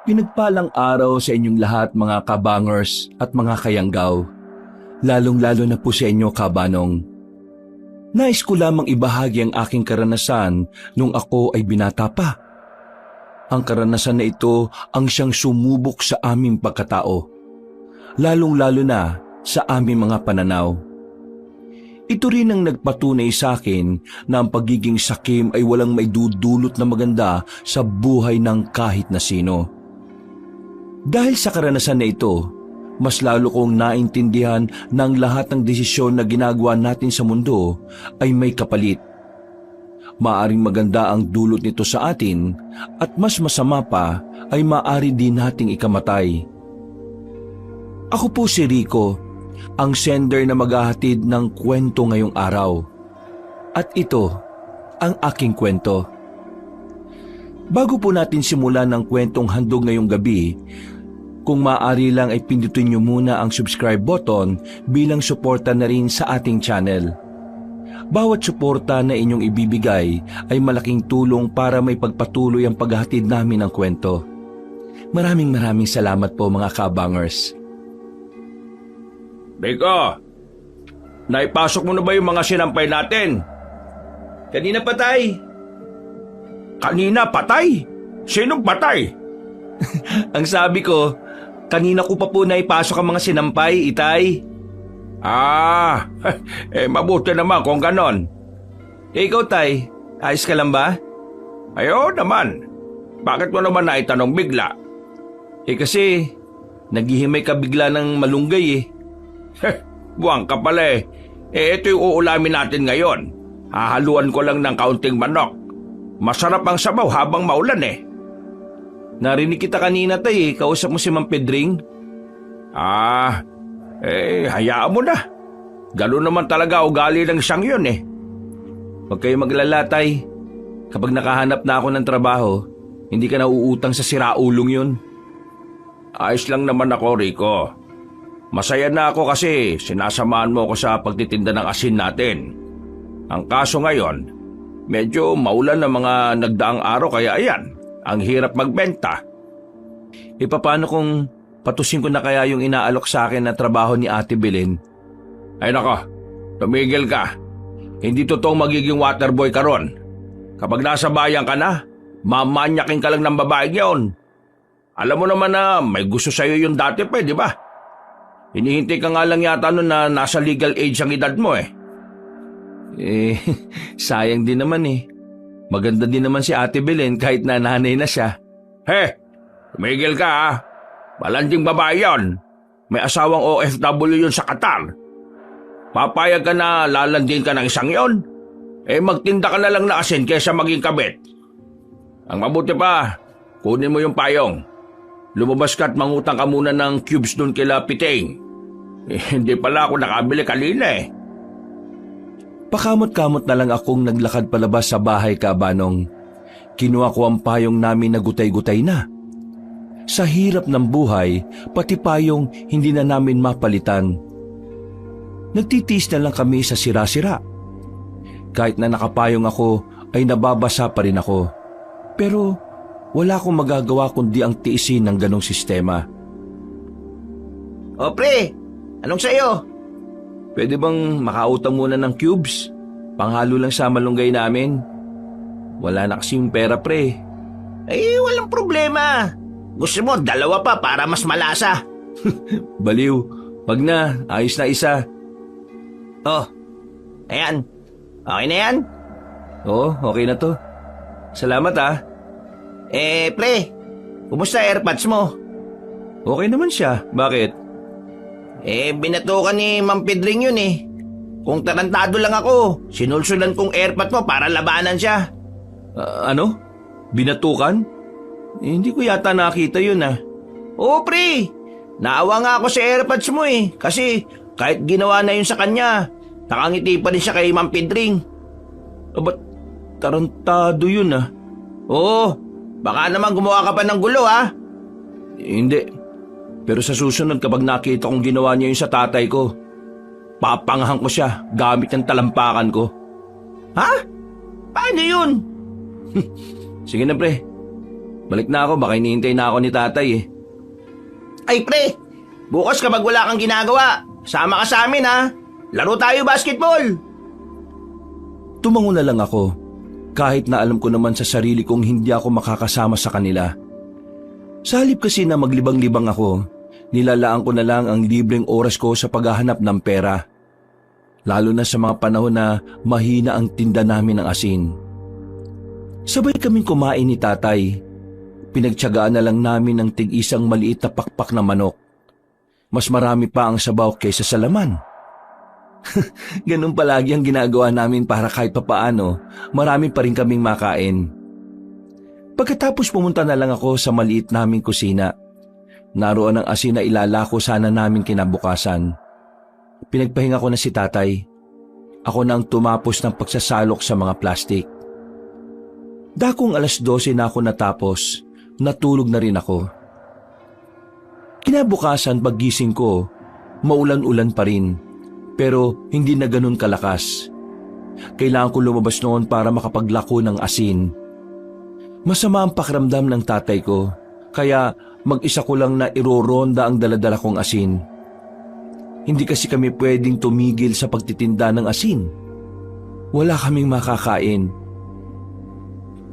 Pinagpalang araw sa inyong lahat mga kabangers at mga kayanggaw. Lalong-lalo na po sa inyo kabanong. Nais ko lamang ibahagi ang aking karanasan nung ako ay binata pa. Ang karanasan na ito ang siyang sumubok sa aming pagkatao. Lalong-lalo na sa aming mga pananaw. Ito rin ang nagpatunay sa akin na ang pagiging sakim ay walang maidudulot na maganda sa buhay ng kahit na sino. Dahil sa karanasan na ito, mas lalo kong naintindihan na ang lahat ng desisyon na ginagawa natin sa mundo ay may kapalit. Maaring maganda ang dulot nito sa atin at mas masama pa ay maaari din nating ikamatay. Ako po si Rico, ang sender na maghahatid ng kwento ngayong araw. At ito ang aking kwento. Bago po natin simulan ng kwentong handog ngayong gabi, kung maaari lang ay pindutin niyo muna ang subscribe button bilang suporta na rin sa ating channel. Bawat suporta na inyong ibibigay ay malaking tulong para may pagpatuloy ang paghahatid namin ng kwento. Maraming salamat po mga kabangers. Rico, naipasok mo na ba yung mga sinampay natin? Kanina patay. Kanina patay? Sinong patay? Ang sabi ko, kanina ko pa po naipasok ang mga sinampay, Itay. Mabuti naman kung ganon. Ikaw, Tay, ayos ka lang ba? Ayo naman. Bakit mo naman naitanong bigla? Kasi, naghihimay ka bigla ng malunggay eh. Buwang ka pala eh. Ito yung uulamin natin ngayon. Hahaluan ko lang ng kaunting manok. Masarap ang sabaw habang maulan eh. Narinig kita kanina, Tay, kausap mo si Mang Pedring? Hayaan mo na. Gano'n naman talaga ugali ng siyang yun eh. Huwag kayo maglala, Tay. Kapag nakahanap na ako ng trabaho, hindi ka na uutang sa siraulong yun. Ayos lang naman ako, Rico. Masaya na ako kasi sinasamahan mo ako sa pagtitinda ng asin natin. Ang kaso ngayon, medyo maulan ng mga nagdaang araw kaya ayan, ang hirap magbenta. Paano kung patusin ko na kaya yung inaalok sa akin na trabaho ni Ate Belen? Ay nako, tumigil ka. Hindi totoong magiging waterboy ka ron. Kapag nasa bayan ka na, mamanyakin ka lang ng babaeng yon. Alam mo naman na may gusto sa'yo yung dati pa, di ba? Hinihintay ka nga lang yata nun na nasa legal age ang edad mo eh. Sayang din naman eh. Maganda din naman si Ate Belen kahit na nanay na siya. Tumigil ka ha. Malanding babae yon. May asawang OFW yun sa Qatar. Papayag ka na lalandin ka ng isang yon? Magtinda ka na lang na asin kaysa maging kabit. Ang mabuti pa, kunin mo yung payong. Lumabas ka at mangutang ka muna ng cubes dun kila Piting. Hindi pala ako nakabili kanina eh. Pakamot-kamot na lang akong naglakad palabas sa bahay kabanong. Kinuha ko ang payong namin na gutay-gutay na. Sa hirap ng buhay, pati payong hindi na namin mapalitan. Nagtitiis na lang kami sa sira-sira. Kahit na nakapayong ako, ay nababasa pa rin ako. Pero wala akong magagawa kundi ang tiisin ng ganong sistema. O pre, anong sayo? Pwede bang makautang muna ng cubes? Panghalo lang sa malunggay namin. Wala na kasing pera, pre. Walang problema. Gusto mo, 2 pa para mas malasa. Baliw. Wag na, ayos na isa. Oh, ayan. Okay na yan? Oo, okay na to. Salamat ah. Pre, kumusta AirPods mo? Okay naman siya. Bakit? Binatukan ni Mang Pedring yun eh. Kung tarantado lang ako, sinulsulan kong AirPods mo para labanan siya. Ano? Binatukan? Hindi ko yata nakita yun ah. Oo pre, naawa nga ako sa AirPods mo eh. Kasi kahit ginawa na yun sa kanya, nakangiti pa rin siya kay Mang Pedring. Ba't tarantado yun ah? Oo, baka naman gumawa ka pa ng gulo ha. Hindi. Pero sa susunod kapag nakita kong ginawa niya yun sa tatay ko, papangahan ko siya gamit ng talampakan ko. Ha? Paano yun? Sige na pre. Balik na ako, baka hinihintay na ako ni tatay eh. Ay pre, bukas kapag wala kang ginagawa, sama ka sa amin ha. Laro tayo basketball. Tumango na lang ako, kahit na alam ko naman sa sarili kong hindi ako makakasama sa kanila. Sa halip kasi na maglibang-libang ako, nilalaan ko na lang ang libreng oras ko sa paghahanap ng pera. Lalo na sa mga panahon na mahina ang tinda namin ng asin. Sabay kaming kumain ni tatay. Pinagtiyagaan na lang namin ng tig-isang maliit na pakpak na manok. Mas marami pa ang sabaw kaysa sa laman. Ganun palagi ang ginagawa namin para kahit papaano, marami pa rin kaming makain. Pagkatapos pumunta na lang ako sa maliit naming kusina. Naroon ang asin na ilalako sana namin kinabukasan. Pinagpahinga ko na si tatay. Ako na ang tumapos ng pagsasalok sa mga plastik. Dakong 12:00 na ako natapos, natulog na rin ako. Kinabukasan paggising ko, maulan-ulan pa rin, pero hindi na ganun kalakas. Kailangan ko lumabas noon para makapaglako ng asin. Masama ang pakiramdam ng tatay ko, kaya mag-isa ko lang na iroronda ang daladala kong asin. Hindi kasi kami pwedeng tumigil sa pagtitinda ng asin. Wala kaming makakain.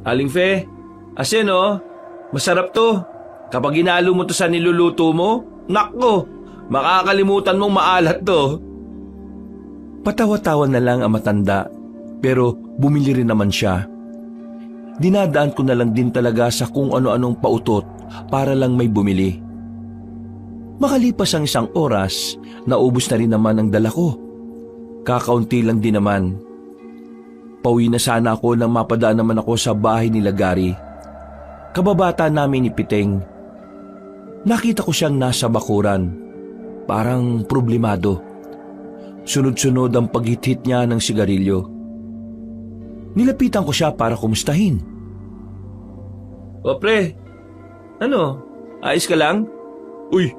Aling Fe, asin oh, masarap to. Kapag inalo mo to sa niluluto mo, nakko, makakalimutan mong maalat to. Patawa-tawa na lang ang matanda, pero bumili rin naman siya. Dinadaan ko na lang din talaga sa kung ano-anong pautot para lang may bumili. Makalipas ang 1 oras, naubos na rin naman ang dala ko. Kakaunti lang din naman. Pauwi na sana ako nang mapadaan naman ako sa bahay nila Gary. Kababata namin ni Piteng. Nakita ko siyang nasa bakuran. Parang problemado. Sunod-sunod ang paghit-hit niya ng sigarilyo. Nilapitan ko siya para kumustahin. O pre, ano? Ayos ka lang? Uy,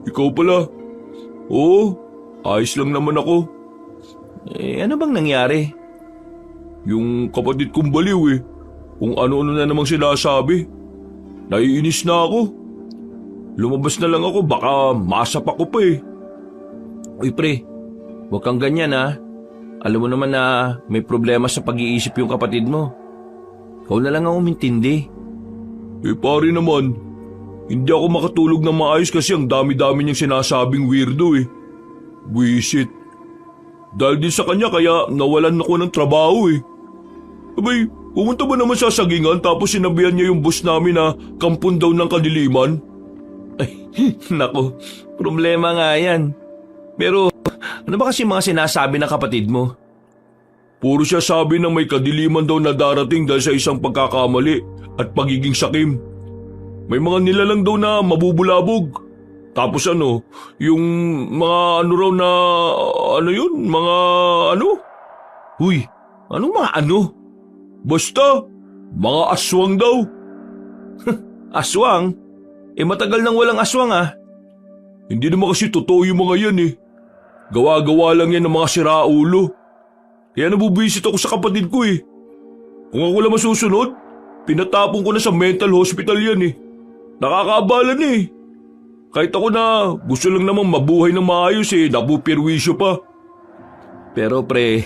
ikaw pala. Oo, ayos lang naman ako. Ano bang nangyari? Yung kapatid kong baliw eh. Kung ano-ano na namang sinasabi. Naiinis na ako. Lumabas na lang ako, baka masapa ko pa eh. Uy pre, huwag kang ganyan ha. Alam mo naman na may problema sa pag-iisip yung kapatid mo. Ikaw na lang ang umintindi. Pare naman, hindi ako makatulog ng maayos kasi ang dami-dami niyang sinasabing weirdo eh. Buisit. Dahil din sa kanya kaya nawalan ako ng trabaho eh. Abay, pumunta ba naman sa sagingan tapos sinabihan niya yung boss namin na kampon daw ng kadiliman? Ay, nako, problema nga yan. Pero ano ba kasi mga sinasabi ng kapatid mo? Puro siya sabi na may kadiliman daw na darating dahil sa isang pagkakamali at pagiging sakim. May mga nilalang daw na mabubulabog. Tapos yung mga ano raw na, mga ano? Huy, anong mga ano? Basta, mga aswang daw. Aswang? Matagal nang walang aswang ah. Hindi naman kasi totoo yung mga yan eh. Gawa-gawa lang yan ng mga siraulo. Kaya nabubisit ako sa kapatid ko eh. Kung ako lang masusunod, pinatapon ko na sa mental hospital yan eh. Nakakaabala na eh. Kahit ako na gusto lang namang mabuhay ng maayos eh, napupirwisyo pa. Pero pre,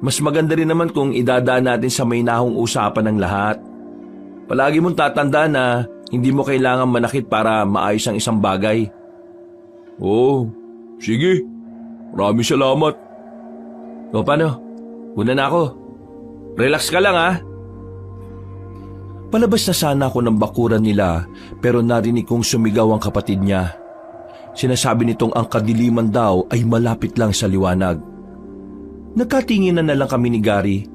mas maganda rin naman kung idadaan natin sa may nahong usapan ng lahat. Palagi mong tatandaan na hindi mo kailangan manakit para maayos ang isang bagay. Oo, sige. Maraming salamat. O paano? Una na ako. Relax ka lang ha. Palabas na sana ako ng bakuran nila pero narinig kong sumigaw ang kapatid niya. Sinasabi nitong ang kadiliman daw ay malapit lang sa liwanag. Nagkatinginan na lang kami ni Gary.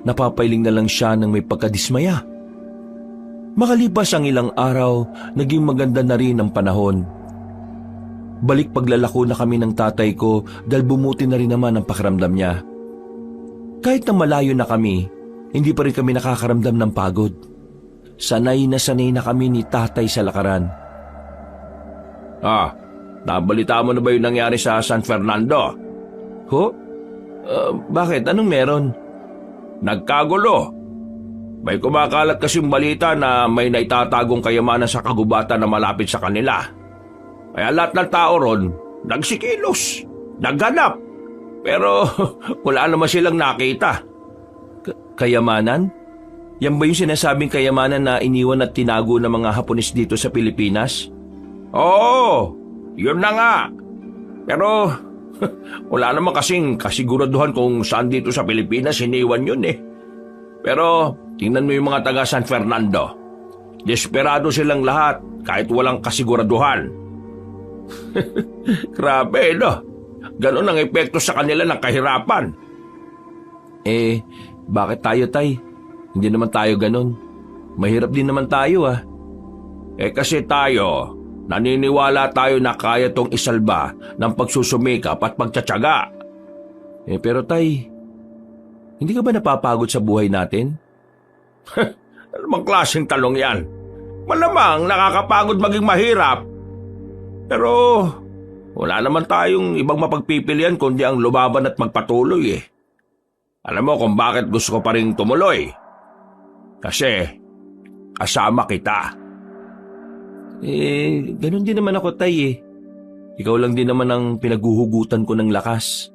Napapailing na lang siya ng may pagkadismaya. Makalipas ang ilang araw, naging maganda na rin ang panahon. Balik paglalako na kami ng tatay ko dahil bumuti na rin naman ang pakiramdam niya. Kahit na malayo na kami, hindi pa rin kami nakakaramdam ng pagod. Sanay na kami ni tatay sa lakaran. Nabalita mo na ba yung nangyari sa San Fernando? Ho? Bakit? Anong meron? Nagkagulo. May kumakalat kasing balita na may naitatagong kayamanan sa kagubatan na malapit sa kanila. Kaya lahat ng tao ron, nagsikilos, naghanap. Pero wala naman silang nakita. Kayamanan? Yan ba yung sinasabing kayamanan na iniwan at tinago ng mga Hapones dito sa Pilipinas? Oo, yun na nga. Pero wala naman kasing kasiguraduhan kung saan dito sa Pilipinas iniwan yun eh. Pero tingnan mo yung mga taga San Fernando. Desperado silang lahat kahit walang kasiguraduhan. Grabe, no? Ganon ang epekto sa kanila ng kahirapan. Bakit tayo, Tay? Hindi naman tayo ganon. Mahirap din naman tayo, ah. Kasi tayo, naniniwala tayo na kaya tong isalba ng pagsusumikap at pagtsatsaga. Pero Tay, hindi ka ba napapagod sa buhay natin? Ano bang klaseng talong yan? Malamang nakakapagod maging mahirap. Pero wala naman tayong ibang mapagpipilian kundi ang lumaban at magpatuloy eh. Alam mo kung bakit gusto ko pa rin tumuloy? Kasi kasama kita. Ganun din naman ako, Tay eh. Ikaw lang din naman ang pinaguhugutan ko ng lakas.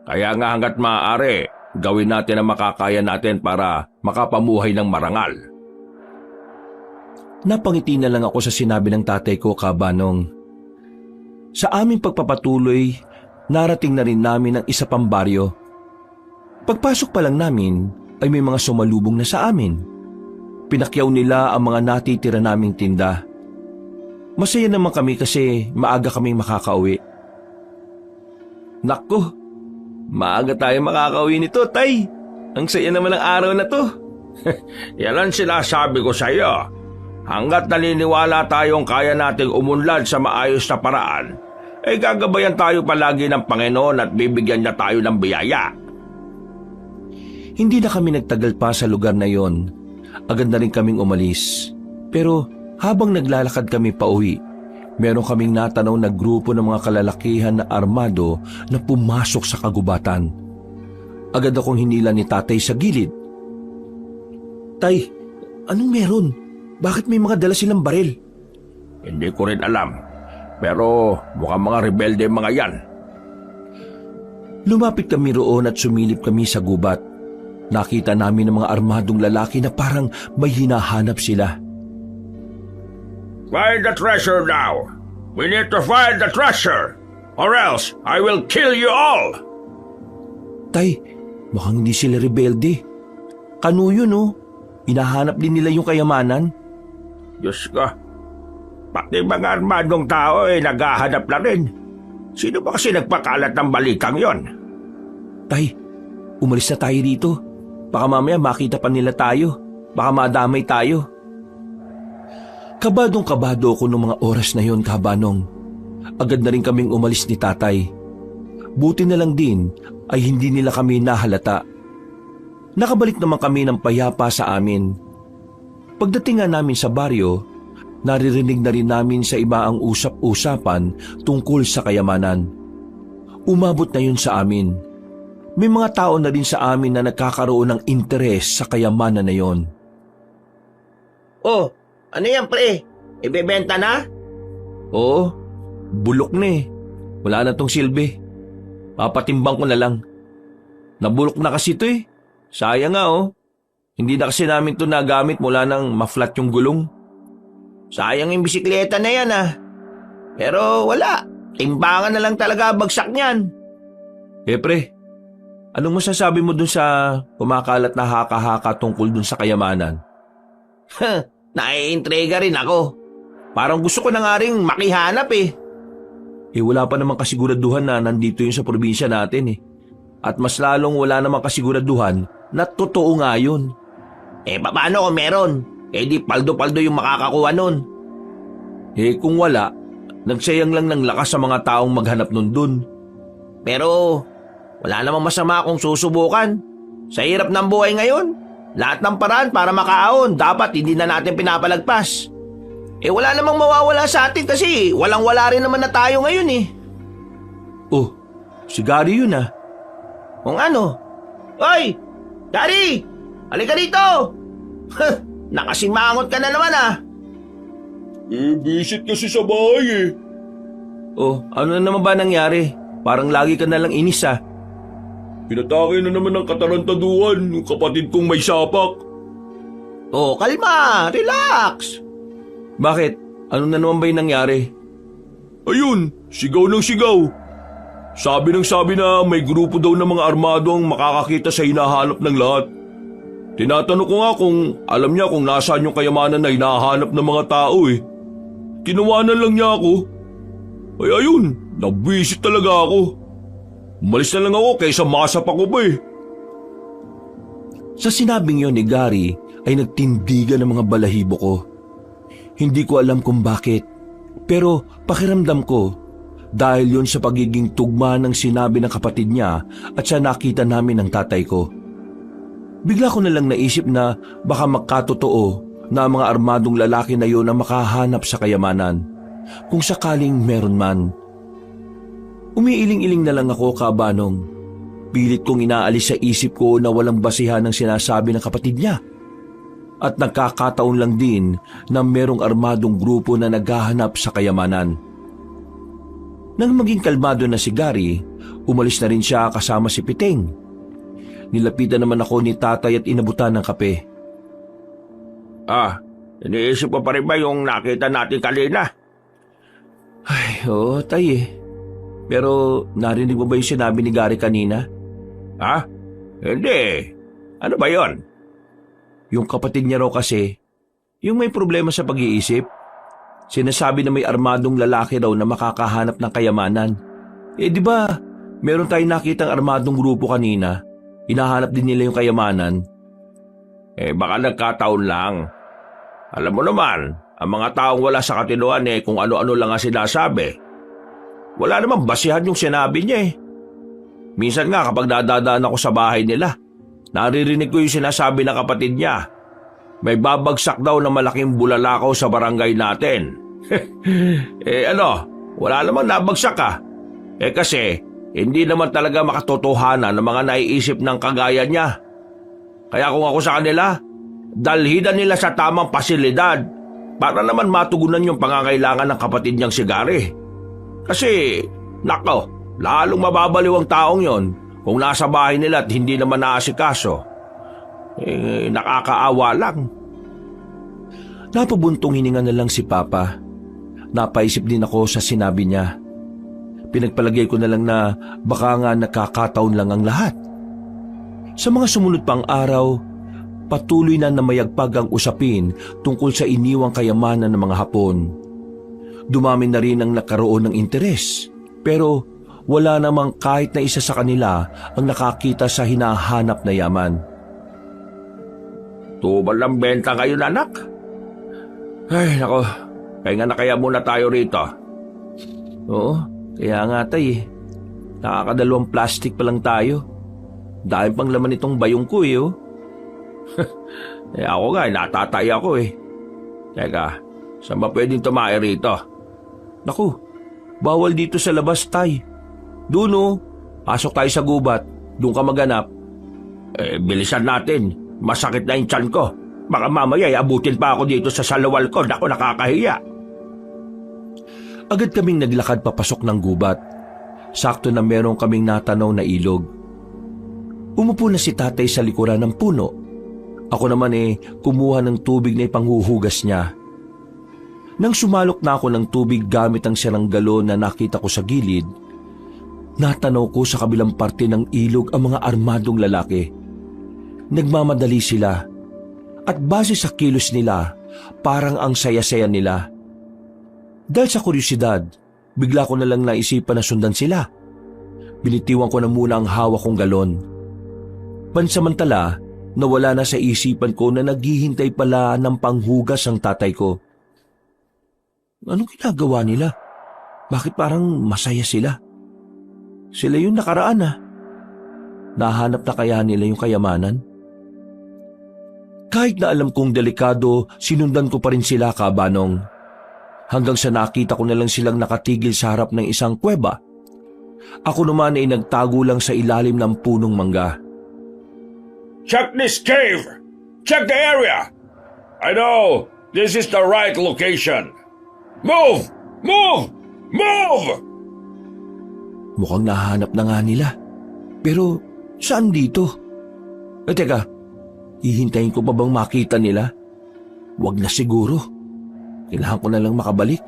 Kaya nga hanggat maaari, gawin natin ang makakaya natin para makapamuhay ng marangal. Napangiti na lang ako sa sinabi ng tatay ko, Kabanong. Sa aming pagpapatuloy, narating na rin namin ang isa pang baryo. Pagpasok pa lang namin ay may mga sumalubong na sa amin. Pinakyaw nila ang mga natitira naming tinda. Masaya naman kami kasi maaga kaming makakauwi. Nako, maaga tayo makakauwi nito, Tay. Ang saya naman ng araw na to. Yan ang sinasabi ko sa iyo. Hanggat naniniwala tayong kaya nating umunlad sa maayos na paraan, gagabayan tayo palagi ng Panginoon at bibigyan niya tayo ng biyaya. Hindi na kami nagtagal pa sa lugar na yon. Agad na rin kaming umalis. Pero habang naglalakad kami pauwi, meron kaming natanaw na grupo ng mga kalalakihan na armado na pumasok sa kagubatan. Agad akong hinila ni tatay sa gilid. Tay, anong meron? Bakit may mga dala silang baril? Hindi ko rin alam. Pero mukhang mga rebelde mga yan. Lumapit kami roon at sumilip kami sa gubat. Nakita namin ng mga armadong lalaki na parang may hinahanap sila. Find the treasure now. We need to find the treasure. Or else I will kill you all. Tay, mukhang hindi sila rebelde. Kanuyo no? Hinahanap din nila yung kayamanan. Diyos ko, pati mga armadong tao naghahanap na rin. Sino ba kasi nagpakalat ng balikang yon? Tay, umalis na tayo dito. Baka mamaya makita pa nila tayo. Baka madamay tayo. Kabadong-kabado ako noong mga oras na yon, Kabanong. Agad na rin kaming umalis ni tatay. Buti na lang din ay hindi nila kami nahalata. Nakabalik naman kami ng payapa sa amin. Pagdating nga namin sa baryo, naririnig na rin namin sa iba ang usap-usapan tungkol sa kayamanan. Umabot na yun sa amin. May mga tao na rin sa amin na nagkakaroon ng interes sa kayamanan na yon. Oh, ano yan pre? Ibebenta na? Oo, bulok na eh. Wala na tong silbi. Papatimbang ko na lang. Nabulok na kasi ito eh. Sayang nga oh. Hindi na kasi namin ito nagamit mula nang ma-flat yung gulong. Sayang yung bisikleta na yan ah. Pero wala. Timbangan na lang talaga bagsak niyan. Pre, anong masasabi mo dun sa kumakalat na haka-haka tungkol dun sa kayamanan? Naiintriga rin ako. Parang gusto ko na nga rin makihanap eh. Wala pa namang kasiguraduhan na nandito yun sa probinsya natin eh. At mas lalong wala namang kasiguraduhan na totoo nga yun. Paano kung meron? Di paldo-paldo yung makakakuha nun. Kung wala, nagsayang lang ng lakas sa mga taong maghanap nun dun. Pero wala namang masama kung susubukan. Sa hirap ng buhay ngayon, lahat ng paraan para makaahon, dapat hindi na natin pinapalagpas. Wala namang mawawala sa atin kasi walang-wala rin naman na tayo ngayon eh. Oh, si Gary yun ah. Kung ano? Hoy! Gary! Halika dito! Nakasimangot ka na naman ah. Visit kasi sa bahay eh. Oh, ano na naman ba nangyari? Parang lagi ka nalang inis ah. Pinatake na naman ng katarantaduhan yung kapatid kong may sapak. Oh, kalma, relax. Bakit? Ano na naman ba yung nangyari? Ayun, sigaw ng sigaw. Sabi na may grupo daw ng mga armado ang makakakita sa hinahanap ng lahat. Tinatanong ko nga kung alam niya kung nasaan yung kayamanan na hinahanap ng mga tao eh. Tinawanan lang niya ako. Ay ayun, nabwisit talaga ako. Umalis na lang ako kaysa masapak ko pa eh. Sa sinabing yon ni Gary ay nagtindigan ng mga balahibo ko. Hindi ko alam kung bakit, pero pakiramdam ko dahil yon sa pagiging tugma ng sinabi ng kapatid niya at sa nakita namin ng tatay ko. Bigla ko na lang naisip na baka magkatotoo na ang mga armadong lalaki na yon ang makahanap sa kayamanan, kung sakaling meron man. Umiiling-iling na lang ako, Kabanong. Pilit kong inaalis sa isip ko na walang basihan ng sinasabi ng kapatid niya. At nagkakataon lang din na merong armadong grupo na naghahanap sa kayamanan. Nang maging kalmado na si Gary, umalis na rin siya kasama si Piteng. Nilapitan naman ako ni tatay at inabutan ng kape. Iniisip ko pa rin ba yung nakita natin kanina? Ay, oo, tay eh. Pero narinig mo ba yung sinabi ni Gary kanina? Ha? Hindi. Ano ba yon? Yung kapatid niya raw kasi, yung may problema sa pag-iisip. Sinasabi na may armadong lalaki raw na makakahanap ng kayamanan. Di ba, meron tayong nakitang armadong grupo kanina. Hinahanap din nila yung kayamanan. Baka nagkataon lang. Alam mo naman, ang mga taong wala sa katinuan kung ano-ano lang ang sinasabi. Wala namang basihan yung sinabi niya eh. Minsan nga kapag dadadaan ako sa bahay nila, naririnig ko yung sinasabi ng kapatid niya. May babagsak daw na malaking bulalakaw sa barangay natin. Wala namang nabagsak ah. Kasi hindi naman talaga makatotohanan ng mga naiisip ng kagaya niya. Kaya kung ako sa kanila, dalhidan nila sa tamang pasilidad para naman matugunan yung pangangailangan ng kapatid niyang si Gary. Kasi, nako, lalong mababaliw ang taong yon kung nasa bahay nila at hindi naman naasikaso. Nakakaawa lang. Napabuntong hininga na lang si Papa. Napaisip din ako sa sinabi niya. Pinagpalagay ko na lang na baka nga nakakataon lang ang lahat. Sa mga sumunod pang araw, patuloy na namayagpag ang usapin tungkol sa iniwang kayamanan ng mga Hapon. Dumami na rin ang nakaroon ng interes, pero wala namang kahit na isa sa kanila ang nakakita sa hinahanap na yaman. Tubal ng benta ngayon, anak? Ay, nako, pahinga na kaya muna tayo rito. Oo, kaya nga tay eh. Nakakadalawang plastic pa lang tayo. Dahil pang laman itong bayong ko eh oh. Ako nga, natatay ako eh. Teka, saan ba pwedeng tumae rito? Naku, bawal dito sa labas tay. Doon oh, pasok tayo sa gubat. Doon ka maganap. Bilisan natin. Masakit na yung tiyan ko. Baka mamaya abutin pa ako dito sa salawal ko. Naku, nakakahiya. Agad kaming naglakad papasok ng gubat. Sakto na merong kaming natanaw na ilog. Umupo na si tatay sa likuran ng puno. Ako naman kumuha ng tubig na ipanghuhugas niya. Nang sumalok na ako ng tubig gamit ang sirang galon na nakita ko sa gilid, natanaw ko sa kabilang parte ng ilog ang mga armadong lalaki. Nagmamadali sila at base sa kilos nila, parang ang saya-saya nila. Dahil sa kuryosidad, bigla ko na lang naisipan na sundan sila. Binitiwan ko na muna ang hawak kong galon. Pansamantala, nawala na sa isipan ko na naghihintay pala ng panghugas ang tatay ko. Anong ginagawa nila? Bakit parang masaya sila? Sila yung nakaraan ah. Nahanap na kaya nila yung kayamanan? Kahit na alam kong delikado, sinundan ko pa rin sila, Kabanong. Hanggang sa nakita ko na lang silang nakatigil sa harap ng isang kuweba. Ako naman ay nagtago lang sa ilalim ng punong mangga. Check this cave! Check the area! I know! This is the right location! Move! Move! Move! Mukhang nahanap na nga nila. Pero saan dito? Teka, hihintayin ko pa bang makita nila? Wag na siguro. Kailangan ko na lang makabalik.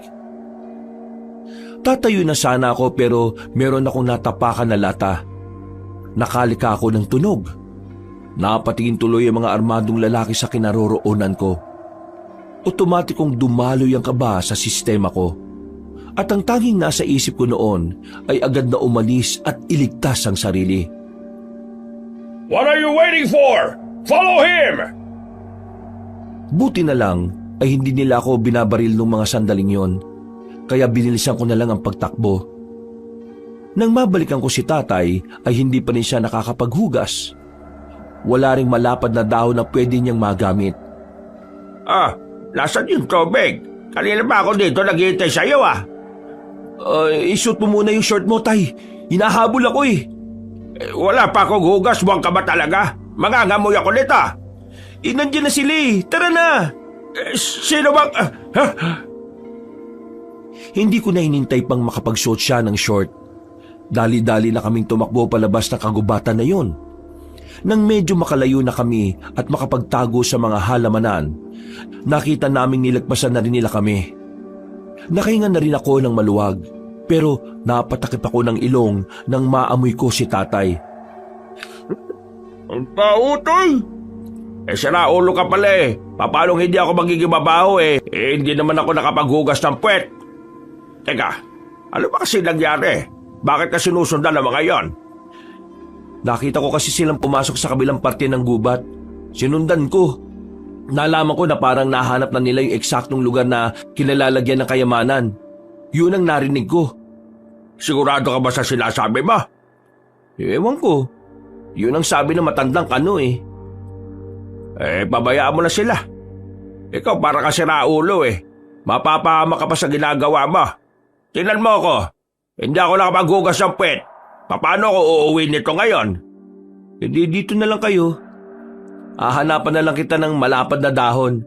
Tatayo na sana ako pero meron akong natapakan na lata. Nakalika ako ng tunog. Napatingin tuloy ang mga armadong lalaki sa kinaroroonan ko. Otomatikong dumaloy ang kaba sa sistema ko. At ang tanging nasa isip ko noon ay agad na umalis at iligtas ang sarili. What are you waiting for? Follow him! Buti na lang ay hindi nila ako binabaril nung mga sandaling yon, kaya binilisan ko na lang ang pagtakbo. Nang mabalikan ko si tatay ay hindi pa rin siya nakakapaghugas. Wala ring malapad na dahon na pwede niyang magamit. Nasaan yung tubig? Kanina pa ako dito naghihintay sa'yo Isuot mo muna yung short mo, tay. Hinahabol ako eh. Wala pa akong hugas, buwang ka ba talaga? Mangangamoy ako nito. Nandiyan na sila eh. Tara na. Sino bang... Hindi ko na hinintay pang makapagsuot siya ng short. Dali-dali na kaming tumakbo palabas ng kagubatan na yon. Nang medyo makalayo na kami at makapagtago sa mga halamanan, nakita naming nilagpasan na rin nila kami. Nakahinga na rin ako ng maluwag, pero napatakip ako ng ilong nang maamoy ko si tatay. Ang tao, Toy! Sira ulo ka pala eh. Paano hindi ako magiging mabaho eh? Hindi naman ako nakapaghugas ng puwet. Teka, ano ba kasi nangyari? Bakit ka sinusundan ng mga yon? Nakita ko kasi silang pumasok sa kabilang parte ng gubat. Sinundan ko. Nalaman ko na parang nahanap na nila yung eksaktong lugar na kinalalagyan ng kayamanan. Yun ang narinig ko. Sigurado ka ba sa sinasabi mo? Ewan ko. Yun ang sabi ng matandang kano eh. Pabayaan mo na sila. Ikaw para ka siraulo eh. Mapapahama ka pa sa ginagawa mo. Tingnan mo ako. Hindi ako nakapaghugas ng puwet. Paano ako uuwi nito ngayon? Hindi dito na lang kayo. Hahanapan na lang kita ng malapad na dahon.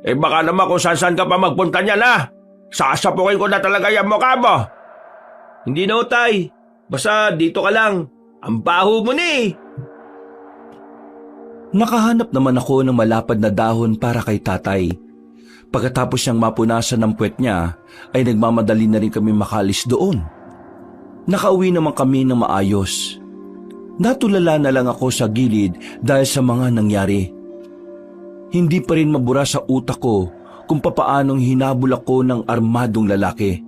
Baka naman kung saan ka pa magpunta niyan ha. Sasapukin ko na talaga yung mukha mo. Hindi na tay. Basta dito ka lang. Ang baho mo ni eh. Nakahanap naman ako ng malapad na dahon para kay tatay. Pagkatapos niyang mapunasan ng puwet niya, ay nagmamadali na rin kami makalis doon. Nakauwi naman kami ng maayos. Natulala na lang ako sa gilid dahil sa mga nangyari. Hindi pa rin mabura sa utak ko kung papaanong hinabol ako ng armadong lalaki.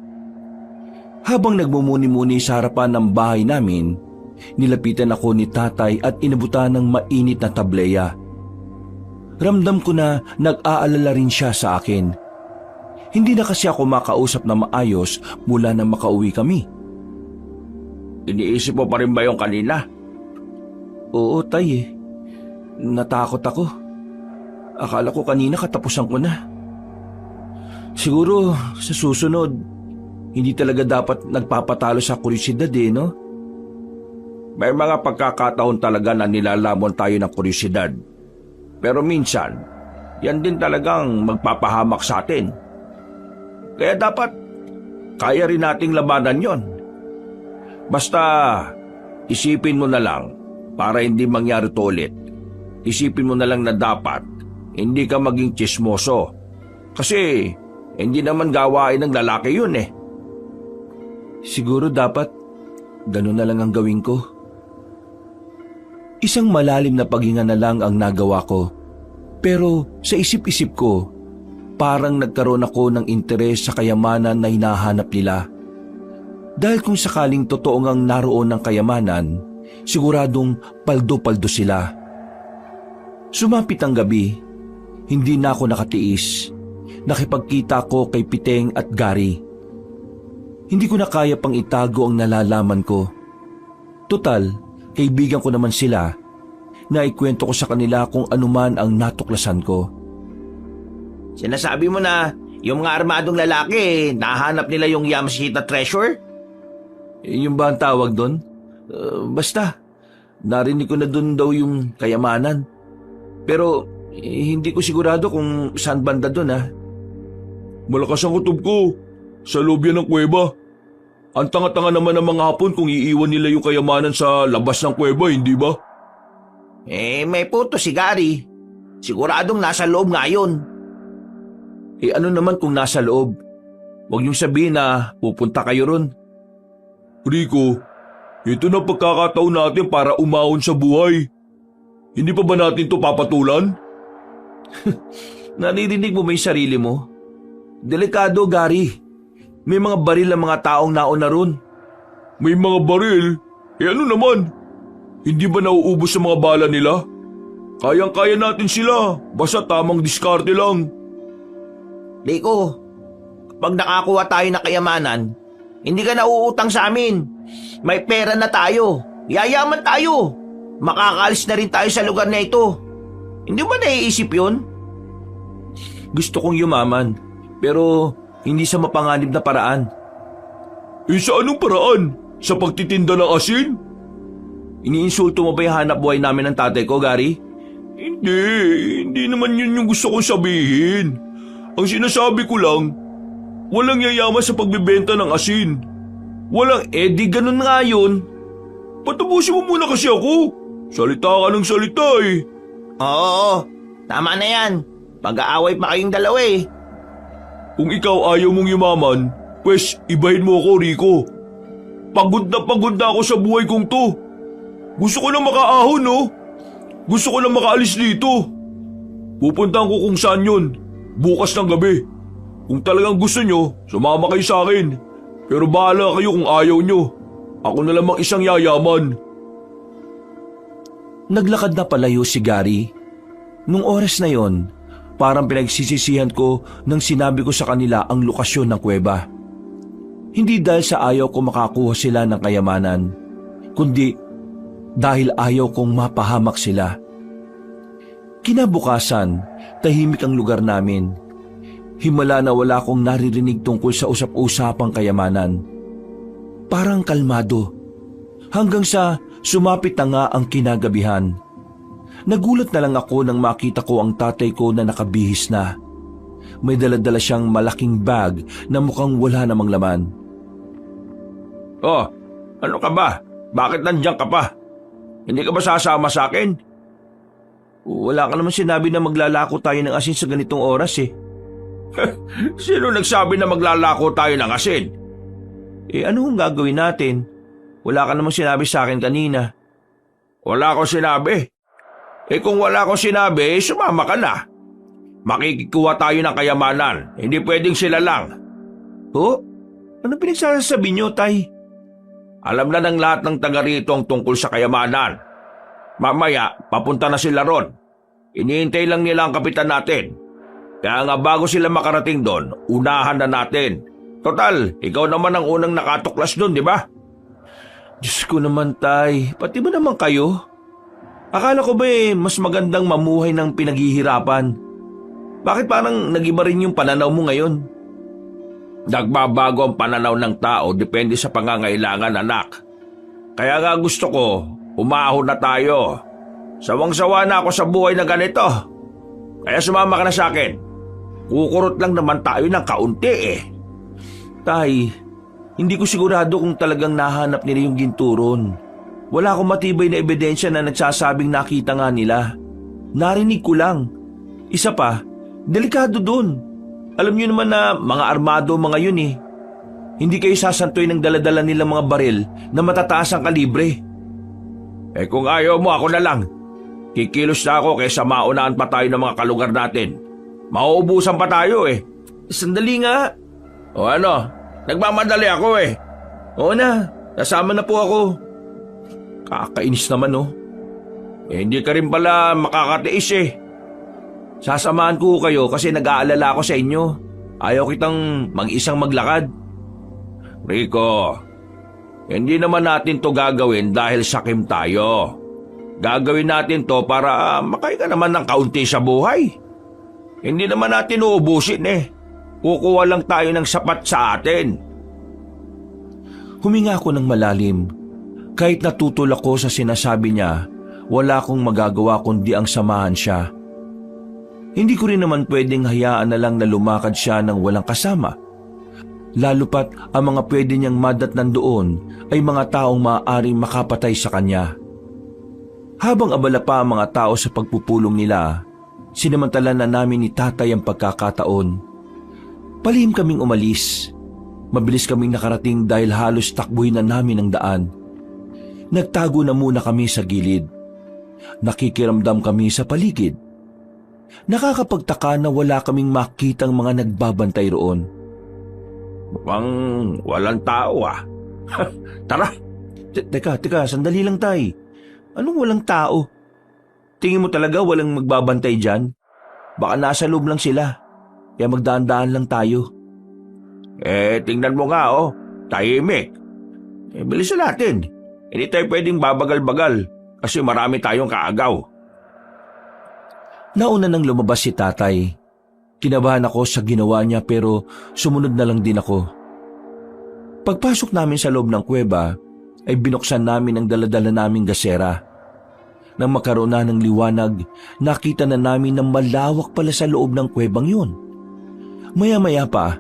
Habang nagmumuni-muni sa harapan ng bahay namin, nilapitan ako ni tatay at inabutan ng mainit na tableya. Ramdam ko na nag-aalala rin siya sa akin. Hindi na kasi ako makausap na maayos mula nang makauwi kami. Iniisip mo pa rin ba yung kanina? Oo, tay eh. Natakot ako. Akala ko kanina katapusan ko na. Siguro sa susunod, hindi talaga dapat nagpapatalo sa kuryosidad eh, no? May mga pagkakataon talaga na nilalamon tayo ng kuryosidad. Pero minsan, yan din talagang magpapahamak sa atin. Kaya dapat, kaya rin nating labanan yon. Basta, isipin mo na lang para hindi mangyari to ulit. Isipin mo na lang na dapat, hindi ka maging tsismoso. Kasi, hindi naman gawain ng lalaki yun eh. Siguro dapat, ganun na lang ang gawin ko. Isang malalim na paghinga na lang ang nagawa ko. Pero sa isip-isip ko, parang nagkaroon ako ng interes sa kayamanan na hinahanap nila. Dahil kung sakaling totoo ngang naroon ng kayamanan, siguradong paldo-paldo sila. Sumapit ang gabi, hindi na ako nakatiis. Nakipagkita ko kay Piteng at Gary. Hindi ko na kaya pang itago ang nalalaman ko. Total, kaibigan ko naman sila. Naikwento ko sa kanila kung anuman ang natuklasan ko. Sinasabi mo na yung mga armadong lalaki, nahanap nila yung Yamashita treasure? Yung ba ang tawag doon? Basta, narinig ko na doon daw yung kayamanan. Pero Hindi ko sigurado kung saan banda doon ha. Malakas ang kutob ko. Sa loob yan ng kuweba. Ang tanga-tanga naman ng mga Hapon kung iiwan nila yung kayamanan sa labas ng kuweba, hindi ba? May puto si Gary. Siguradong nasa loob nga yun. Ano naman kung nasa loob? Huwag niyong sabihin na pupunta kayo ron. Rico, ito na pagkakataon natin para umahon sa buhay. Hindi pa ba natin to papatulan? Naririnig mo may sarili mo? Delikado, Gary. May mga baril ang mga taong nauna ron. May mga baril? Ano naman? Hindi ba nauubos sa mga bala nila? Kayang-kaya natin sila, basta tamang diskarte lang. Rico, kapag nakakuha tayo ng kayamanan, hindi ka nauutang sa amin. May pera na tayo. Yayaman tayo. Makakaalis na rin tayo sa lugar na ito. Hindi ba naiisip yun? Gusto kong yumaman, pero hindi sa mapanganib na paraan. Sa anong paraan? Sa pagtitinda ng asin? Iniinsulto mo ba yung hanap buhay namin ng tatay ko, Gary? Hindi naman yun yung gusto kong sabihin. Ang sinasabi ko lang, walang yayaman sa pagbebenta ng asin. Walang di ganun nga yun. Patapusin mo muna kasi ako. Salita ka ng salita eh. Oo, tama na yan. Pag-aaway pa kayong dalawa eh. Kung ikaw ayaw mong yumaman, pwes ibahin mo ako, Rico. Pagod na ako sa buhay kong to. Gusto ko na makaahon, no? Gusto ko na makaalis dito. Pupuntahan ko kung saan yun. Bukas ng gabi. Kung talagang gusto nyo, sumama kayo sa akin. Pero bahala kayo kung ayaw nyo. Ako na lamang isang yayaman. Naglakad na palayo si Gary. Nung oras na yon, parang pinagsisisihan ko nang sinabi ko sa kanila ang lokasyon ng kuweba. Hindi dahil sa ayaw ko makakuha sila ng kayamanan, kundi dahil ayaw kong mapahamak sila. Kinabukasan, tahimik ang lugar namin. Himala na wala akong naririnig tungkol sa usap-usapang kayamanan. Parang kalmado. Hanggang sa sumapit na nga ang kinagabihan. Nagulat na lang ako nang makita ko ang tatay ko na nakabihis na. May dala-dala siyang malaking bag na mukhang wala namang laman. Oh, ano ka ba? Bakit nandiyan ka pa? Hindi ka ba sasama sa akin? Wala ka naman sinabi na maglalako tayo ng asin sa ganitong oras eh. Sino nagsabi na maglalako tayo ng asin? Ano kung gagawin natin? Wala ka naman sinabi sa akin kanina. Wala akong sinabi. Kung wala akong sinabi, sumama ka na. Makikikuha tayo ng kayamanan. Hindi pwedeng sila lang. Ano pinagsasabi niyo, tay? Alam na ng lahat ng taga rito ang tungkol sa kayamanan. Mamaya, papunta na sila ron. Iniintay lang nila ang kapitan natin. Kaya nga bago sila makarating doon, unahan na natin. Total, ikaw naman ang unang nakatuklas doon, di ba? Diyos ko naman, tay. Pati ba naman kayo? Akala ko ba mas magandang mamuhay ng pinaghihirapan? Bakit parang nag-iba rin yung pananaw mo ngayon? Nagbabago ang pananaw ng tao depende sa pangangailangan, anak. Kaya nga gusto ko, umahon na tayo. Sawang-sawa na ako sa buhay na ganito. Kaya sumama ka na sa akin. Kukurot lang naman tayo ng kaunti eh. Tay, hindi ko sigurado kung talagang nahanap nila yung ginturon. Wala akong matibay na ebidensya na nagsasabing nakita nga nila. Narinig ko lang. Isa pa, delikado dun. Alam niyo naman na mga armado mga yun eh. Hindi kayo sasantoy ng daladala nilang mga baril na matataas ang kalibre. Kung ayaw mo, ako na lang. Kikilos na ako kaysa maunaan pa tayo ng mga kalugar natin. Mauubusan pa tayo eh. Sandali nga. O ano, nagmamadali ako eh. Oo na, kasama na po ako. Kakainis naman oh. Hindi ka rin pala makakatiis eh. Sasamahan ko kayo kasi nag-aalala ako sa inyo. Ayaw kitang mag-isang maglakad. Rico, hindi naman natin to gagawin dahil sakim tayo. Gagawin natin to para makahinga naman ng kaunti sa buhay. Hindi naman natin uubusin eh. Kukuha lang tayo ng sapat sa atin. Huminga ako ng malalim. Kahit natutol ako sa sinasabi niya, wala akong magagawa kundi ang samahan siya. Hindi ko rin naman pwedeng hayaan na lang na lumakad siya ng walang kasama. Lalo pat ang mga pwede niyang madatnan doon ay mga taong maaaring makapatay sa kanya. Habang abala pa ang mga tao sa pagpupulong nila, sinamantala na namin ni tatay ang pagkakataon. Palihim kaming umalis. Mabilis kaming nakarating dahil halos takbuhin na namin ang daan. Nagtago na muna kami sa gilid. Nakikiramdam kami sa paligid. Nakakapagtaka na wala kaming makitang mga nagbabantay roon. Mukhang walang tao ah. Tara. Teka, sandali lang tay. Anong walang tao? Tingin mo talaga walang magbabantay dyan? Baka nasa loob lang sila. Kaya magdaan-daan lang tayo. Tingnan mo nga oh. Tahimik. Bilisan natin. Hindi tayo pwedeng babagal-bagal kasi marami tayong kaagaw. Nauna nang lumabas si tatay. Kinabahan ako sa ginawa niya pero sumunod na lang din ako. Pagpasok namin sa loob ng kuweba, ay binuksan namin ang daladala naming gasera. Nang magkaroon na ng liwanag, nakita na namin na malawak pala sa loob ng kuwebang yun. Maya-maya pa,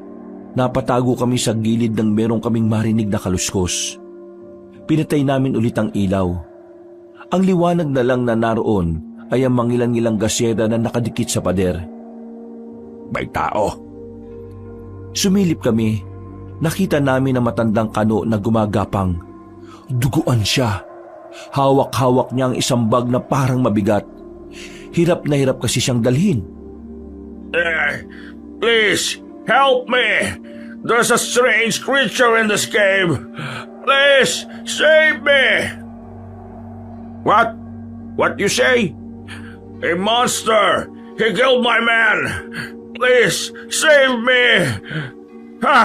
napatago kami sa gilid ng merong kaming marinig na kaluskos. Pinatay namin ulit ang ilaw. Ang liwanag na lang na naroon ay ang mangilan-ngilang gasera na nakadikit sa pader. May tao. Sumilip kami. Nakita namin ang matandang kano na gumagapang. Duguan siya. Hawak-hawak niya ang isang bag na parang mabigat. Hirap na hirap kasi siyang dalhin. Please, help me! There's a strange creature in this cave. Please, save me! What? What you say? A monster! He killed my man! Please, save me! Ha!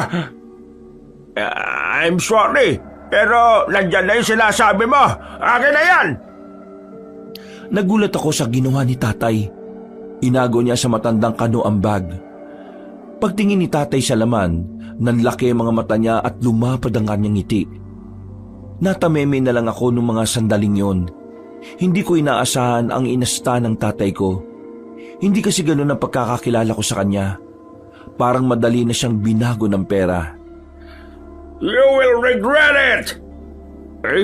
I'm sorry, pero nandyan na yung sinasabi mo. Akin na yan! Nagulat ako sa ginawa ni tatay. Inago niya sa matandang kano ang bag. Pagtingin ni tatay sa laman, nanlaki ang mga mata niya at lumapad ang kanyang ngiti. Natameme na lang ako nung mga sandaling yon. Hindi ko inaasahan ang inasta ng tatay ko. Hindi kasi ganun ang pagkakakilala ko sa kanya. Parang madali na siyang binago ng pera. You will regret it!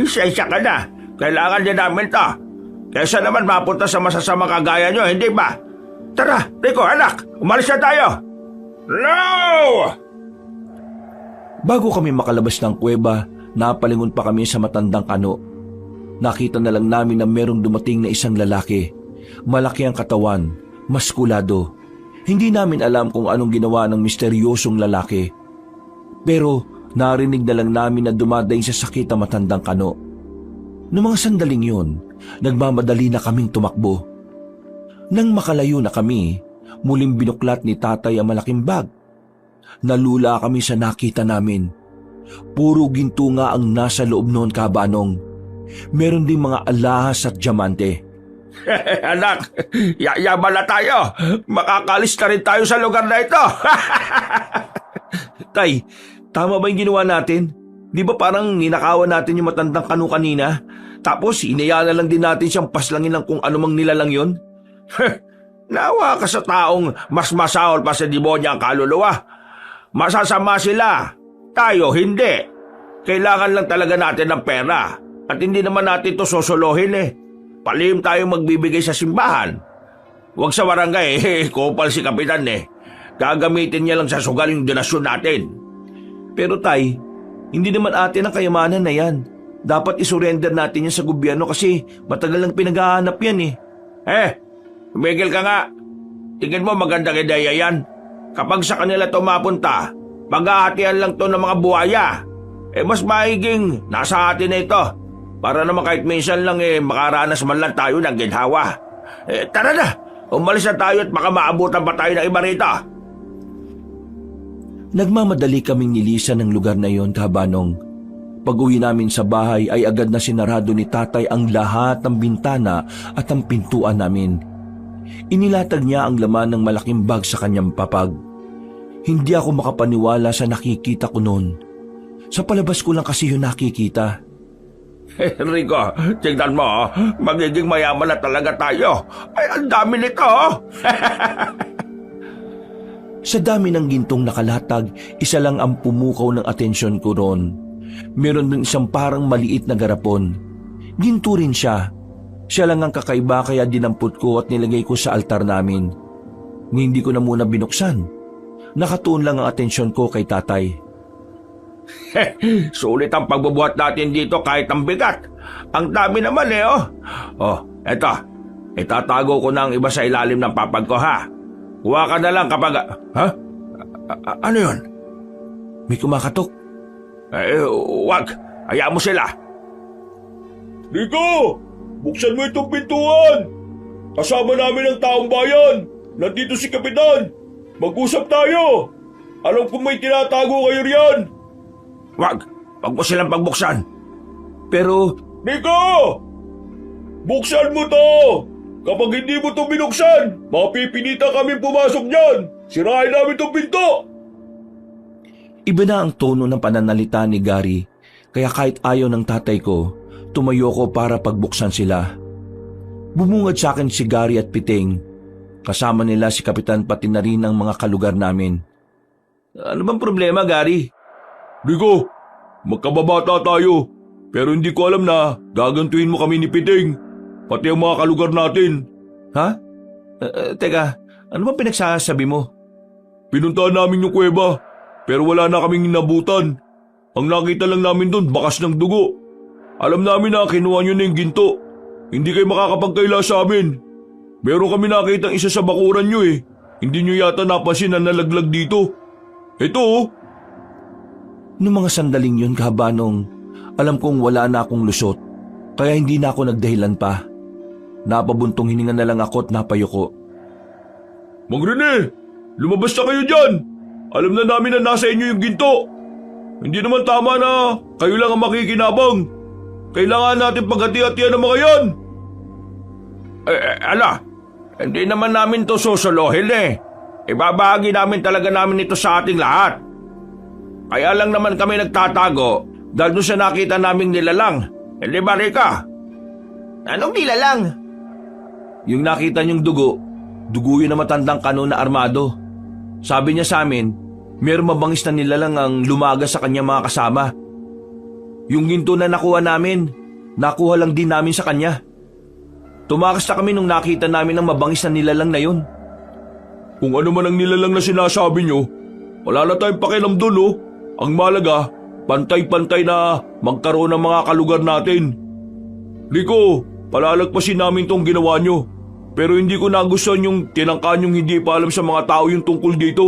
Sensya ka na. Kailangan din namin to. Kaysa naman mapunta sa masasama kagaya nyo, hindi ba? Tara, Rico, anak, umalis na tayo! No! Bago kami makalabas ng kuweba, napalingon pa kami sa matandang kano. Nakita na lang namin na merong dumating na isang lalaki. Malaki ang katawan, maskulado. Hindi namin alam kung anong ginawa ng misteryosong lalaki. Pero narinig na lang namin na dumadaing sa sakit ang matandang kano. Noong mga sandaling yun, nagmamadali na kaming tumakbo. Nang makalayo na kami, muling binuklat ni tatay ang malaking bag. Nalula kami sa nakita namin. Puro ginto nga ang nasa loob noon, kabanong. Meron ding mga alahas at diamante. Anak, yayaman na tayo. Makakalis na rin tayo sa lugar na ito. Tay, tama ba yung ginawa natin? Di ba parang ninakawan natin yung matandang kano kanina? Tapos inaya na lang din natin siyang paslangin ng kung anumang nilalang yun? Nawa ka sa taong mas masahol pa sa demonya ang kaluluwa. Masasama sila. Tayo hindi. Kailangan lang talaga natin ng pera. At hindi naman natin to sosolohin eh. Palihim tayong magbibigay sa simbahan. Huwag sa barangay, kupal si Kapitan eh. Gagamitin niya lang sa sugal yung donasyon natin. Pero tay, hindi naman atin ang kayamanan na yan. Dapat isurrender natin yan sa gobyerno kasi matagal lang pinag-aanap yan eh. Tumigil ka nga. Tingin mo magandang ideya yan. Kapag sa kanila to mapunta, paghahatian lang to ng mga buhaya. Mas maiging nasa atin na ito. Para naman kahit minsan lang makaranas man lang tayo ng ginhawa. Tara na, umalis na tayo at baka maabutan pa tayo ng iba rito. Nagmamadali kaming nilisan ng lugar na yon, kabanong. Pag-uwi namin sa bahay ay agad na sinarado ni tatay ang lahat ng bintana at ang pintuan namin. Inilatag niya ang laman ng malaking bag sa kanyang papag. Hindi ako makapaniwala sa nakikita ko noon. Sa palabas ko lang kasi yun nakikita. Rico, tignan mo, magiging mayaman na talaga tayo. Ay, ang dami nito. Oh. Sa dami ng gintong nakalatag, isa lang ang pumukaw ng atensyon ko roon. Meron din isang parang maliit na garapon. Ginto rin siya. Siya lang ang kakaiba kaya dinampot ko at nilagay ko sa altar namin. Hindi ko na muna binuksan. Nakatuon lang ang atensyon ko kay tatay. Sulit ang pagbubuhat natin dito kahit ang bigat. Ang dami naman oh. Oh, eto. Itatago ko na ang iba sa ilalim ng papag ko ha. Kuha ka na lang kapag... Ha? Ano yun? May kumakatok. Wag. Hayaan mo sila. Rico! Buksan mo itong pintuan! Kasama namin ang taong bayan! Nandito si Kapitan! Mag-usap tayo! Alam kong may tinatago kayo riyan! Wag mo silang pagbuksan. Pero Rico! Buksan mo to! Kapag hindi mo to binuksan, mapipilitan kami pumasok dyan! Sirain namin itong pinto! iba na ang tono ng pananalita ni Gary, kaya kahit ayaw ng tatay ko, tumayo ko para pagbuksan sila. Bumungad sa akin si Gary at Piting. Kasama nila si Kapitan pati na rin ang mga kalugar namin. Ano bang problema, Gary? Rico, magkababata tayo. Pero hindi ko alam na gagantuin mo kami ni Piting. Pati ang mga kalugar natin. Ha? Teka, ano bang pinagsasabi mo? Pinuntahan namin yung kuweba, pero wala na kaming nabutan. Ang nakita lang namin doon, bakas ng dugo. Alam namin na kinuha nyo na yung ginto. Hindi kayo makakapagkaila sa amin. Meron kami nakita isa sa bakuran nyo eh. Hindi nyo yata napansin na nalaglag dito. Ito oh. Noong mga sandaling yun, Kabanong, alam kong wala na akong lusot, kaya hindi na ako nagdahilan pa. Napabuntong hininga na lang ako at napayuko. Mang Rene, lumabas na kayo dyan. Alam na namin na nasa inyo yung ginto. Hindi naman tama na kayo lang ang makikinabang. Kailangan natin paghati-hatian ng mga yan. Hindi naman namin to susuluhin eh. Ibabahagi namin talaga namin ito sa ating lahat. Kaya lang naman kami nagtatago dahil doon sa nakita naming nilalang. Hindi ba, Rika? Anong nilalang? Yung nakita niyong dugo yun na matandang kanon na armado. Sabi niya sa amin, mayroong mabangis na nilalang ang lumaga sa kanyang mga kasama. Yung ginto na nakuha namin, nakuha lang din namin sa kanya. Tumakas na kami nung nakita namin ang mabangis na nilalang na yun. Kung ano man ang nilalang na sinasabi nyo, wala na tayong pakialam doon oh. Ang malaga, pantay-pantay na magkaroon ng mga kalugar natin. Rico, palalagpasin namin tong ginawa nyo. Pero hindi ko nagustuhan yung tinangkan yung hindi pa alam sa mga tao yung tungkol dito.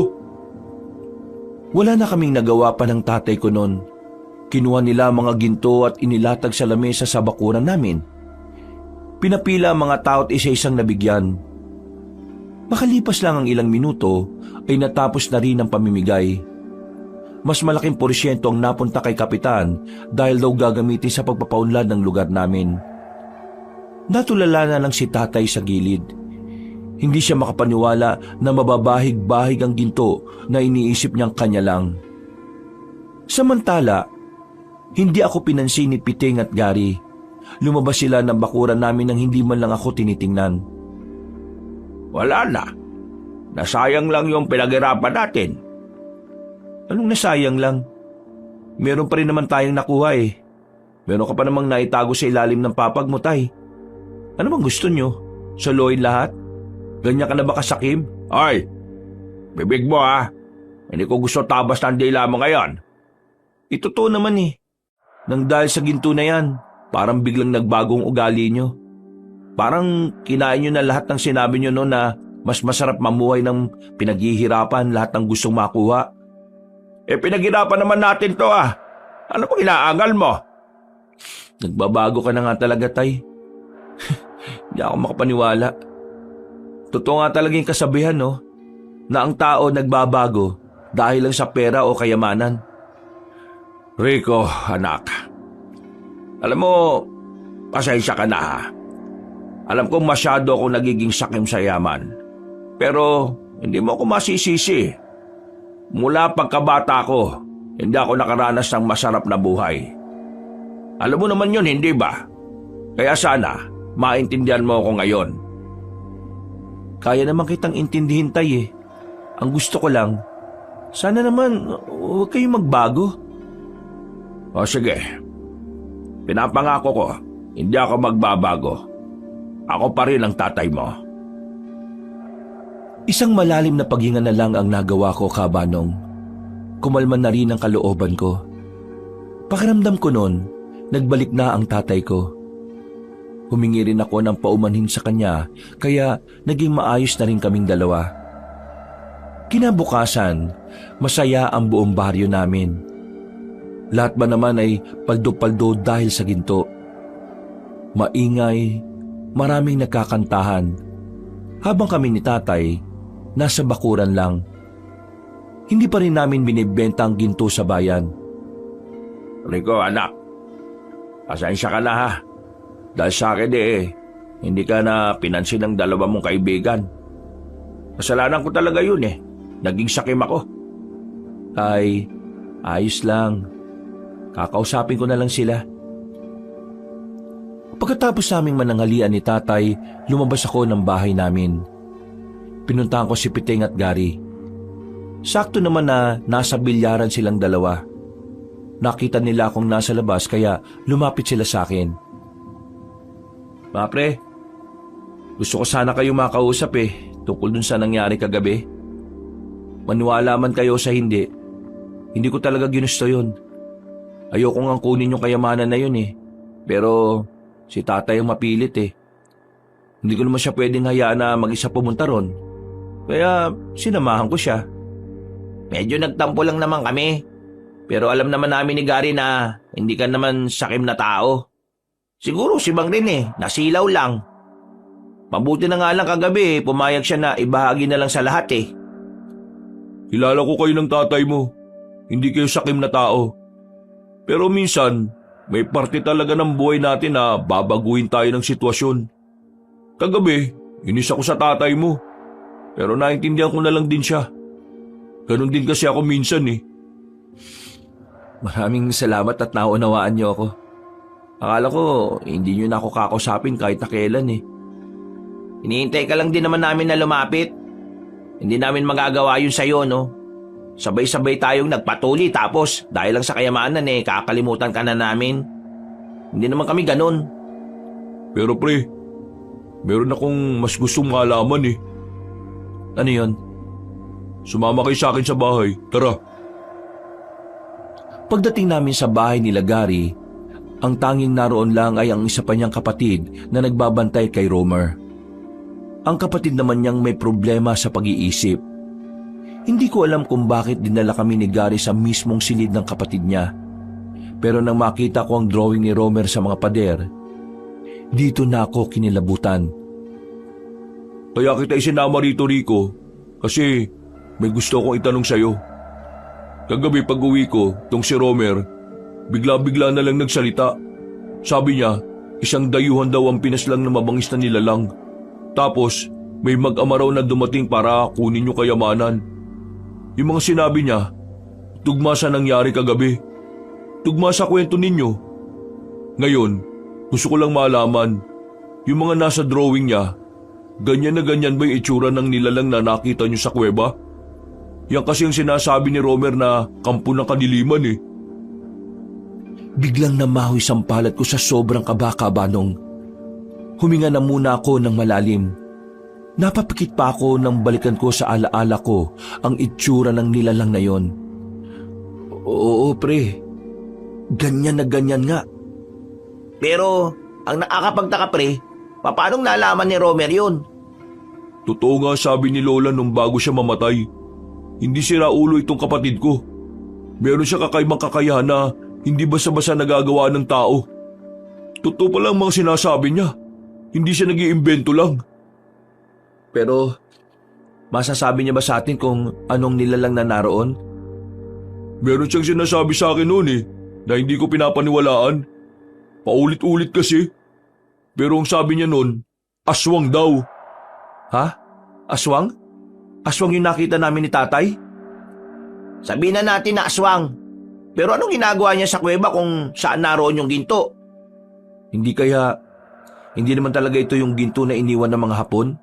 Wala na kaming nagawa pa ng tatay ko noon. Kinuha nila mga ginto at inilatag sa lamesa sa bakuran namin. Pinapila ang mga tao at isa-isang nabigyan. Makalipas lang ang ilang minuto ay natapos na rin ang pamimigay. Mas malaking porsyento ang napunta kay Kapitan dahil daw gagamitin sa pagpapaunlad ng lugar namin. Natulala na lang si tatay sa gilid. Hindi siya makapaniwala na mababahig-bahig ang ginto na iniisip niyang kanya lang. Samantala, hindi ako pinansin ni Piting at Gary. Lumabas sila ng bakuran namin nang hindi man lang ako tinitingnan. Wala na. Nasayang lang yung pinaghirapan natin. Anong nasayang lang? Meron pa rin naman tayong nakuha eh. Meron ka pa namang naitago sa ilalim ng papag mo, tay. Ano bang gusto nyo? Soloyin lahat? Ganyan ka na ba kasakim? Ay, bibig mo ha. Hindi ko gusto tabas ng dila mo ngayon. Totoo naman eh. Nang dahil sa ginto na yan, parang biglang nagbagong ugali nyo. Parang kinain nyo na lahat ng sinabi nyo noon na mas masarap mamuhay ng pinaghihirapan lahat ng gustong makuha. Pinaghirapan naman natin to ah. Ano pang inaangal mo? Nagbabago ka na nga talaga, tay. Hindi ako makapaniwala. Totoo nga talaga yung kasabihan, no? Na ang tao nagbabago dahil lang sa pera o kayamanan. Rico, anak. Alam mo, pasensya ka na ha. Alam kong masyado akong nagiging sakim sa yaman. Pero hindi mo ako masisisi. Mula pagkabata ko, hindi ako nakaranas ng masarap na buhay. Alam mo naman yun, hindi ba? Kaya sana, maintindihan mo ako ngayon. Kaya naman kitang intindihin, Tay eh. Ang gusto ko lang, sana naman huwag kayong magbago. O sige, pinapangako ko, hindi ako magbabago. Ako pa rin ang tatay mo. Isang malalim na paghinga na lang ang nagawa ko, Kabanong. Kumalman na rin ang kalooban ko. Pakiramdam ko noon, nagbalik na ang tatay ko. Humingi rin ako ng paumanhin sa kanya, kaya naging maayos na rin kaming dalawa. Kinabukasan, masaya ang buong baryo namin. Lahat ba naman ay paldo-paldo dahil sa ginto. Maingay, maraming nagkakantahan. Habang kami ni tatay, nasa bakuran lang. Hindi pa rin namin binibenta ang ginto sa bayan. Rico, anak, pasensya ka na ha. Dahil sa akin hindi ka na pinansin ng dalawa mong kaibigan. Kasalanan ko talaga yun Naging sakim ako. Ay, ayos lang. Kakausapin ko na lang sila. Pagkatapos naming mananghalian ni tatay, lumabas ako ng bahay namin. Pinuntahan ko si Piting at Gary. Sakto naman na nasa bilyaran silang dalawa. Nakita nila akong nasa labas kaya lumapit sila sa akin. Mga pre, gusto ko sana kayo makausap tungkol dun sa nangyari kagabi. Maniwala man kayo sa hindi ko talaga ginusto yun. Ayoko nga kunin yung kayamanan na yun Pero si tatay ang mapilit Hindi ko naman siya pwedeng hayaan na mag-isa pumunta ron. Kaya sinamahan ko siya. Medyo nagtampo lang naman kami. Pero alam naman namin ni Gary na hindi ka naman sakim na tao. Siguro si Bang rin nasilaw lang. Mabuti na nga lang kagabi pumayag siya na ibahagi na lang sa lahat Kilala ko kayo ng tatay mo. Hindi kayo sakim na tao. Pero minsan, may parte talaga ng buhay natin na babaguhin tayo ng sitwasyon. Kagabi, inis ako sa tatay mo. Pero naintindihan ko na lang din siya. Ganon din kasi ako minsan Maraming salamat at naunawaan niyo ako. Akala ko hindi niyo na ako kakausapin kahit na kailan Hinihintay ka lang din naman namin na lumapit. Hindi namin magagawa yun sa'yo, no? Sabay-sabay tayong nagpatuli tapos dahil lang sa kayamanan kakalimutan ka na namin. Hindi naman kami ganun. Pero pre, meron akong mas gustong malaman Ano yon? Sumama kayo sa akin sa bahay. Tara. Pagdating namin sa bahay nila Gary, ang tanging naroon lang ay ang isa pa niyang kapatid na nagbabantay kay Romer. Ang kapatid naman niyang may problema sa pag-iisip. Hindi ko alam kung bakit dinala kami ni Gary sa mismong silid ng kapatid niya. Pero nang makita ko ang drawing ni Romer sa mga pader, dito na ako kinilabutan. Kaya kita isinama rito, Rico, kasi may gusto kong itanong sa'yo. Kagabi pag uwi ko, tong si Romer, bigla-bigla na lang nagsalita. Sabi niya, isang dayuhan daw ang pinaslang na mabangis na nilalang. Tapos, may mag-ama raw na dumating para kunin yung kayamanan. Yung mga sinabi niya, tugma sa nangyari kagabi. Tugma sa kwento ninyo. Ngayon, gusto ko lang malaman, yung mga nasa drawing niya, ganyan na ganyan ba yung itsura ng nilalang na nakita niyo sa kuweba? Yan kasi ang sinasabi ni Romer na kampo ng kadiliman Biglang namahoy sampalat ko sa sobrang kaba, Kabanong. Huminga na muna ako ng malalim. Napapikit pa ako nang balikan ko sa alaala ko ang itsura ng nilalang na yon. Oo, pre. Ganyan na ganyan nga. Pero, ang nakakapagtaka pre, paanong nalaman ni Romer yun? Totoo nga sabi ni Lola nung bago siya mamatay. Hindi sira ulo itong kapatid ko. Meron siya kakaibang kakayahan na hindi basta-basta nagagawa ng tao. Totoo pala ang mga sinasabi niya. Hindi siya nag-iimbento lang. Pero, masasabi niya ba sa atin kung anong nilalang na naroon? Meron siyang sinasabi sa akin noon na hindi ko pinapaniwalaan. Paulit-ulit kasi. Pero ang sabi niya noon, aswang daw. Ha? Aswang? Aswang yung nakita namin ni tatay? Sabihin na natin na aswang. Pero anong ginagawa niya sa kuweba kung saan naroon yung ginto? Hindi naman talaga ito yung ginto na iniwan ng mga Hapon?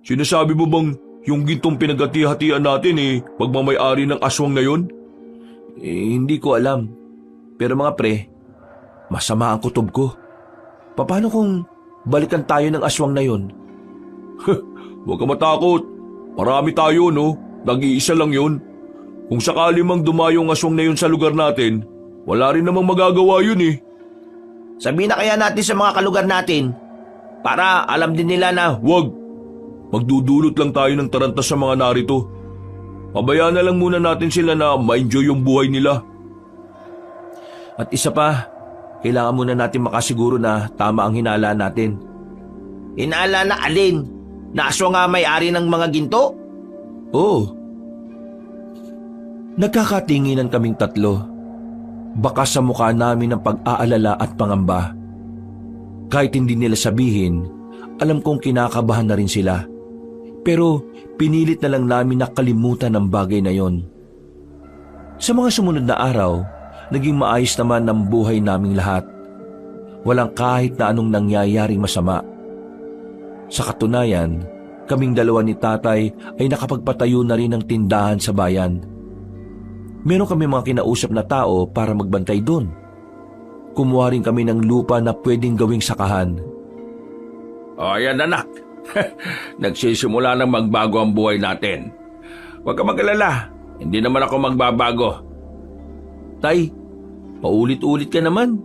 Sinasabi mo bang yung gintong pinaghati-hatian natin pagmamayari ng aswang na yon? Hindi ko alam. Pero mga pre, masama ang kutob ko. Paano kung balikan tayo ng aswang na yon? Huwag ka matakot. Marami tayo, no? Nag-iisa lang yun. Kung sakali mang dumayong aswang na yun sa lugar natin, wala rin namang magagawa yun. Sabihin na kaya natin sa mga kalugar natin para alam din nila na Wag. Magdudulot lang tayo ng taranta sa mga narito. Pabayaan na lang muna natin sila na ma-enjoy yung buhay nila. At isa pa, kailangan muna natin makasiguro na tama ang hinala natin. hinala na alin? Na aswang nga may-ari ng mga ginto? Oo. Nagkakatinginan kaming tatlo. Baka sa mukha namin ang pag-aalala at pangamba. Kahit hindi nila sabihin, alam kong kinakabahan na rin sila. Pero pinilit na lang namin na kalimutan ang bagay na yon. Sa mga sumunod na araw, naging maayos naman ang buhay naming lahat. Walang kahit na anong nangyayaring masama. Sa katunayan, kaming dalawa ni tatay ay nakapagpatayo na rin ng tindahan sa bayan. Meron kami mga kinausap na tao para magbantay doon. Kumuha rin kami ng lupa na pwedeng gawing sakahan. O yan anak, nagsisimula nang magbago ang buhay natin. Huwag ka mag-alala, hindi naman ako magbabago. Tay, paulit-ulit ka naman.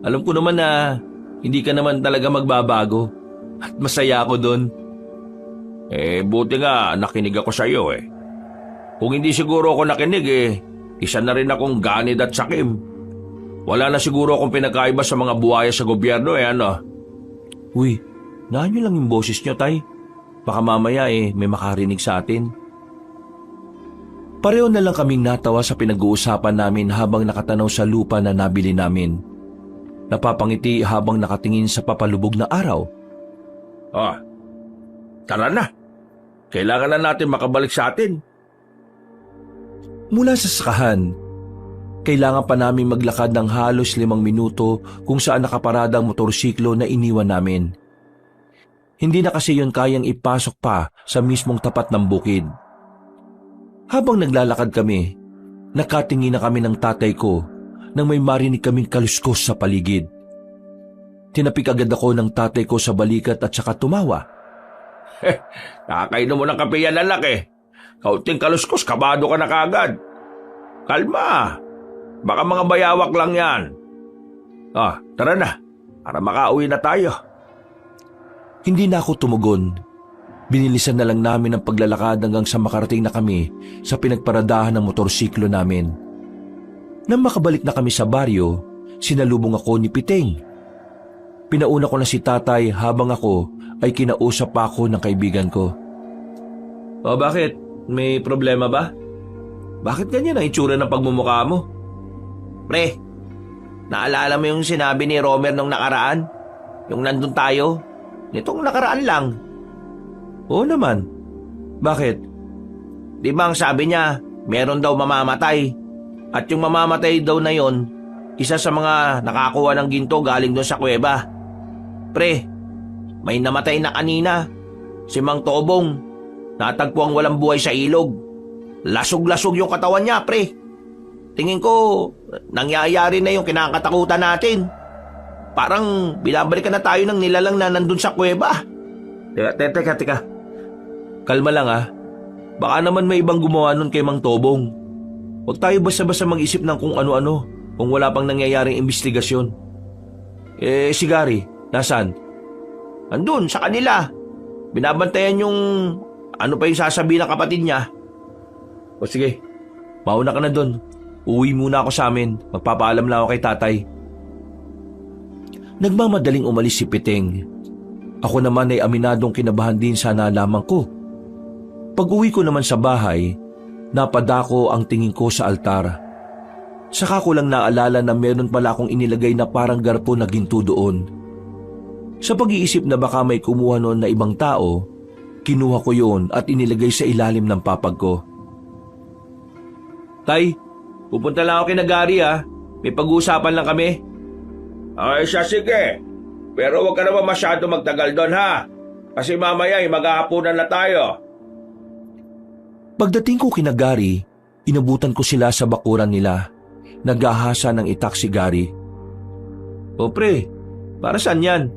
Alam ko naman na hindi ka naman talaga magbabago. At masaya ako doon. Buti nga nakinig ako sa iyo. Kung hindi siguro ako nakinig isa na rin akong ganid at sakim. Wala na siguro akong pinakaiba sa mga buhaya sa gobyerno ano. Uy, naan nyo lang yung boses nyo, tay. Baka mamaya may makarinig sa atin. Pareho na lang kaming natawa sa pinag-uusapan namin habang nakatanaw sa lupa na nabili namin. Napapangiti habang nakatingin sa papalubog na araw. Tara na. Kailangan na natin makabalik sa atin. Mula sa sakahan, kailangan pa namin maglakad ng halos 5 minuto kung saan nakaparada ang motorsiklo na iniwan namin. Hindi na kasi yun kayang ipasok pa sa mismong tapat ng bukid. Habang naglalakad kami, nakatingin na kami ng tatay ko nang may marinig kaming kaluskos sa paligid. Tinapik agad ako ng tatay ko sa balikat at saka tumawa. Nakakainom mo ng kape yan anak Kaunting kaluskos, kabado ka na kaagad. Kalma. Baka mga bayawak lang yan. Tara na. Para makauwi na tayo. Hindi na ako tumugon. Binilisan na lang namin ang paglalakad hanggang sa makarating na kami sa pinagparadahan ng motorsiklo namin. Nang makabalik na kami sa baryo, sinalubong ako ni Piteng. Pinauna ko na si tatay habang ako ay kinausap pa ako ng kaibigan ko. Bakit? May problema ba? Bakit ganyan ang itsura ng pagmumukha mo? Pre, naalala mo yung sinabi ni Romer nung nakaraan? Yung nandun tayo? Nitong nakaraan lang. Oo naman. Bakit? Di ba ang sabi niya, meron daw mamamatay. At yung mamamatay daw na yon, isa sa mga nakakuha ng ginto galing doon sa kuweba. Pre, may namatay na kanina. Si Mang Tobong. Natagpo ang walang buhay sa ilog. Lasog-lasog yung katawan niya, pre. Tingin ko, nangyayari na yung kinakatakutan natin. Parang binabalikan na tayo ng nilalang na nandun sa kuweba. Teka. Kalma lang Baka naman may ibang gumawa nun kay Mang Tobong. Huwag tayo basta-basta mag-isip ng kung ano-ano kung wala pang nangyayaring investigasyon. Si Gary, nasaan? Andun, sa kanila. Binabantayan yung ano pa yung sasabihin ng kapatid niya. O sige, mauna ka na dun. Uwi muna ako sa amin. Magpapaalam lang ako kay tatay. Nagmamadaling umalis si Piteng. Ako naman ay aminadong kinabahan din sa nalaman ko. Pag-uwi ko naman sa bahay, napadako ang tingin ko sa altar. Saka ko lang naalala na meron pala akong inilagay na parang garpo na ginto doon. Sa pag-iisip na baka may kumuha noon na ibang tao, kinuha ko yon at inilagay sa ilalim ng papag ko. Tay, Pupunta lang ako kina Gary May pag-uusapan lang kami. Ay siya, sige. Pero huwag ka naman masyado magtagal doon ha. Kasi mamaya maghahapunan na tayo. Pagdating ko kina Gary, inabutan ko sila sa bakuran nila. Naghahasa ng itak si Gary. O pre, para saan yan?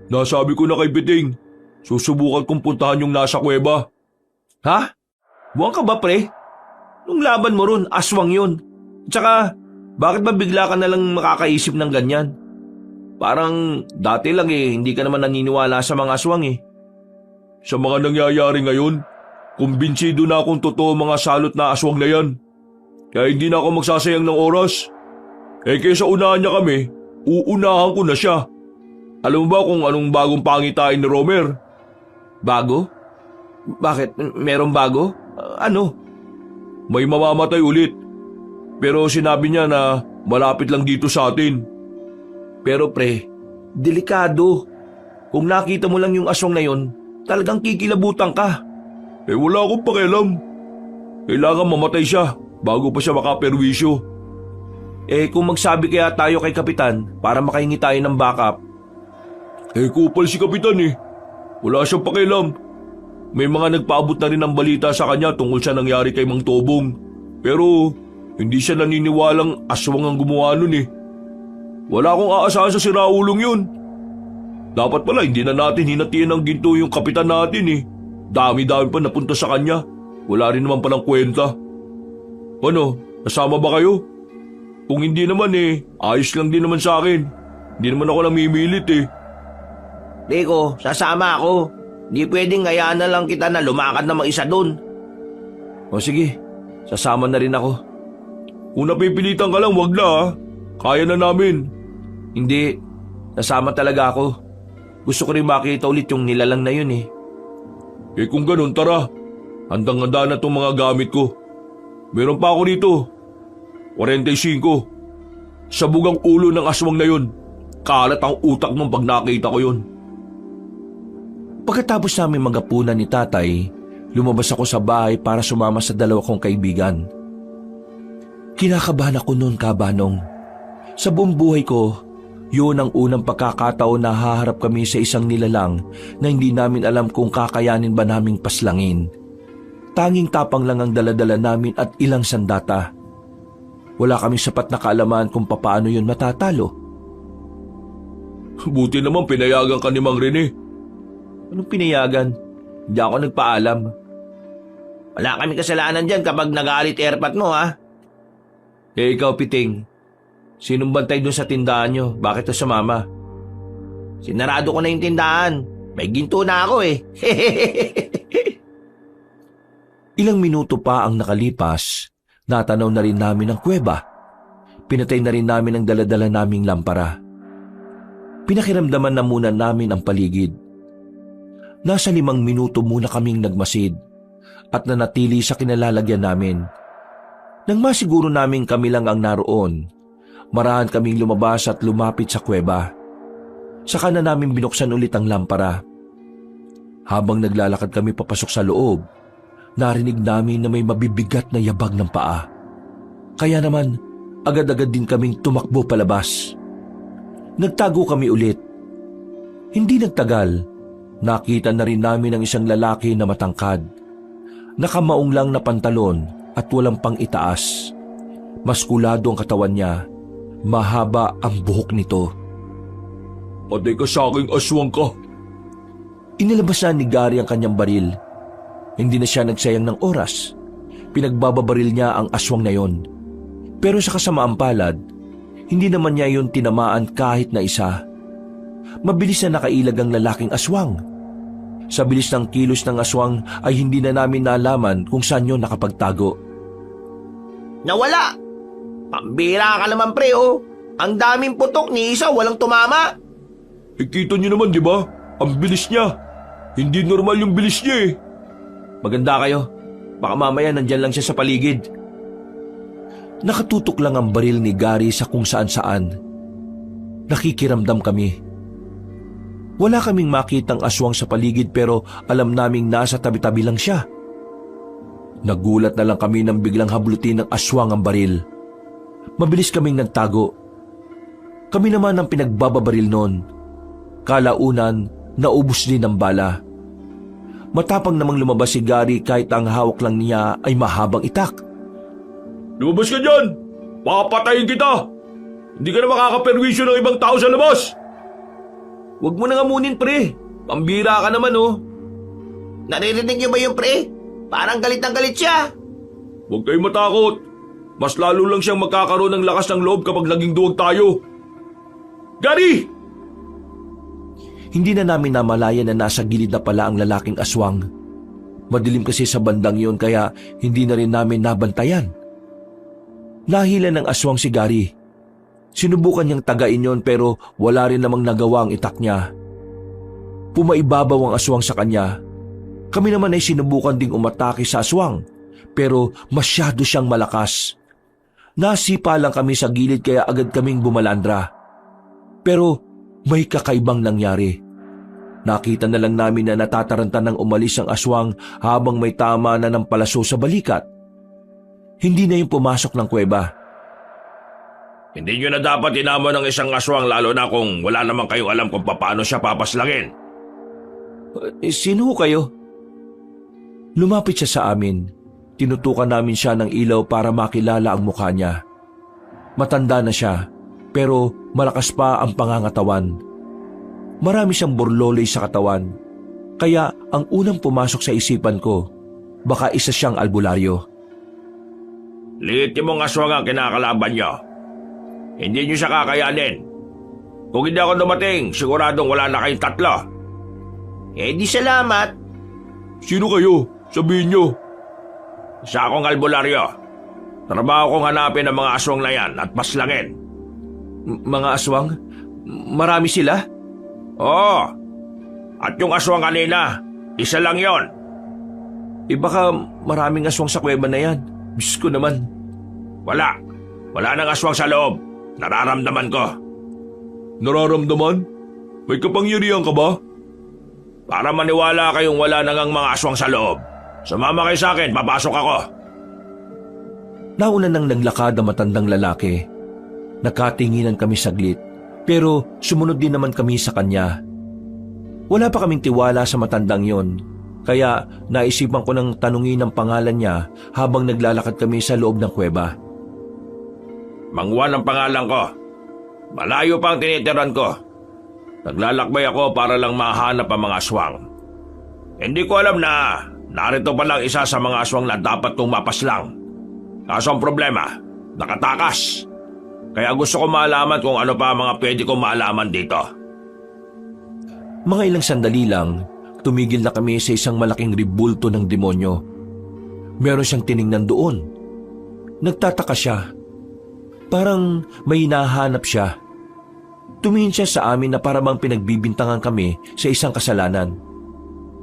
Nasabi ko na kay Biting, susubukan kong puntahan yung nasa kuweba. Ha? Buwan ka ba pre? Nung laban mo ron, aswang yun. Tsaka, bakit ba bigla ka nalang makakaisip ng ganyan? Parang dati lang hindi ka naman naniniwala sa mga aswang Sa mga nangyayari ngayon, kumbinsido na akong totoo mga salot na aswang na yan. Kaya hindi na ako magsasayang ng oras. Kaysa unahan niya kami, uunahan ko na siya. Alam mo ba kung anong bagong pangitain ni Romer? Bago? Bakit? Merong bago? Ano? May mamamatay ulit. Pero sinabi niya na malapit lang dito sa atin. Pero pre, delikado. Kung nakita mo lang yung aswang na yun, talagang kikilabutan ka. Wala akong pakialam. Kailangan mamatay siya bago pa siya makaperwisyo. Kung magsabi kaya tayo kay Kapitan para makahingi tayo ng backup. Kupal si Kapitan Wala siyang pakialam. May mga nagpaabot na rin ng balita sa kanya tungkol sa nangyari kay Mang Tobong. Pero hindi siya naniniwalang aswang ang gumawa nun Wala akong aasahan sa siraulong yun. Dapat pala hindi na natin hinatian ng ginto yung kapitan natin Dami-dami pa napunta sa kanya. Wala rin naman palang kwenta. Ano, nasama ba kayo? Kung hindi naman ayos lang din naman sa akin. Hindi naman ako namimilit Rico, sasama ako. Di pwedeng hayaan na lang kita na lumakad na mag-isa doon. O sige, sasama na rin ako. Kung napipilitan ka lang, wag na Kaya na namin. Hindi, nasama talaga ako. Gusto ko rin makita ulit yung nilalang na yun Kung ganun, tara. Handang-handa na tong mga gamit ko. Meron pa ako rito. 45. Sabugang ulo ng aswang na yun. Kalat ang utak nung pag nakita ko yun. Pagkatapos namin magapunan ni tatay, lumabas ako sa bahay para sumama sa dalawa kong kaibigan. Kinakabahan ako noon, Kabanong. Sa buong buhay ko, yun ang unang pagkakataon na haharap kami sa isang nilalang na hindi namin alam kung kakayanin ba naming paslangin. Tanging tapang lang ang daladala namin at ilang sandata. Wala kaming sapat na kaalaman kung papaano yun matatalo. Buti naman pinayagan ka ni Mang Rene. Anong pinayagan? Hindi ako nagpaalam. Wala kami kasalanan dyan kapag nagalit airpat mo Ikaw, Piting. Sinong bantay doon sa tindahan nyo? Bakit to sumama? Sinarado ko na yung tindahan. May ginto na ako Ilang minuto pa ang nakalipas, natanaw na rin namin ang kuweba. Pinatay na rin namin ang daladala naming lampara. Pinakiramdaman na muna namin ang paligid. Nasa 5 minuto muna kaming nagmasid at nanatili sa kinalalagyan namin. Nang masiguro namin kami lang ang naroon, marahan kaming lumabas at lumapit sa kuweba. Saka na namin binuksan ulit ang lampara. Habang naglalakad kami papasok sa loob, narinig namin na may mabibigat na yabag ng paa. Kaya naman, agad-agad din kaming tumakbo palabas. Nagtago kami ulit. Hindi nagtagal, nakita na rin namin ang isang lalaki na matangkad. Nakamaong lang na pantalon at walang pang itaas. Maskulado ang katawan niya, mahaba ang buhok nito. Patay ka sa aking aswang ka. Inilabas na ni Gary ang kanyang baril. Hindi na siya nagsayang ng oras. Pinagbababaril niya ang aswang na yon. Pero sa kasamaang palad, hindi naman niya yon tinamaan kahit na isa. Mabilis na nakailag ang lalaking aswang. Sa bilis ng kilos ng aswang ay hindi na namin nalaman kung saan yun nakapagtago. Nawala! Pambira ka naman pre Ang daming putok ni isa walang tumama. Kita niyo naman, di ba? Ang bilis niya. Hindi normal yung bilis niya Maganda kayo. Baka mamaya nandyan lang siya sa paligid. Nakatutok lang ang baril ni Gary sa kung saan-saan. Nakikiramdam kami. Wala kaming makitang aswang sa paligid pero alam naming nasa tabi-tabi lang siya. Nagulat na lang kami nang biglang hablutin ng aswang ang baril. Mabilis kaming nagtago. Kami naman ang pinagbababaril noon. Kalaunan, naubos din ang bala. Matapang namang lumabas si Gary kahit ang hawak lang niya ay mahabang itak. Lumabas ka dyan! Papatayin kita! Hindi ka na makakaperwisyo ng ibang tao sa labas! Huwag mo na ngamunin, pre. Pambira ka naman, oh. Naririnig niyo ba yung pre? Parang galit na galit siya. Huwag kayong matakot. Mas lalo lang siyang magkakaroon ng lakas ng loob kapag naging duwag tayo. Gary! Hindi na namin namalayan na nasa gilid na pala ang lalaking aswang. Madilim kasi sa bandang yun kaya hindi na rin namin nabantayan. Nahila ng aswang si Gary. Sinubukan niyang tagain yon pero wala rin namang nagawa ang itak niya. Pumaibabaw ang aswang sa kanya. Kami naman ay sinubukan ding umatake sa aswang pero masyado siyang malakas. Nasipa lang kami sa gilid kaya agad kaming bumalandra. Pero may kakaibang nangyari. Nakita na lang namin na natataranta ng umalis ang aswang habang may tama na ng palaso sa balikat. Hindi na yung pumasok ng kuweba. Hindi nyo na dapat inamo ng isang aswang lalo na kung wala naman kayong alam kung paano siya papaslangin. Sino kayo? Lumapit siya sa amin. Tinutukan namin siya ng ilaw para makilala ang mukha niya. Matanda na siya, pero malakas pa ang pangangatawan. Marami siyang borlolay sa katawan, kaya ang unang pumasok sa isipan ko, baka isa siyang albularyo. Liit mong aswang ang kinakalaban nyo. Hindi nyo siya kakayanin. Kung hindi ako dumating, siguradong wala na kayong tatlo. Eh di salamat. Sino kayo? Sabihin nyo. Isa akong albularyo. Trabaho kong hanapin ang mga aswang na yan at paslangin. Mga aswang? Marami sila? Oo. At yung aswang kanina, isa lang yon. Baka maraming aswang sa kuweba na yan. Diyos ko naman. Wala. Wala nang aswang sa loob. Nararamdaman ko. Nararamdaman? May kapangyarihan ka ba? Para maniwala kayong wala nang mga aswang sa loob, sumama kayo sa akin, papasok ako. Nauna nang naglakad ang matandang lalaki. Nakatinginan kami saglit, pero sumunod din naman kami sa kanya. Wala pa kaming tiwala sa matandang yon, kaya naisipan ko nang tanungin ang pangalan niya habang naglalakad kami sa loob ng kuweba. Mang Juan ang pangalan ko. Malayo pa ang tinitiran ko. Naglalakbay ako para lang mahanap ang mga aswang. Hindi ko alam na narito pa lang isa sa mga aswang na dapat kong mapaslang. Kaso ang problema, nakatakas. Kaya gusto ko malaman kung ano pa ang mga pwede kong malaman dito. Mga ilang sandali lang, tumigil na kami sa isang malaking ribulto ng demonyo. Meron siyang tiningnan doon. Nagtataka siya. Parang may hinahanap siya. Tumingin siya sa amin na parang pinagbibintangan kami sa isang kasalanan.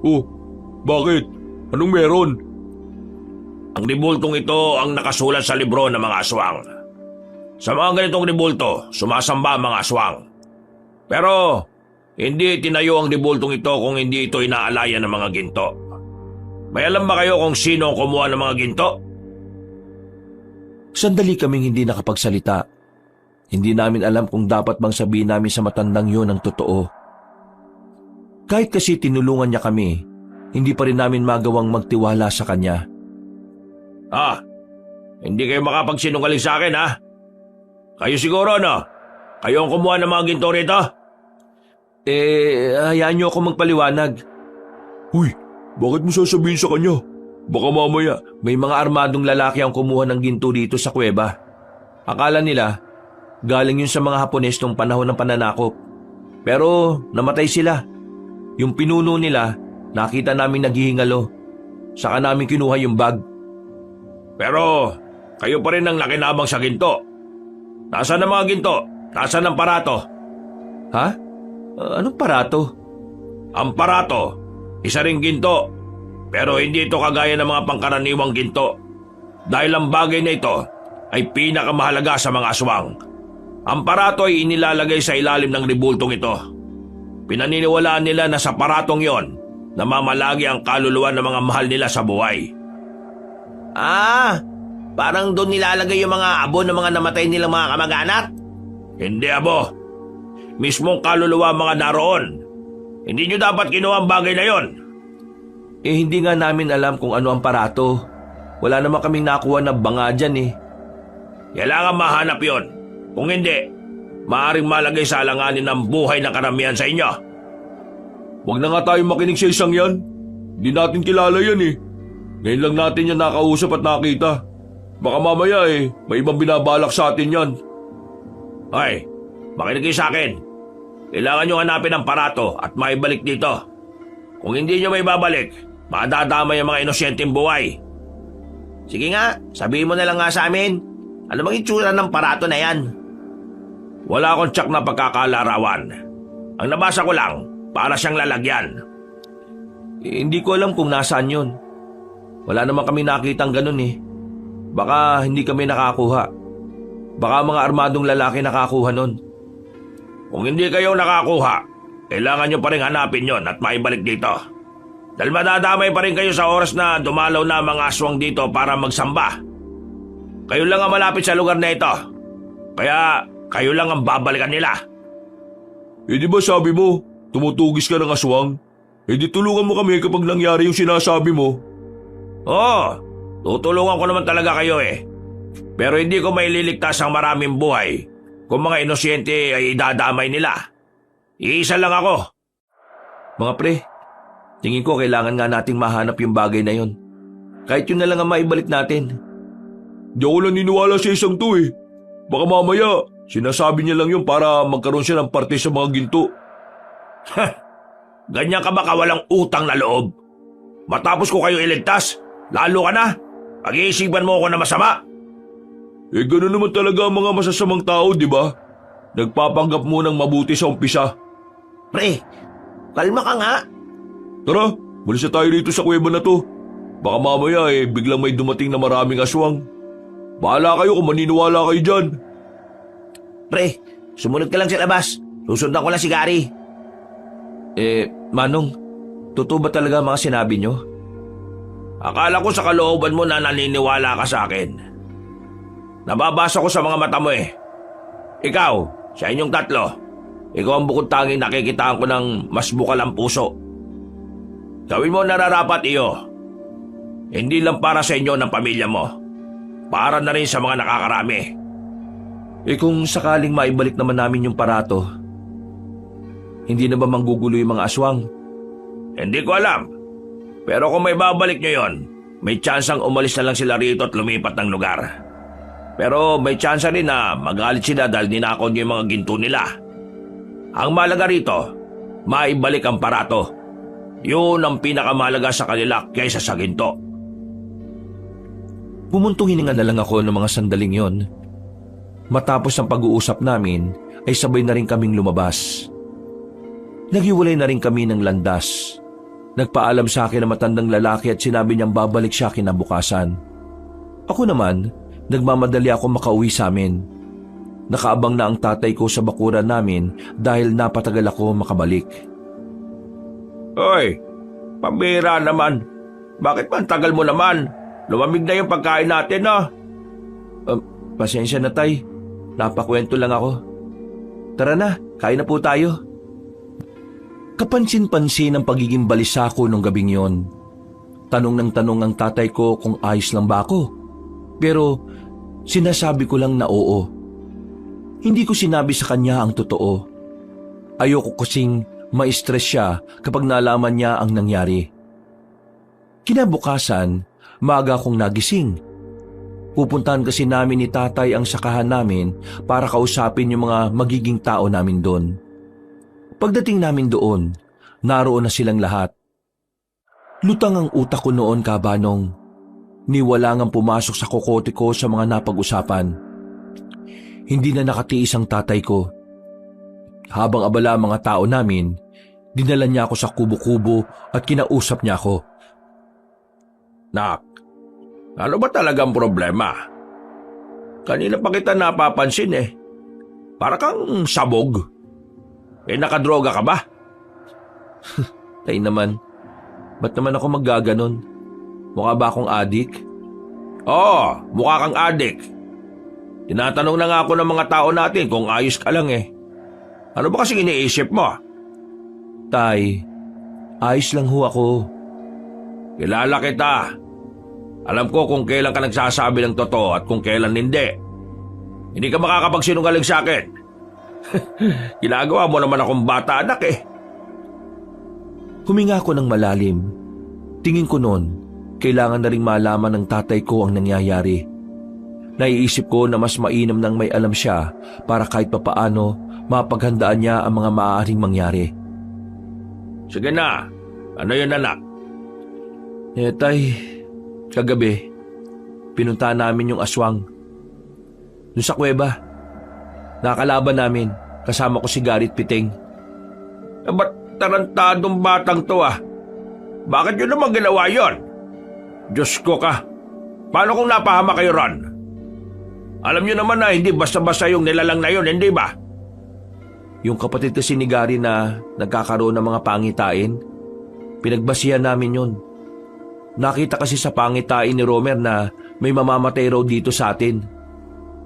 Oh, bakit? Anong meron? Ang ribultong ito ang nakasulat sa libro ng mga aswang. Sa mga ganitong ribulto, sumasamba ang mga aswang. Pero hindi tinayo ang ribultong ito kung hindi ito inaalayan ng mga ginto. May alam ba kayo kung sino ang kumuha ng mga ginto? Sandali kaming hindi nakapagsalita. Hindi namin alam kung dapat bang sabihin namin sa matandang yun ang totoo. Kahit kasi tinulungan niya kami, hindi pa rin namin magawang magtiwala sa kanya. Hindi kayo makapagsinungaling sa akin, ha? Kayo siguro, no? Kayo ang kumuha ng mga ginto rito? Hayaan niyo ako magpaliwanag. Uy, bakit mo sasabihin sa kanya? Baka mamaya. May mga armadong lalaki ang kumuha ng ginto dito sa kuweba. Akala nila, galing yun sa mga Hapones nung panahon ng pananakop. Pero namatay sila. Yung pinuno nila, nakita namin naghihingalo. Saka namin kinuha yung bag. Pero kayo pa rin ang nakinabang sa ginto. Nasaan ang mga ginto? Nasaan ang parato? Ha? Anong parato? Ang parato, isa ring ginto. Pero hindi ito kagaya ng mga pangkaraniwang ginto. Dahil ang bagay na ito ay pinakamahalaga sa mga aswang. Ang parato ay inilalagay sa ilalim ng ribultong ito. Pinaniniwalaan nila na sa paratong yon, namamalagi ang kaluluwa ng mga mahal nila sa buhay. Ah, parang doon nilalagay yung mga abo ng mga namatay nilang mga kamag-anak? Hindi, abo. Mismong kaluluwa ang mga naroon. Hindi nyo dapat kinuha ang bagay na yon. Hindi nga namin alam kung ano ang parato. Wala naman kaming nakuha na banga dyan eh. Kailangan mahanap yon. Kung hindi, maaaring malagay sa alanganin ang buhay ng karamihan sa inyo. Huwag na nga tayo makinig sa isang yan. Hindi natin kilala yan eh. Ngayon lang natin yan nakausap at nakita. Baka mamaya may ibang binabalak sa atin yan. Hoy, makinig kayo sa akin. Kailangan nyo hanapin ang parato at maibalik dito. Kung hindi nyo may babalik, madadamay ang mga inosyenteng buhay. Sige nga, sabihin mo na lang nga sa amin. Ano bang itsura ng parato na yan? Wala akong tsak na pagkakalarawan. Ang nabasa ko lang, para siyang lalagyan. Hindi ko alam kung nasaan yun. Wala naman kami nakitang ganun eh. Baka hindi kami nakakuha. Baka mga armadong lalaki nakakuha nun. Kung hindi kayo nakakuha, kailangan nyo pa rin hanapin yon at maibalik dito. Dahil madadamay pa rin kayo sa oras na dumalaw na mga aswang dito para magsamba. Kayo lang ang malapit sa lugar na ito. Kaya kayo lang ang babalikan nila. Di ba sabi mo, tumutugis ka ng aswang? Di tulungan mo kami kapag nangyari yung sinasabi mo. Oo, tutulungan ko naman talaga kayo eh. Pero hindi ko maililigtas ang maraming buhay kung mga inosyente ay idadamay nila. Iisa lang ako. Mga pre, tingin ko kailangan nga nating mahanap yung bagay na yun. Kahit yun na lang ang maibalik natin. Di ako naniniwala sa isang to eh. Baka mamaya, sinasabi niya lang yun para magkaroon siya ng parte sa mga ginto. Ganyan ka ba kawalang utang na loob? Matapos ko kayo iligtas, lalo ka na. Pag-iisipan mo ako na masama. Gano'n naman talaga ang mga masasamang tao, di ba? Nagpapanggap munang mabuti sa umpisa. Pre, kalma ka nga. Tara, malis na tayo dito sa kuweba na to. Baka mamaya biglang may dumating na maraming aswang. Bahala kayo kung maniniwala kayo dyan. Pre, sumunod ka lang sa labas. Susundan ko lang si Gary. Manong, totoo ba talaga mga sinabi nyo? Akala ko sa kalooban mo na naniniwala ka sa akin. Nababasa ko sa mga mata mo eh. Ikaw, sa inyong tatlo, ikaw ang bukod tanging nakikitaan ko ng mas bukal ang puso. Gawin mo nararapat iyo. Hindi lang para sa inyo ng pamilya mo. Para na rin sa mga nakakarami. Kung sakaling maibalik naman namin yung parato, hindi na ba manggugulo yung mga aswang? Hindi ko alam. Pero kung may babalik nyo yon, may tsansang umalis na lang sila rito at lumipat ng lugar. Pero may tsansa rin na magalit sila dahil ninakaw nyo yung mga ginto nila. Ang malaga rito, maibalik ang parato. Yun ang pinakamalaga sa kanila kaysa sa ginto. Bumuntong hininga na lang ako ng mga sandaling yon. Matapos ang pag-uusap namin, ay sabay na rin kaming lumabas. Naghiwalay na rin kami ng landas. Nagpaalam sa akin ang matandang lalaki at sinabi niyang babalik siya kinabukasan. Ako naman, nagmamadali ako makauwi sa amin. Nakaabang na ang tatay ko sa bakuran namin dahil napatagal ako makabalik. Hoy, pambira naman. Bakit man tagal mo naman? Lumamig na yung pagkain natin, no? Pasensya na tay, napakwento lang ako. Tara na, kain na po tayo. Kapansin-pansin ang pagiging balisa ko nung gabing yon. Tanong ng tanong ang tatay ko kung ayos lang ba ako. Pero sinasabi ko lang na oo. Hindi ko sinabi sa kanya ang totoo. Ayoko kasing ma-stress siya kapag nalaman niya ang nangyari. Kinabukasan, maaga akong nagising. Pupuntahan kasi namin ni tatay ang sakahan namin para kausapin yung mga magiging tao namin doon. Pagdating namin doon, naroon na silang lahat. Lutang ang utak ko noon, kabanong. Niwala ngang pumasok sa kokote ko sa mga napag-usapan. Hindi na nakatiis ang tatay ko. Habang abala ang mga tao namin, dinala niya ako sa kubo-kubo at kinausap niya ako. Nak, ano ba talagang problema? Kanina pa kita napapansin eh. Para kang sabog. Nakadroga ka ba? Tay naman, ba't naman ako maggaganon? Mukha ba akong adik? Oo, mukha kang adik. Tinatanong na nga ako ng mga tao natin kung ayos ka lang eh. Ano ba kasing iniisip mo? Tay, ayos lang ho ako. Kilala kita. Alam ko kung kailan ka nagsasabi ng totoo at kung kailan hindi. Hindi ka makakapagsinungaling sa akin. Ginagawa mo naman akong bata anak eh. Huminga ako ng malalim. Tingin ko noon, kailangan na ring malaman ng tatay ko ang nangyayari. Naiisip ko na mas mainam nang may alam siya para kahit papaano mapaghandaan niya ang mga maaaring mangyari. Sige na, ano yun anak? Tay, kagabi, pinuntahan namin yung aswang. Doon sa kuweba, nakalaban namin, kasama ko si Garit Piting. Ba't tarantadong batang to ah? Bakit yun naman ginawa yun? Diyos ko ka, paano kung napahama kayo ron? Alam niyo naman na hindi basta-basta yung nilalang na yun, hindi ba? Yung kapatid kasi ni Gary na nagkakaroon ng mga pangitain, pinagbasihan namin yun. Nakita kasi sa pangitain ni Romer na may mamamatay raw dito sa atin.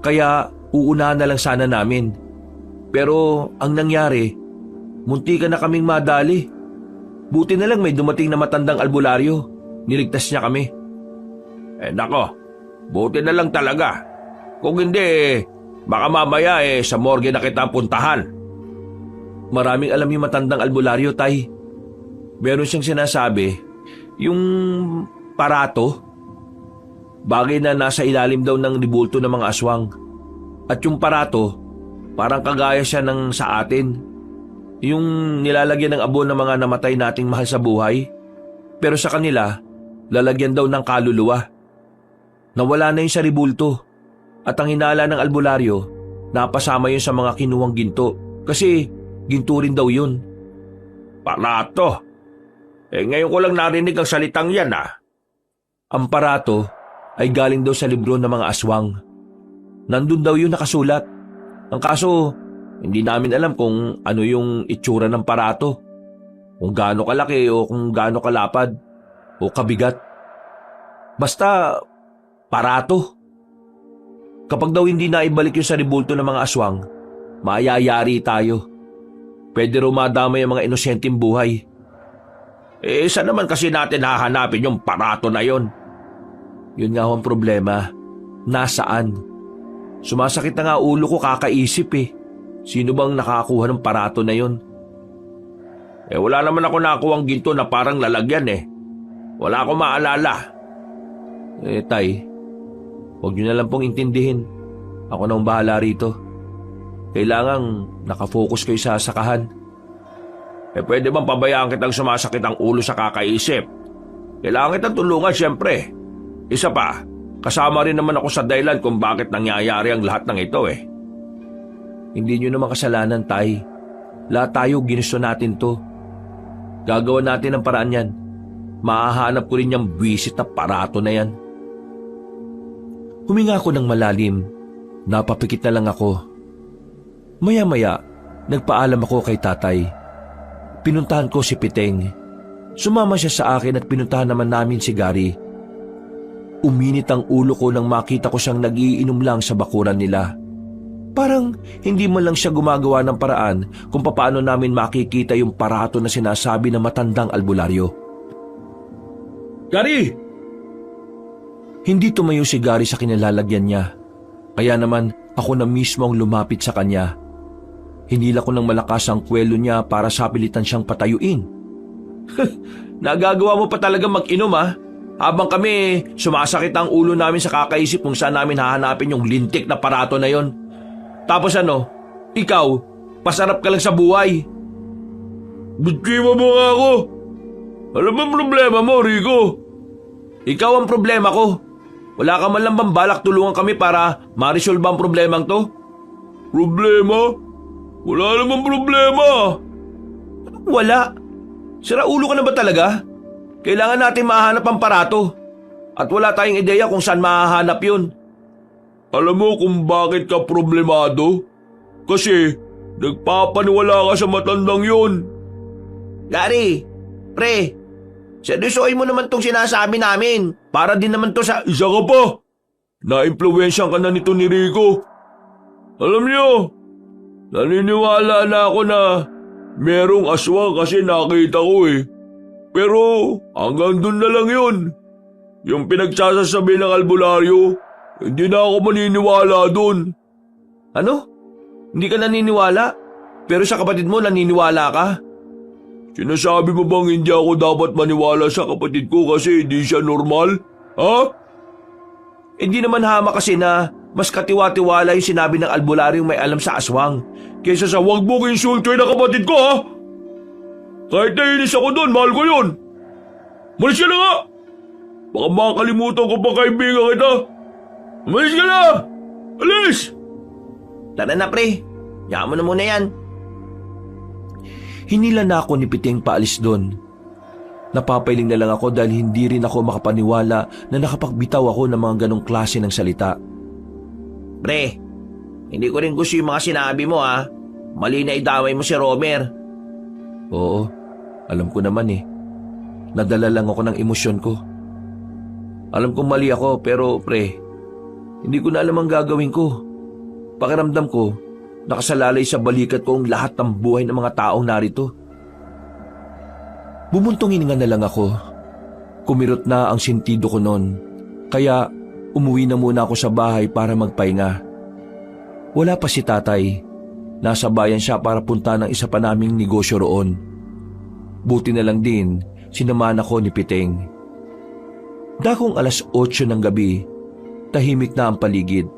Kaya uunahan na lang sana namin. Pero ang nangyari, muntikan na kaming madali. Buti na lang may dumating na matandang albularyo. Niligtas niya kami. Nako, buti na lang talaga. Kung hindi, baka mamaya sa morgue na kita puntahan. Maraming alam yung matandang albularyo, Tay. Meron siyang sinasabi, yung parato, bagay na nasa ilalim daw ng ribulto ng mga aswang. At yung parato, parang kagaya siya ng sa atin. Yung nilalagyan ng abo ng mga namatay nating mahal sa buhay. Pero sa kanila, lalagyan daw ng kaluluwa. Nawala na yung sa ribulto. At ang hinala ng albularyo, napasama yun sa mga kinuwang ginto. Kasi ginto rin daw yun. Parato? Ngayon ko lang narinig ang salitang yan ah. Ang parato ay galing daw sa libro ng mga aswang. Nandun daw yun nakasulat. Ang kaso, hindi namin alam kung ano yung itsura ng parato. Kung gaano kalaki o kung gaano kalapad o kabigat. Basta, parato. Kapag daw hindi naibalik yung sa ribulto ng mga aswang, mayayari tayo. Pwede raw madamay ang mga inosenteng buhay. Saan naman kasi natin hahanapin yung parato na yon? Yun nga ho ang problema. Nasaan? Sumasakit na nga ulo ko kakaisip eh. Sino bang nakakuha ng parato na yon? Wala naman ako nakuhang ginto na parang lalagyan eh. Wala akong maalala. Tay, huwag niyo na lang pong intindihin. Ako na ang bahala rito. Kailangang nakafocus kayo sa sakahan. Pwede bang pabayaan kitang sumasakit ang ulo sa kakaisip? Kailangan kitang tulungan siyempre. Isa pa, kasama rin naman ako sa dahilan kung bakit nangyayari ang lahat ng ito eh. Hindi niyo naman kasalanan, Tay. Lahat tayo ginusto natin to. Gagawa natin ang paraan yan. Mahahanap ko rin yung buwisit na parato na yan. Huminga ako ng malalim. Napapikit na lang ako. Maya-maya, nagpaalam ako kay tatay. Pinuntahan ko si Piteng. Sumama siya sa akin at pinuntahan naman namin si Gary. Uminit ang ulo ko nang makita ko siyang nagiinom lang sa bakuran nila. Parang hindi man lang siya gumagawa ng paraan kung paano namin makikita yung parato na sinasabi ng matandang albularyo. Gary! Hindi tumayo si Gary sa kinalalagyan niya. Kaya naman ako na mismo ang lumapit sa kanya. Hinila ko ng malakas ang kwelo niya para sapilitan siyang patayuin. Nagagawa mo pa talaga mag-inom ah. Habang kami sumasakit ang ulo namin sa kakaisip kung saan namin hahanapin yung lintik na parato na yon. Tapos ikaw, pasarap ka lang sa buhay. Bitiwa mo nga ako! Alam mo ang problema mo, Rico? Ikaw ang problema ko. Wala ka man lang bang balak tulungan kami para ma-resolve ang problemang to? Problema? Wala namang problema! Wala. Sira ulo ka na ba talaga? Kailangan natin mahanap ang parato. At wala tayong ideya kung saan mahahanap yun. Alam mo kung bakit ka problemado? Kasi nagpapaniwala ka sa matandang yun. Gary, pre, seryosohin mo naman tong sinasabi namin. Para din naman to sa... Isa ka pa! naimpluwensyahan ka na nito ni Rico. Alam niyo, naniniwala na ako na merong aswang kasi nakita ko eh. Pero hanggang dun na lang yun. Yung pinagsasasabi ng albularyo, hindi na ako maniniwala dun. Ano? Hindi ka naniniwala? Pero sa kapatid mo naniniwala ka? Sinasabi mo bang hindi ako dapat maniwala sa kapatid ko kasi hindi siya normal? Ha? Hindi naman hama kasi na mas katiwa-tiwala yung sinabi ng albularyong may alam sa aswang Kaysa sa wag mo insultoy na kapatid ko ha? Kahit nainis ako doon, mahal ko yun. Malis ka na nga! Baka makakalimutan ko pa kaibigan kita. Malis ka na! Alis! Tara na pre, yaman mo na muna yan. Hinila na ako ni Piting paalis doon. Napapailing na lang ako dahil hindi rin ako makapaniwala na nakapagbitaw ako ng mga ganong klase ng salita. Pre, hindi ko rin gusto yung mga sinabi mo ha. Mali na idamay mo si Romer. Oo, alam ko naman eh. Nadala lang ako ng emosyon ko. Alam kong mali ako pero pre, hindi ko na alam ang gagawin ko. Pakiramdam ko, nakasalalay sa balikat ko ang lahat ng buhay ng mga taong narito. Bumuntong hininga na lang ako. Kumirot na ang sentido ko noon. Kaya umuwi na muna ako sa bahay para magpahinga. Wala pa si tatay. Nasa bayan siya para punta ng isa pa naming negosyo roon. Buti na lang din, sinamahan ako ni Piting. Dakong 8:00 ng gabi, tahimik na ang paligid.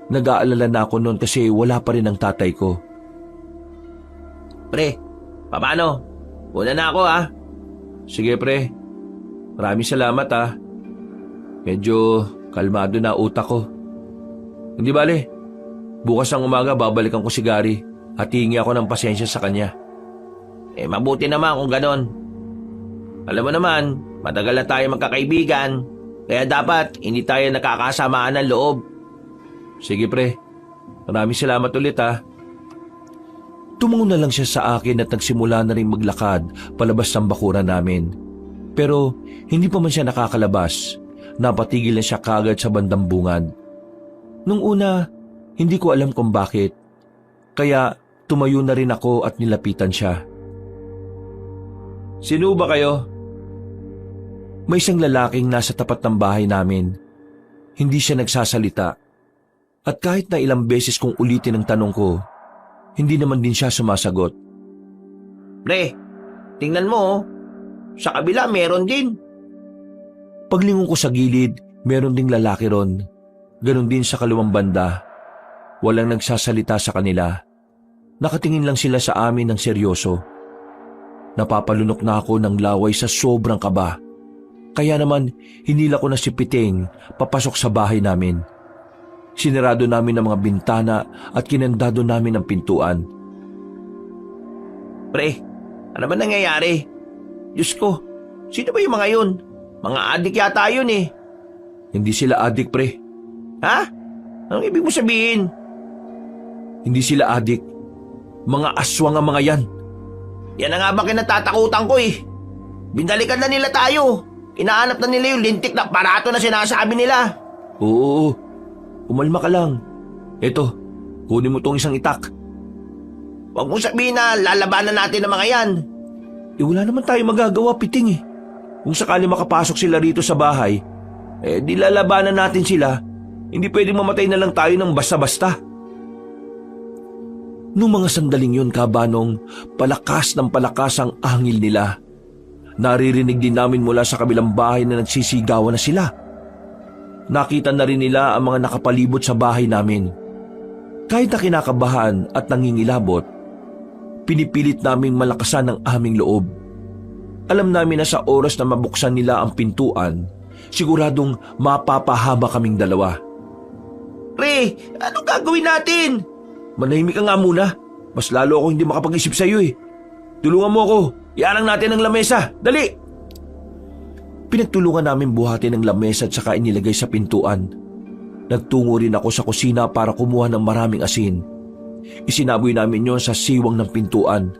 Nag-aalala na ako noon kasi wala pa rin ang tatay ko. Pre, paano? Una na ako ha. Sige pre, maraming salamat ha. Medyo kalmado na utak ko. Hindi bale, bukas ng umaga babalikan ko si Gary at hihingi ako ng pasensya sa kanya. Mabuti naman kung ganon. Alam mo naman, matagal na tayo magkakaibigan, kaya dapat hindi tayo nakakasamaan ng loob. Sige pre, maraming salamat ulit ha. Tumungo na lang siya sa akin at nagsimula na rin maglakad palabas ng bakuran namin. Pero hindi pa man siya nakakalabas, napatigil na siya kagad sa bandang bungad. Nung una, hindi ko alam kung bakit. Kaya tumayo na rin ako at nilapitan siya. Sino ba kayo? May isang lalaking nasa tapat ng bahay namin. Hindi siya nagsasalita. At kahit na ilang beses kong ulitin ang tanong ko, hindi naman din siya sumasagot. Pre, tingnan mo oh. Sa kabila meron din. Paglingon ko sa gilid, meron ding lalaki ron. Ganon din sa kaluwang banda. Walang nagsasalita sa kanila. Nakatingin lang sila sa amin ng seryoso. Napapalunok na ako ng laway sa sobrang kaba. Kaya naman, hinila ko na si Piting papasok sa bahay namin. Sinarado namin ang mga bintana at kinandado namin ang pintuan. Pre, ano ba nangyayari? Diyos ko, sino ba yung mga yun? Mga adik yata yun eh. Hindi sila adik pre. Ha? Anong ibig mo sabihin? Hindi sila adik. Mga aswang ang mga yan. Yan na nga ba kinatatakutan ko eh. Binalikan na nila tayo. Inaanap na nila yung lintik na aparato na sinasabi nila. Oo, umalma ka lang. Eto, kunin mo tong isang itak. Huwag mong sabihin na lalabanan natin ang mga yan. Wala naman tayo magagawa, Piting eh. Kung sakali makapasok sila rito sa bahay, di lalabanan natin sila. Hindi pwedeng mamatay na lang tayo ng basta-basta. Nung mga sandaling yun, Kabanong, palakas ng palakas ang angil nila. Naririnig din namin mula sa kabilang bahay na nagsisigawan na sila. Nakita na rin nila ang mga nakapalibot sa bahay namin. Kahit na kinakabahan at nangingilabot, pinipilit naming malakasan ang aming loob. Alam namin na sa oras na mabuksan nila ang pintuan, siguradong mapapahaba kaming dalawa. Pre, anong gagawin natin? Manahimik ka nga muna. Mas lalo ako hindi makapag-isip sa iyo eh. Tulungan mo ako. Iarang natin ang lamesa. Dali! Pinagtulungan namin buhatin ang lamesa at saka inilagay sa pintuan. Nagtungo rin ako sa kusina para kumuha ng maraming asin. Isinaboy namin yon sa siwang ng pintuan.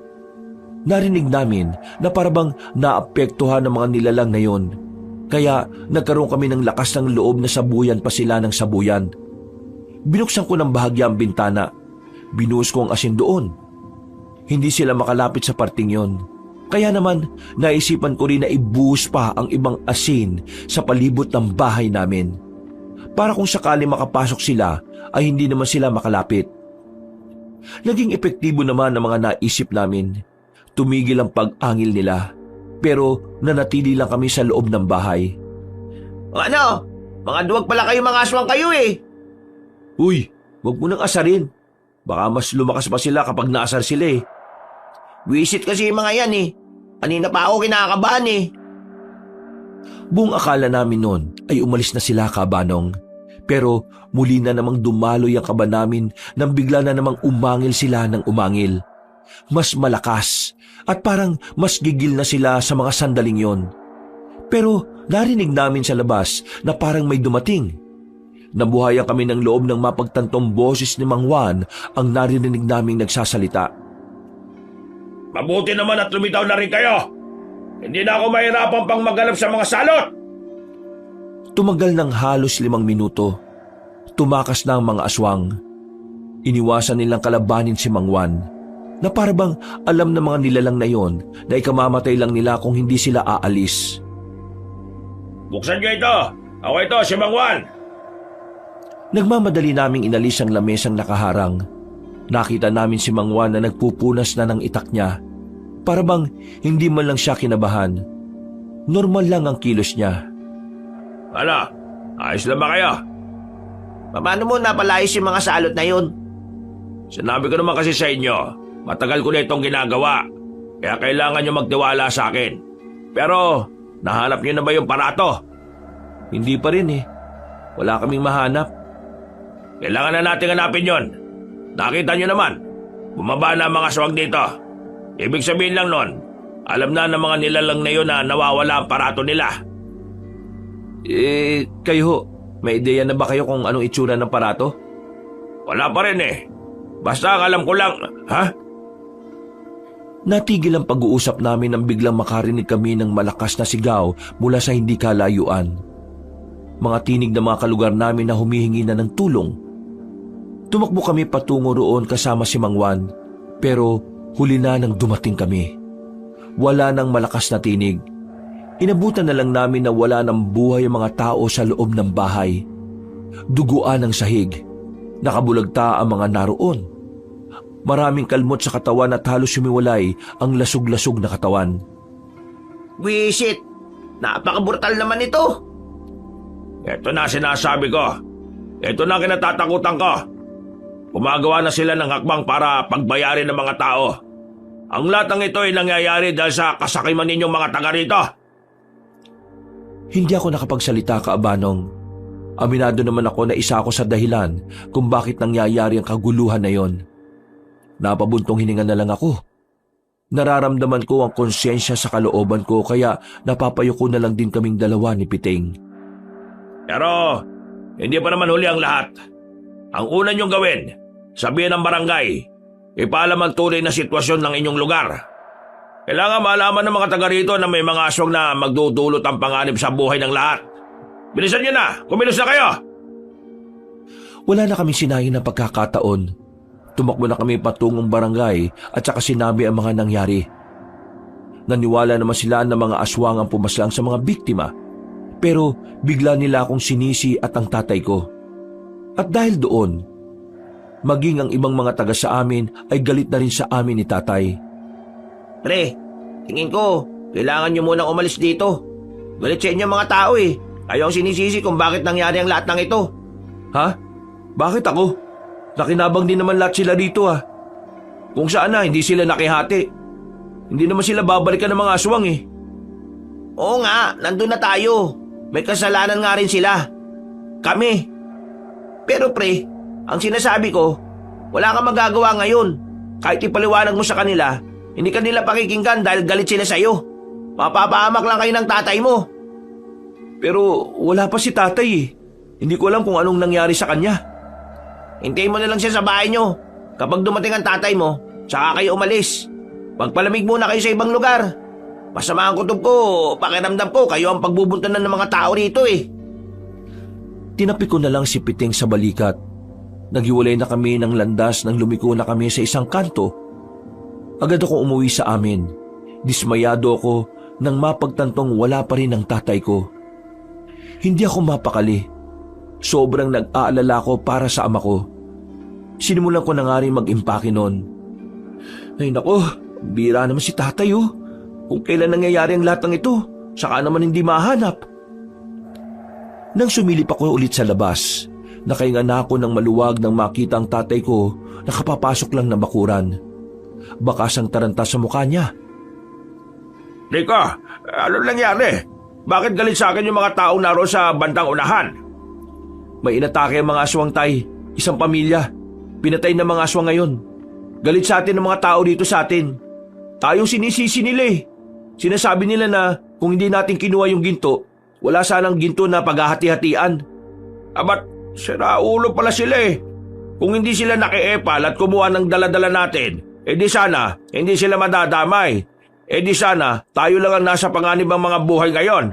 Narinig namin na parabang naapektuhan ng mga nilalang na yon. Kaya nagkaroon kami ng lakas ng loob na sabuyan pa sila ng sabuyan. Binuksan ko ng bahagya ang bintana. Binuhos ko ang asin doon. Hindi sila makalapit sa parting yon. Kaya naman, naisipan ko rin na ibuhos pa ang ibang asin sa palibot ng bahay namin. Para kung sakali makapasok sila, ay hindi naman sila makalapit. Naging epektibo naman ang mga naisip namin. Tumigil ang pag-angil nila. Pero nanatili lang kami sa loob ng bahay. Ano? Mga duwag pala kayo, mga aswang kayo eh. Uy, wag mo nang asarin. Baka mas lumakas pa sila kapag naasar sila eh. Wisit kasi yung mga yan eh. Kanina pa ako kinakabahan eh. Buong akala namin noon ay umalis na sila, Kabanong. Pero muli na namang dumaloy ang kaba namin nang bigla na namang umangil sila ng umangil. Mas malakas at parang mas gigil na sila sa mga sandaling yon. Pero narinig namin sa labas na parang may dumating. Nabuhayan kami ng loob ng mapagtantong boses ni Mang Juan ang narinig naming nagsasalita. Mabuti naman at lumitaw na rin kayo. Hindi na ako mahirapan pang maghanap sa mga salot. Tumagal ng halos 5 minuto. Tumakas na ang mga aswang. Iniwasan nilang kalabanin si Mang Juan, na parabang alam ng mga nilalang na yon na ikamamatay lang nila kung hindi sila aalis. Buksan niyo ito. Ako ito, si Mang Juan. Nagmamadali naming inalis ang lamesang nakaharang. Nakita namin si Mang Juan na nagpupunas na ng itak niya. Parabang hindi man lang siya kinabahan. Normal lang ang kilos niya. Ano? Ayos lang ba kayo? Paano mo napalayas yung mga salot na yun? Sinabi ko naman kasi sa inyo, matagal ko na itong ginagawa. Kaya kailangan nyo magtiwala sa akin. Pero, nahanap nyo na ba yung parato? Hindi pa rin eh. Wala kaming mahanap. Kailangan na natin hanapin yon. Nakita nyo naman, bumaba na ang mga swag dito. Ibig sabihin lang nun, alam na ng mga nilalang na yun na nawawala ang parato nila. Kayo ho, may ideya na ba kayo kung anong itsura ng parato? Wala pa rin eh. Basta ang alam ko lang, ha? Natigil ang pag-uusap namin nang biglang makarinig kami ng malakas na sigaw mula sa hindi kalayuan. Mga tinig ng mga kalugar namin na humihingi na ng tulong. Tumakbo kami patungo roon kasama si Mang Juan, pero huli na nang dumating kami. Wala nang malakas na tinig. Inabutan na lang namin na wala nang buhay ang mga tao sa loob ng bahay. Duguan ang sahig. Nakabulagta ang mga naroon. Maraming kalmot sa katawan at halos sumiwalay ang lasog-lasog na katawan. Wisit! Napaka-brutal naman ito! Ito na sinasabi ko. Ito na kinatatakutan ko. Gumagawa na sila ng hakbang para pagbayarin ng mga tao. Ang lahat ng ito ay nangyayari dahil sa kasakiman ninyong mga taga rito. Hindi ako nakapagsalita, Kaabanong. Aminado naman ako na isa ako sa dahilan kung bakit nangyayari ang kaguluhan na yon. Napabuntong hininga na lang ako. Nararamdaman ko ang konsyensya sa kalooban ko kaya napapayuko na lang din kaming dalawa ni Piting. Pero hindi pa naman huli ang lahat. Ang una niyong gawin, sabihin ng barangay, ipaalam ang tunay na sitwasyon ng inyong lugar. Kailangan malaman ng mga taga rito na may mga aswang na magdudulot ang panganib sa buhay ng lahat. Bilisan niyo na! Kumilos na kayo! Wala na kaming sinayin na pagkakataon. Tumakbo na kami patungong barangay at saka sinabi ang mga nangyari. Naniwala naman sila na mga aswang ang pumaslang sa mga biktima. Pero bigla nila akong sinisi at ang tatay ko. At dahil doon, maging ang ibang mga taga sa amin ay galit na rin sa amin ni tatay. Pre, tingin ko, kailangan nyo munang umalis dito. Galit sa inyo mga tao eh. Kayo ang sinisisi kung bakit nangyari ang lahat ng ito. Ha? Bakit ako? Nakinabang din naman lahat sila dito ah. Kung saan na, hindi sila nakihati. Hindi naman sila babalikan ng mga aswang eh. Oo nga, nandun na tayo. May kasalanan nga rin sila. Kami. Pero pre, ang sinasabi ko, wala kang magagawa ngayon. Kahit ipaliwanag mo sa kanila, hindi ka nila pakikinggan dahil galit sila sa'yo. Mapapahamak lang kayo ng tatay mo. Pero wala pa si tatay eh. Hindi ko alam kung anong nangyari sa kanya. Hintayin mo na lang siya sa bahay nyo. Kapag dumating ang tatay mo, saka kayo umalis. Magpalamig muna kayo sa ibang lugar. Masama ang kutob ko, pakiramdam ko, kayo ang pagbubuntanan ng mga tao rito eh. Tinapi ko na lang si Piting sa balikat. Naghiwalay na kami ng landas nang lumiko na kami sa isang kanto. Agad ako umuwi sa amin. Dismayado ako nang mapagtantong wala pa rin ang tatay ko. Hindi ako mapakali. Sobrang nag-aalala ko para sa ama ko. Sinimulan ko na nga rin mag-impake noon. Ay nako, bira naman si tatay oh. Kung kailan nangyayari ang lahat ng ito, saka naman hindi mahanap. Nang sumilip ako ulit sa labas, nakahinga na ako ng maluwag nang makita ang tatay ko na kapapasok lang ng bakuran. Bakas ang taranta sa mukha niya. Rico, ano nangyari? Bakit galit sa akin yung mga taong naroon sa bandang unahan? May inatake ang mga aswang, tay. Isang pamilya. Pinatay ng mga aswang ngayon. Galit sa atin ang mga tao dito sa atin. Tayong sinisisi nila eh. Sinasabi nila na kung hindi natin kinuha yung ginto, wala sanang ginto na paghahati-hatian. Abat, siraulo pala sila eh. Kung hindi sila nakiepal at kumuha ng daladala natin, di sana hindi sila madadamay. Di sana tayo lang ang nasa panganib ng mga buhay ngayon.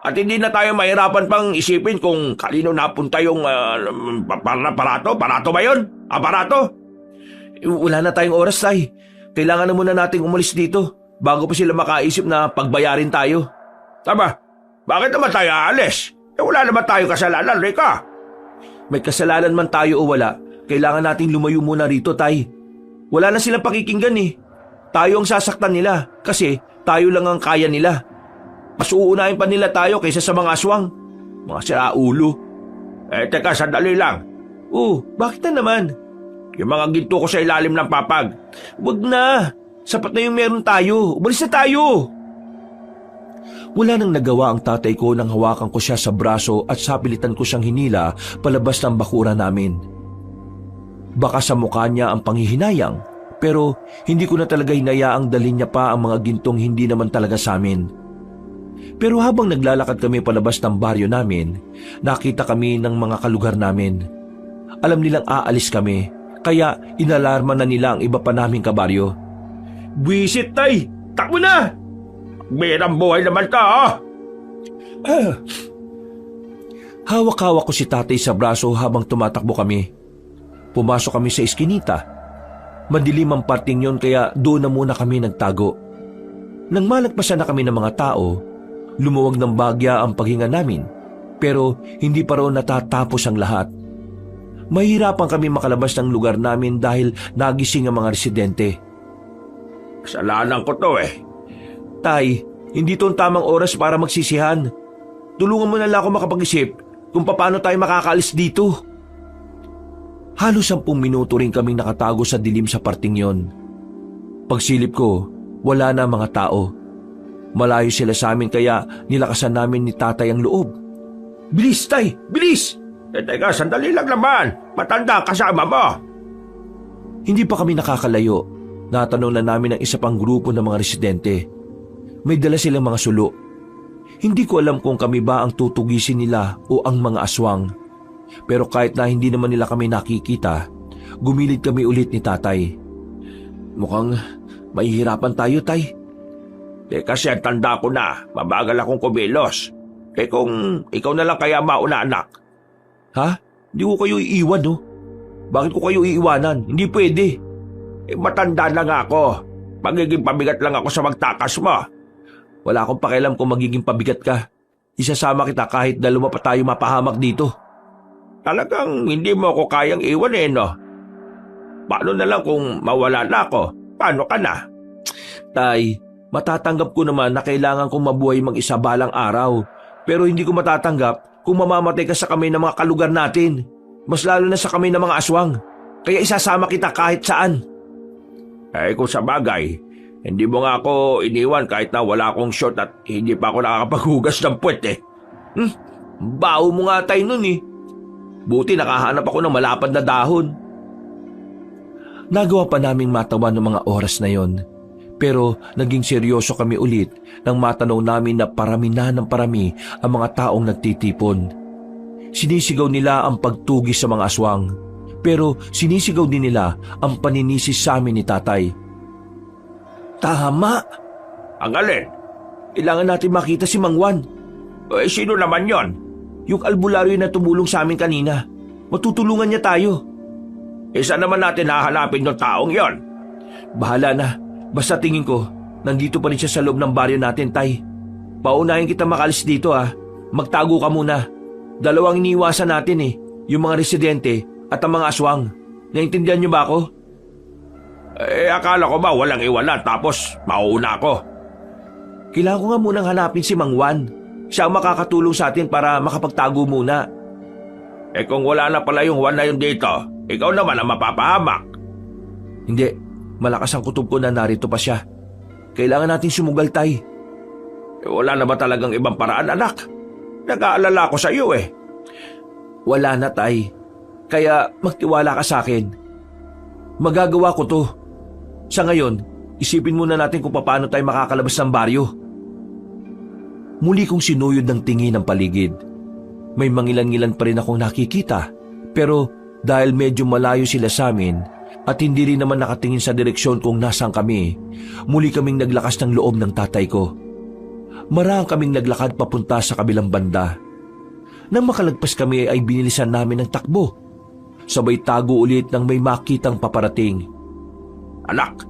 At hindi na tayo mahirapan pang isipin kung kanino napunta yung aparato. Aparato ba yun? Aparato? Wala na tayong oras, tay. Kailangan na muna nating umalis dito bago pa sila makaisip na pagbayarin tayo. Tama, bakit naman tayo aalis? Wala naman tayo kasalanan, Rica. May kasalanan man tayo o wala, kailangan nating lumayo muna rito, tay. Wala na silang pakikinggan eh. Tayo ang sasaktan nila kasi tayo lang ang kaya nila. Mas uunahin pa nila tayo kaysa sa mga aswang. Mga siraulo. Teka, sandali lang. Bakit na naman? Yung mga ginto ko sa ilalim ng papag. Wag na. Sapat na yung meron tayo. Umalis na tayo. Wala nang nagawa ang tatay ko nang hawakan ko siya sa braso at sapilitan ko siyang hinila palabas ng bakura namin. Baka sa mukha niya ang panghihinayang, pero hindi ko na talaga hinayaang dalhin niya pa ang mga gintong hindi naman talaga sa amin. Pero habang naglalakad kami palabas ng baryo namin, nakita kami ng mga kalugar namin. Alam nilang aalis kami, kaya inalarma na nila ang iba pa naming kabaryo. Buwisit, tay! Takbo na! Birang buhay naman ka, Hawak-hawak ko si tatay sa braso habang tumatakbo kami. Pumasok kami sa iskinita. Madilim ang parting yon kaya doon na muna kami nagtago. Nang malagpasan na kami ng mga tao, lumuwag ng bagya ang paghinga namin, pero hindi pa raw natatapos ang lahat. Mahirapan kami makalabas ng lugar namin dahil nagising ang mga residente. Kasalanan ko to eh. Tay, hindi to ang tamang oras para magsisihan. Tulungan mo na lang ako makapag-isip kung paano tayo makakaalis dito. Halos 10 minuto rin kaming nakatago sa dilim sa parting yon. Pagsilip ko, wala na mga tao. Malayo sila sa amin kaya nilakasan namin ni tatay ang loob. Bilis, tay! Bilis! Teka, sandali lang naman. Matanda kasama mo. Hindi pa kami nakakalayo. Natanong na namin ang isa pang grupo ng mga residente. May dala silang mga sulo. Hindi ko alam kung kami ba ang tutugisin nila o ang mga aswang. Pero kahit na hindi naman nila kami nakikita, gumilid kami ulit ni tatay. Mukhang mahihirapan tayo, tay. Kasi ang tanda ko na, mabagal akong kumilos. Kung ikaw na lang kaya mauna, anak. Ha? Hindi ko kayo iiwan, no? Bakit ko kayo iiwanan? Hindi pwede. Matanda na nga ako. Magiging pabigat lang ako sa magtakas mo. Wala akong pakialam kung magiging pabigat ka. Isasama kita kahit 2 pa tayo mapahamak dito. Talagang hindi mo ako kayang iwan eh, no? Paano na lang kung mawala na ako? Paano ka na? Tay, matatanggap ko naman na kailangan kong mabuhay mag-isa balang araw. Pero hindi ko matatanggap kung mamamatay ka sa kamay ng mga kalugar natin. Mas lalo na sa kamay ng mga aswang. Kaya isasama kita kahit saan. Kung sa bagay, hindi mo nga ako iniwan kahit na wala akong shot at hindi pa ako nakakapaghugas ng puwet eh. Baho mo nga tayo nun eh. Buti nakahanap ako ng malapad na dahon. Nagawa pa naming matawan ng mga oras na yon. Pero naging seryoso kami ulit nang matanaw namin na parami na ng parami ang mga taong nagtitipon. Sinisigaw nila ang pagtugi sa mga aswang. Pero sinisigaw din nila ang paninisi sa amin ni tatay. Tama! Ang alin? Kailangan natin makita si Mang Juan. Eh, sino naman yon? Yung albularyo na tumulong sa amin kanina. Matutulungan niya tayo. Isa naman natin hahanapin yung taong yon. Bahala na. Basta tingin ko, nandito pa rin siya sa loob ng baryo natin, Tay. Paunahin kita makalis dito Magtago ka muna. Dalawang iniiwasan natin yung mga residente at ang mga aswang. Naintindihan niyo ba ako? Eh, akala ko ba walang iwala tapos mauuna ako? Kailangan ko nga munang hanapin si Mang Juan. Siya ang makakatulong sa atin para makapagtago muna. Eh kung wala na pala yung Juan na yun dito, ikaw naman ang mapapahamak. Hindi, malakas ang kutob ko na narito pa siya. Kailangan natin sumugal, Tay. Eh, wala na ba talagang ibang paraan, anak? Nag-aalala ko sa iyo Wala na, Tay. Kaya magtiwala ka sa akin. Magagawa ko to. Sa ngayon, isipin muna natin kung paano tayo makakalabas ng baryo. Muli kong sinuyod ng tingin ang paligid. May mangilan-ngilan pa rin akong nakikita. Pero dahil medyo malayo sila sa amin at hindi rin naman nakatingin sa direksyon kung nasaan kami, muli kaming naglakas ng loob ng tatay ko. Marahang kaming naglakad papunta sa kabilang banda. Nang makalagpas kami ay binilisan namin ng takbo. Sabay tago ulit nang may makitang paparating. Anak!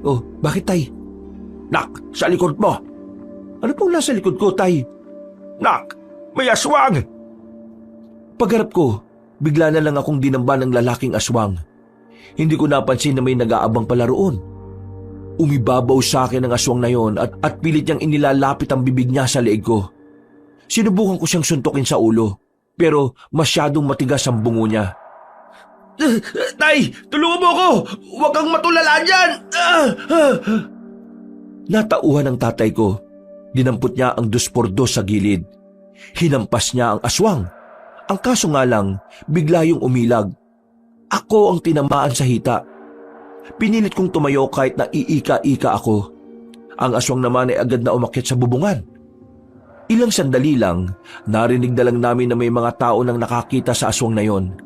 Oh, bakit, Tay? Nak, sa likod mo! Ano pong nasa likod ko, Tay? Nak, may aswang! Pagharap ko, bigla na lang akong dinamba ng lalaking aswang. Hindi ko napansin na may nag-aabang pala roon. Umibabaw sa akin ang aswang na yon at pilit niyang inilalapit ang bibig niya sa leeg ko. Sinubukan ko siyang suntukin sa ulo, pero masyadong matigas ang bungo niya. Tay, tulungan mo ako! Huwag kang matulala dyan! Natauhan ng tatay ko. Dinampot niya ang 2x2 sa gilid. Hinampas niya ang aswang. Ang kaso nga lang, bigla yung umilag. Ako ang tinamaan sa hita. Pinilit kong tumayo kahit na iika-ika ako. Ang aswang naman ay agad na umakyat sa bubungan. Ilang sandali lang, narinig na lang namin na may mga tao nang nakakita sa aswang na yon.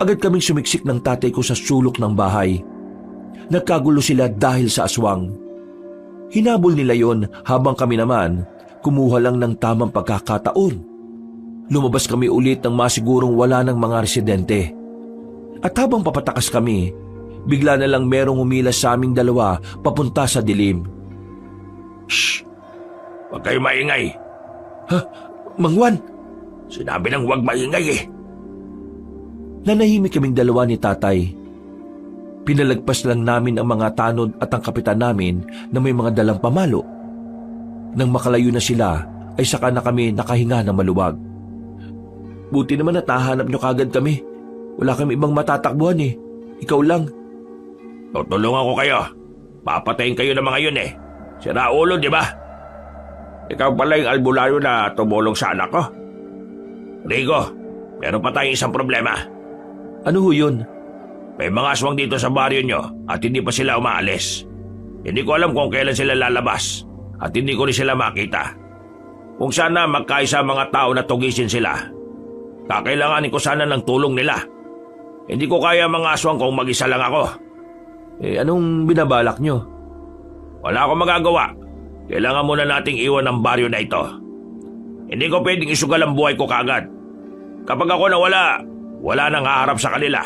Agad kaming sumiksik ng tatay ko sa sulok ng bahay. Nagkagulo sila dahil sa aswang. Hinabol nila yon habang kami naman kumuha lang ng tamang pagkakataon. Lumabas kami ulit nang masigurong wala ng mga residente. At habang papatakas kami, bigla na lang merong umilas sa aming dalawa papunta sa dilim. Shh! Huwag kayo maingay. Ha? Mang Juan? Sinabi nang huwag maingay Nanahimik kaming dalawa ni tatay. Pinalagpas lang namin ang mga tanod at ang kapitan namin na may mga dalang pamalo. Nang makalayo na sila, ay saka na kami nakahinga na maluwag. Buti naman at nahanap nyo kagad kami. Wala kami ibang matatakbuhan Ikaw lang. Tutulungan ko kayo. Papatayin kayo ng mga yun Sira ulo, di ba? Ikaw pala yung albularyo na tumulong sa anak ko. Rico, meron pa tayong isang problema. Ano ho yun? May mga aswang dito sa baryo nyo at hindi pa sila umaalis. Hindi ko alam kung kailan sila lalabas at hindi ko rin sila makita. Kung sana magkaisa mga tao na tugisin sila, kakailanganin ko sana ng tulong nila. Hindi ko kaya mga aswang kung mag-isa lang ako. Anong binabalak nyo? Wala akong magagawa. Kailangan muna nating iwan ang baryo na ito. Hindi ko pwedeng isugal ang buhay ko kagad. Kapag ako nawala, wala nang haharap sa kanila.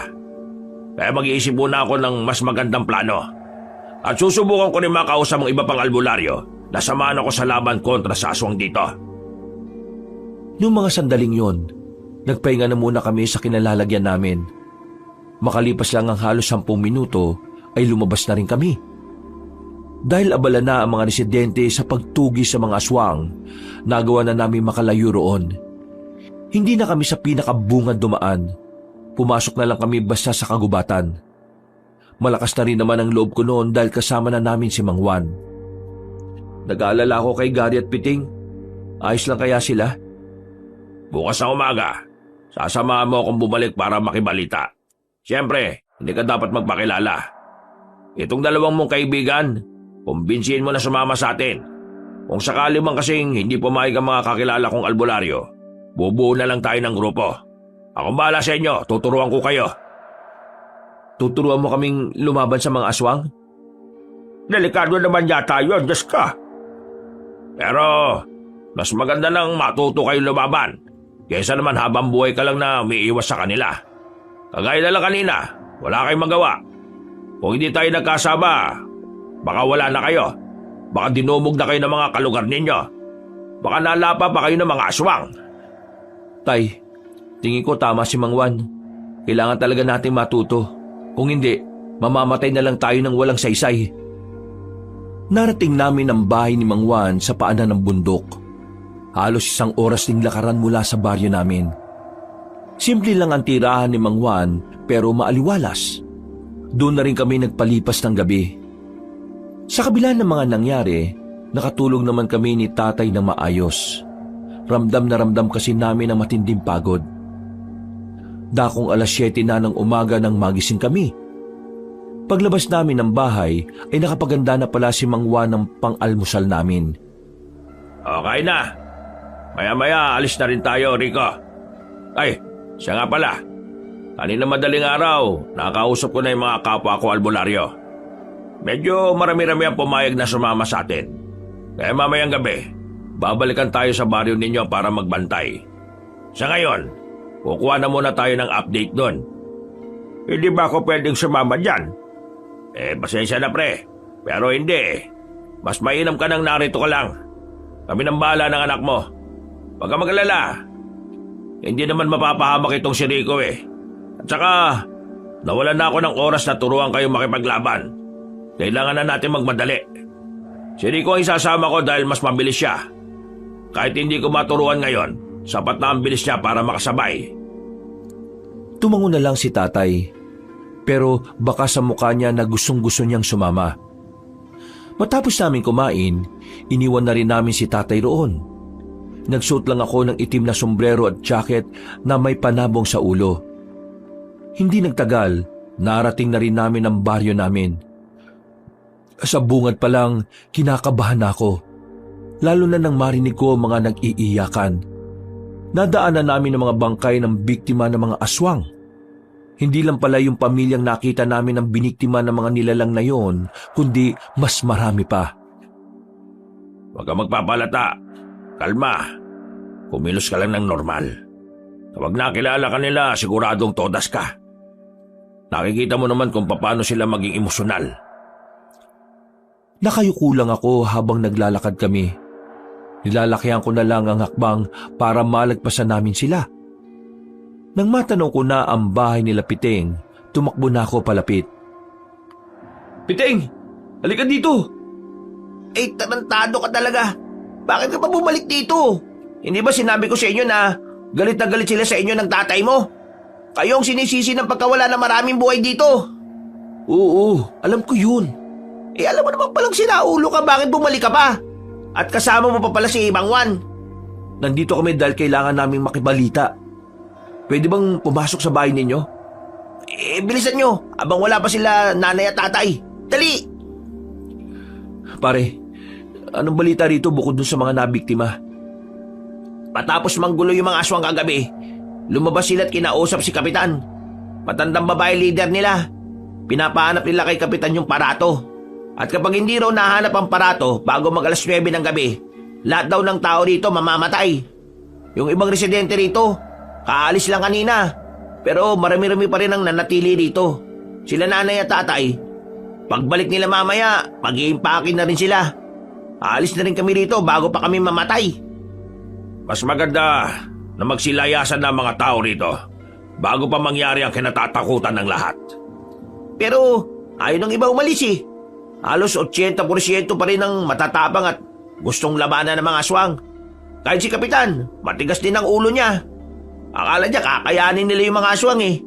Kaya mag-iisip muna ako ng mas magandang plano. At susubukan ko rin makausap ang iba pang albularyo na samahan ako sa laban kontra sa aswang dito. Noong mga sandaling yon, nagpahinga na muna kami sa kinalalagyan namin. Makalipas lang ang halos 10 minuto ay lumabas na rin kami. Dahil abala na ang mga residente sa pagtugi sa mga aswang, nagawa na namin makalayo roon. Hindi na kami sa pinakabungad dumaan. Pumasok na lang kami basta sa kagubatan. Malakas na rin naman ang loob ko noon dahil kasama na namin si Mang Juan. Nag-aalala ako kay Gary at Piting. Ayos lang kaya sila? Bukas na umaga, sasamahan mo akong bumalik para makibalita. Siyempre, hindi ka dapat magpakilala. Itong dalawang mong kaibigan, kumbinsihin mo na sumama sa atin. Kung sakali man kasing hindi pumayag ang mga kakilala kong albularyo, bubuo na lang tayo ng grupo. Ako bahala sa inyo, tuturuan ko kayo. Tuturuan mo kaming lumaban sa mga aswang? Delikado naman yata yun, Diyos ka. Pero mas maganda nang matuto kayong lumaban kaysa naman habang buhay ka lang na umiiwas sa kanila. Kagaya na lang kanina, wala kayong magawa. Kung hindi tayo nagkasama, baka wala na kayo. Baka dinumog na kayo ng mga kalugar ninyo. Baka nalapa pa kayo ng mga aswang. Tay, tingin ko tama si Mang Juan. Kailangan talaga nating matuto. Kung hindi, mamamatay na lang tayo ng walang saysay. Narating namin ang bahay ni Mang Juan sa paanan ng bundok. Halos 1 oras ding lakaran mula sa baryo namin. Simple lang ang tirahan ni Mang Juan pero maaliwalas. Doon na rin kami nagpalipas ng gabi. Sa kabila ng mga nangyari, nakatulog naman kami ni tatay ng maayos. Ramdam na ramdam kasi namin ang matinding pagod. Dakong 7:00 na ng umaga nang magising kami. Paglabas namin ng bahay ay nakapaganda na pala si Mang Juan ng pang-almusal namin. Okay na. Maya-maya alis na rin tayo, Rico. Ay, siya nga pala. Kanina madaling araw, nakakausap ko na yung mga kapwa ko albularyo. Medyo marami-rami ang pumayag na sumama sa atin. Kaya mamayang gabi, babalikan tayo sa baryo ninyo para magbantay. Sa ngayon, kukuha na muna tayo ng update doon. Hindi ba ako pwedeng sumama dyan? Pasensya na pre, pero hindi. Mas mainam ka nang narito ka lang. Kami nang bahala ng anak mo. Huwag ka mag-alala. Hindi naman mapapahamak itong si Rico eh. At saka, nawalan na ako ng oras na turuan kayo makipaglaban. Kailangan na natin magmadali. Si Rico ang isasama ko dahil mas mabilis siya. Kahit hindi ko maturuan ngayon, sapat na ang bilis niya para makasabay. Tumango na lang si tatay. Pero baka sa mukha niya na gustong-gusto niyang sumama. Matapos namin kumain, iniwan na rin namin si tatay roon. Nagsuot lang ako ng itim na sombrero at jacket na may panabong sa ulo. Hindi nagtagal, narating na rin namin ang baryo namin. Sa bungad pa lang, kinakabahan ako. Lalo na nang marinig ko mga nag-iiyakan. Nadaanan namin ang mga bangkay ng biktima ng mga aswang. Hindi lang pala yung pamilyang nakita namin ang biniktima ng mga nilalang na yon, kundi mas marami pa. Huwag ka magpapalata. Kalma. Kumilos ka lang ng normal. Kapag nakilala ka nila, siguradong todas ka. Nakikita mo naman kung paano sila maging emosyonal. Nakayuko lang ako habang naglalakad kami. Nilalakihan ko na lang ang hakbang para malagpasan namin sila. Nang matanong ko na ang bahay nila Piting, tumakbo na ako palapit. Piting! Halika dito! Tarantado ka talaga. Bakit ka pa bumalik dito? Hindi ba sinabi ko sa inyo na galit sila sa inyo ng tatay mo? Kayo ang sinisisi ng pagkawala ng maraming buhay dito. Oo, alam ko yun. Alam mo naman palang sinaulo ka, bakit bumalik ka pa? At kasama mo pa pala si Mang Juan. Nandito kami dahil kailangan naming makibalita. Pwede bang pumasok sa bahay ninyo? Bilisan nyo, abang wala pa sila nanay at tatay. Dali! Pare, anong balita rito bukod dun sa mga nabiktima? Matapos manggulo yung mga aswang kagabi, lumabas sila at kinausap si Kapitan. Matandang babae leader nila. Pinapahanap nila kay Kapitan yung parato. At kapag hindi raw nahanap ang parato bago mag 9 ng gabi, lahat daw ng tao rito mamamatay. Yung ibang residente rito, kaalis lang kanina. Pero marami-rami pa rin ang nanatili rito. Sila nanay at tatay. Pagbalik nila mamaya, mag-iimpakin na rin sila. Aalis na rin kami rito bago pa kami mamatay. Mas maganda na magsilayasan ng mga tao rito bago pa mangyari ang kinatatakutan ng lahat. Pero ayaw ng iba umalis eh. Halos 80% pa rin ang matatapang at gustong labanan ng mga aswang. Kahit si Kapitan, matigas din ang ulo niya. Akala niya kakayanin nila yung mga aswang eh.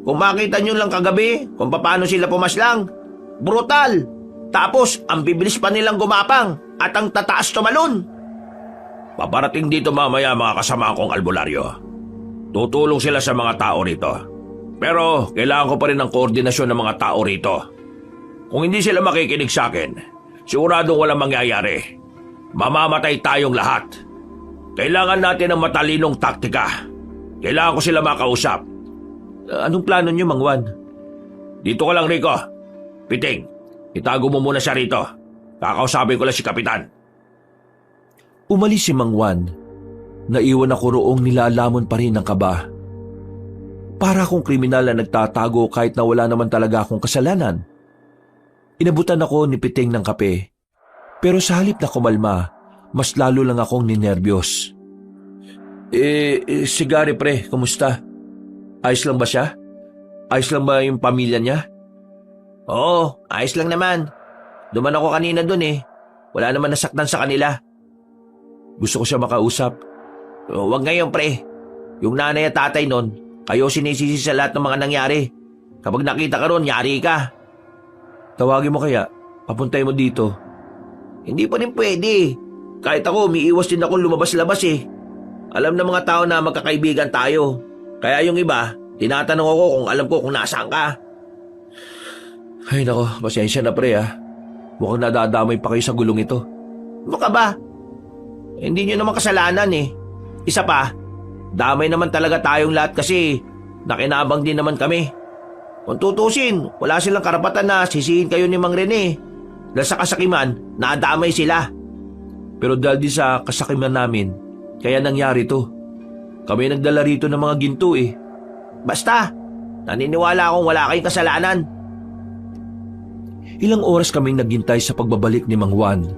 Kung makita nyo lang kagabi kung paano sila pumaslang, brutal. Tapos ang bibilis pa nilang gumapang at ang tataas tumalon. Paparating dito mamaya mga kasama kong albularyo. Tutulong sila sa mga tao rito. Pero kailangan ko pa rin ng koordinasyon ng mga tao rito. Kung hindi sila makikinig sa akin, siguradong walang mangyayari. Mamamatay tayong lahat. Kailangan natin ng matalinong taktika. Kailangan ko sila makausap. Anong plano niyo, Mang Juan? Dito ka lang, Rico. Piting, itago mo muna siya rito. Kakausapin ko lang si Kapitan. Umalis si Mang Juan. Naiwan ako roong nilalamon pa rin ng kaba. Para akong kriminal na nagtatago kahit na wala naman talaga akong kasalanan. Inabutan ako ni Piting ng kape. Pero sa halip na kumalma, mas lalo lang akong ninerbiyos. Si Gary pre, kumusta? Ayos lang ba siya? Ayos lang ba yung pamilya niya? Oo, ayos lang naman. Duman ako kanina dun eh. Wala naman nasaktan sa kanila. Gusto ko siya makausap. Huwag ngayon pre. Yung nanay at tatay nun, kayo sinisisi sa lahat ng mga nangyari. Kapag nakita ka ron, yari ka. Tawagin mo kaya, papuntay mo dito. Hindi pa rin pwede. Kahit ako, umiiwas din ako lumabas-labas eh. Alam ng mga tao na magkakaibigan tayo. Kaya yung iba, tinatanong ako kung alam ko kung nasaan ka. Ay nako, pasensya na pre ah. Mukhang nadadamay pa kayo sa gulong ito. Ano ka ba? Hindi nyo naman kasalanan eh. Isa pa, damay naman talaga tayong lahat kasi nakinabang din naman kami. Kung tutusin, wala silang karapatan na sisihin kayo ni Mang Rene. Dahil sa kasakiman, nadamay sila. Pero dahil di sa kasakiman namin, kaya nangyari to. Kami nagdala rito ng mga ginto eh. Basta, naniniwala akong wala kayong kasalanan. Ilang oras kaming naghintay sa pagbabalik ni Mang Juan.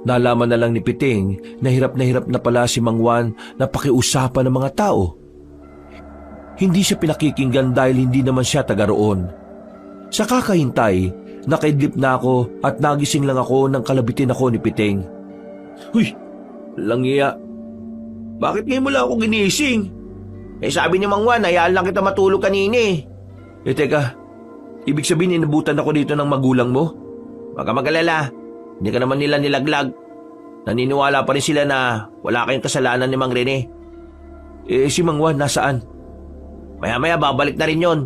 Nalaman na lang ni Piting na hirap na pala si Mang Juan na pakiusapan ng mga tao. Hindi siya pinakikinggan dahil hindi naman siya taga roon. Sa kakahintay, nakaidlip na ako at nagising lang ako nang kalabitin ako ni Piting. Huy, langiya. Bakit ngayon mo lang ako ginising? Sabi ni Mang Juan, hayaan lang kita matulog kanina eh. Teka, ibig sabihin inabutan ako dito ng magulang mo? Huwag ka mag-alala. Hindi ka naman nila nilaglag. Naniniwala pa rin sila na wala kayong kasalanan ni Mang Rene. Si Mang Juan nasaan? Maya-maya babalik na rin yon.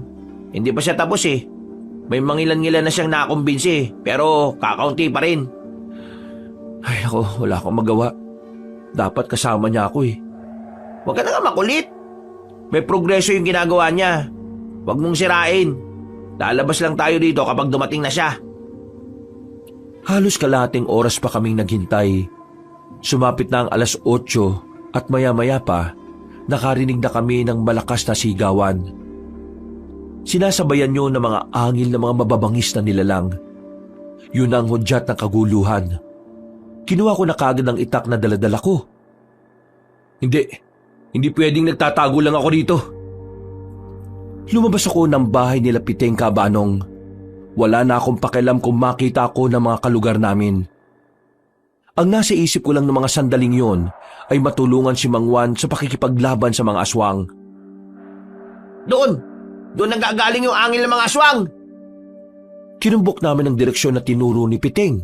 Hindi pa siya tapos eh. May mangilan-ngilan na siyang nakumbinsi pero kakaunti pa rin. Ay ako, wala akong magawa. Dapat kasama niya ako eh. Huwag ka na nga makulit. May progreso yung ginagawa niya. Huwag mong sirain. Lalabas lang tayo dito kapag dumating na siya. Halos kalahating oras pa kaming naghintay. Sumapit na ang 8:00 at maya-maya pa, nakarinig na kami ng malakas na sigawan. Sinasabayan nyo ng mga angil na mga mababangis na nilalang. Yun ang hudyat ng kaguluhan. Kinuha ko na kagad ang itak na daladala ko. Hindi pwedeng nagtatago lang ako rito. Lumabas ako ng bahay nila Piting Kabanong. Wala na akong pakialam kung makita ako ng mga kalugar namin. Ang nasa isip ko lang ng mga sandaling yon ay matulungan si Mang Juan sa pakikipaglaban sa mga aswang. Doon nanggagaling yung angil ng mga aswang. Kinumbok namin ang direksyon na tinuro ni Piting.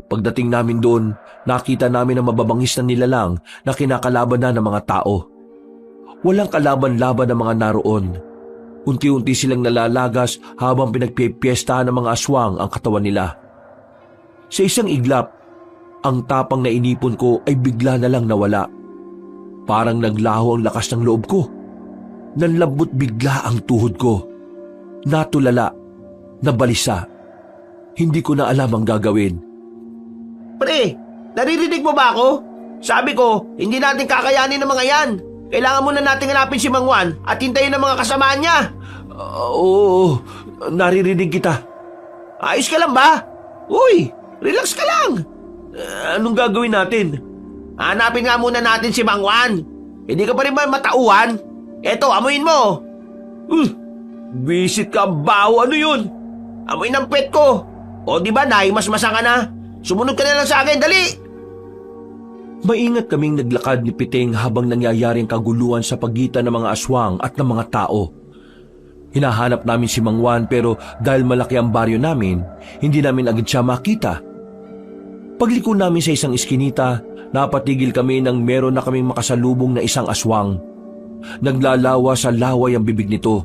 Pagdating namin doon, nakita namin ang mababangis na nilalang na kinakalaban na ng mga tao. Walang kalaban-laban ng mga naroon. Unti-unti silang nalalagas habang pinagpipiesta ng mga aswang ang katawan nila. Sa isang iglap, ang tapang na inipon ko ay bigla na lang nawala. Parang naglaho ang lakas ng loob ko. Nanlambot bigla ang tuhod ko. Natulala, nabalisa. Hindi ko na alam ang gagawin. Pre, naririnig mo ba ako? Sabi ko, hindi natin kakayanin ng mga yan. Kailangan muna natin hanapin si Mang Juan at hintayin ang mga kasamaan niya. Oo, naririnig kita. Ayos ka lang ba? Uy, relax ka lang. Anong gagawin natin? Hanapin nga muna natin si Mang Juan. Hindi ka pa rin ba matauhan? Eto, amuin mo. Visit ka, baho. Ano yun? Amoy ng pet ko. O di ba, naimasmasa ka na? Sumunod ka na lang sa akin, dali. Maingat kaming naglakad ni Piting habang nangyayaring kaguluhan sa pagitan ng mga aswang at ng mga tao. Hinahanap namin si Mang Juan pero dahil malaki ang baryo namin, hindi namin agad siya makita. Pagliko namin sa isang iskinita, napatigil kami nang meron na kaming makasalubong na isang aswang. Naglalawa sa laway ang bibig nito.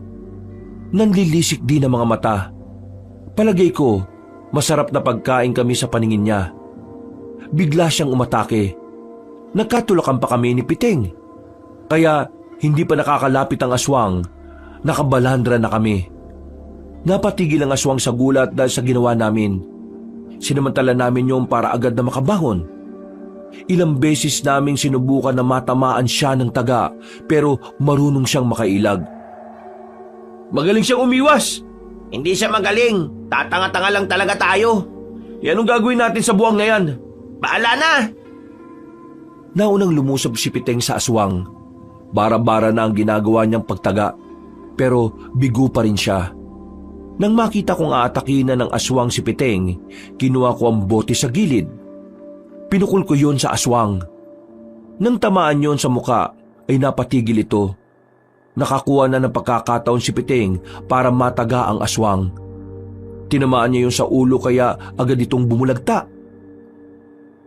Nanlilisik din ang mga mata. Palagay ko, masarap na pagkain kami sa paningin niya. Bigla siyang umatake. Nagkatulakan pa kami ni Piting. Kaya hindi pa nakakalapit ang aswang, nakabalandra na kami. Napatigil ang aswang sa gulat dahil sa ginawa namin. Sinamantala namin yung para agad na makabangon. Ilang beses naming sinubukan na matamaan siya ng taga pero marunong siyang makailag. Magaling siyang umiwas. Hindi siya magaling. Tatanga-tanga lang talaga tayo. Anong gagawin natin sa buwang na yan? Bahala na! Naunang lumusob si Piteng sa aswang. Bara-bara na ang ginagawa niyang pagtaga, pero bigo pa rin siya. Nang makita kong aatakin na ng aswang si Piteng, kinuha ko ang bote sa gilid. Pinukul ko yon sa aswang. Nang tamaan yon sa muka, ay napatigil ito. Nakakuha na ng pagkakataon si Piteng para mataga ang aswang. Tinamaan niya yon sa ulo kaya agad itong bumulagta.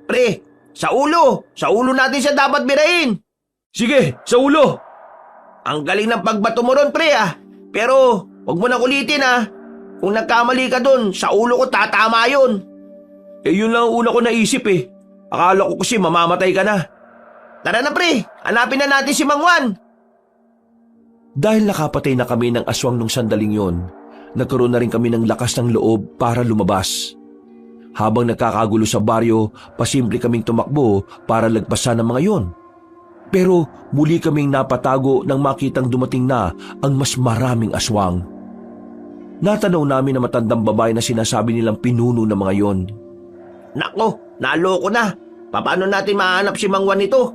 Pre, sa ulo! Sa ulo natin siya dapat birahin! Sige, sa ulo! Ang galing ng pagbato mo ron, pre ah. Pero, wag mo na kulitin ah. Kung nagkamali ka dun, sa ulo ko tatama yun. Yun lang ang una ko naisip eh. Akala ko kasi mamamatay ka na. Tara na pre, hanapin na natin si Mang Juan. Dahil nakapatay na kami ng aswang nung sandaling yon, nagkaroon na rin kami ng lakas ng loob para lumabas. Habang nagkakagulo sa baryo, pasimple kaming tumakbo para lagpasan ng mga yon. Pero muli kaming napatago nang makitang dumating na ang mas maraming aswang. Natanaw namin na matandang babae na sinasabi nilang pinuno ng mga yon. Nako, naloko na. Paano natin mahanap si Mang Juan nito?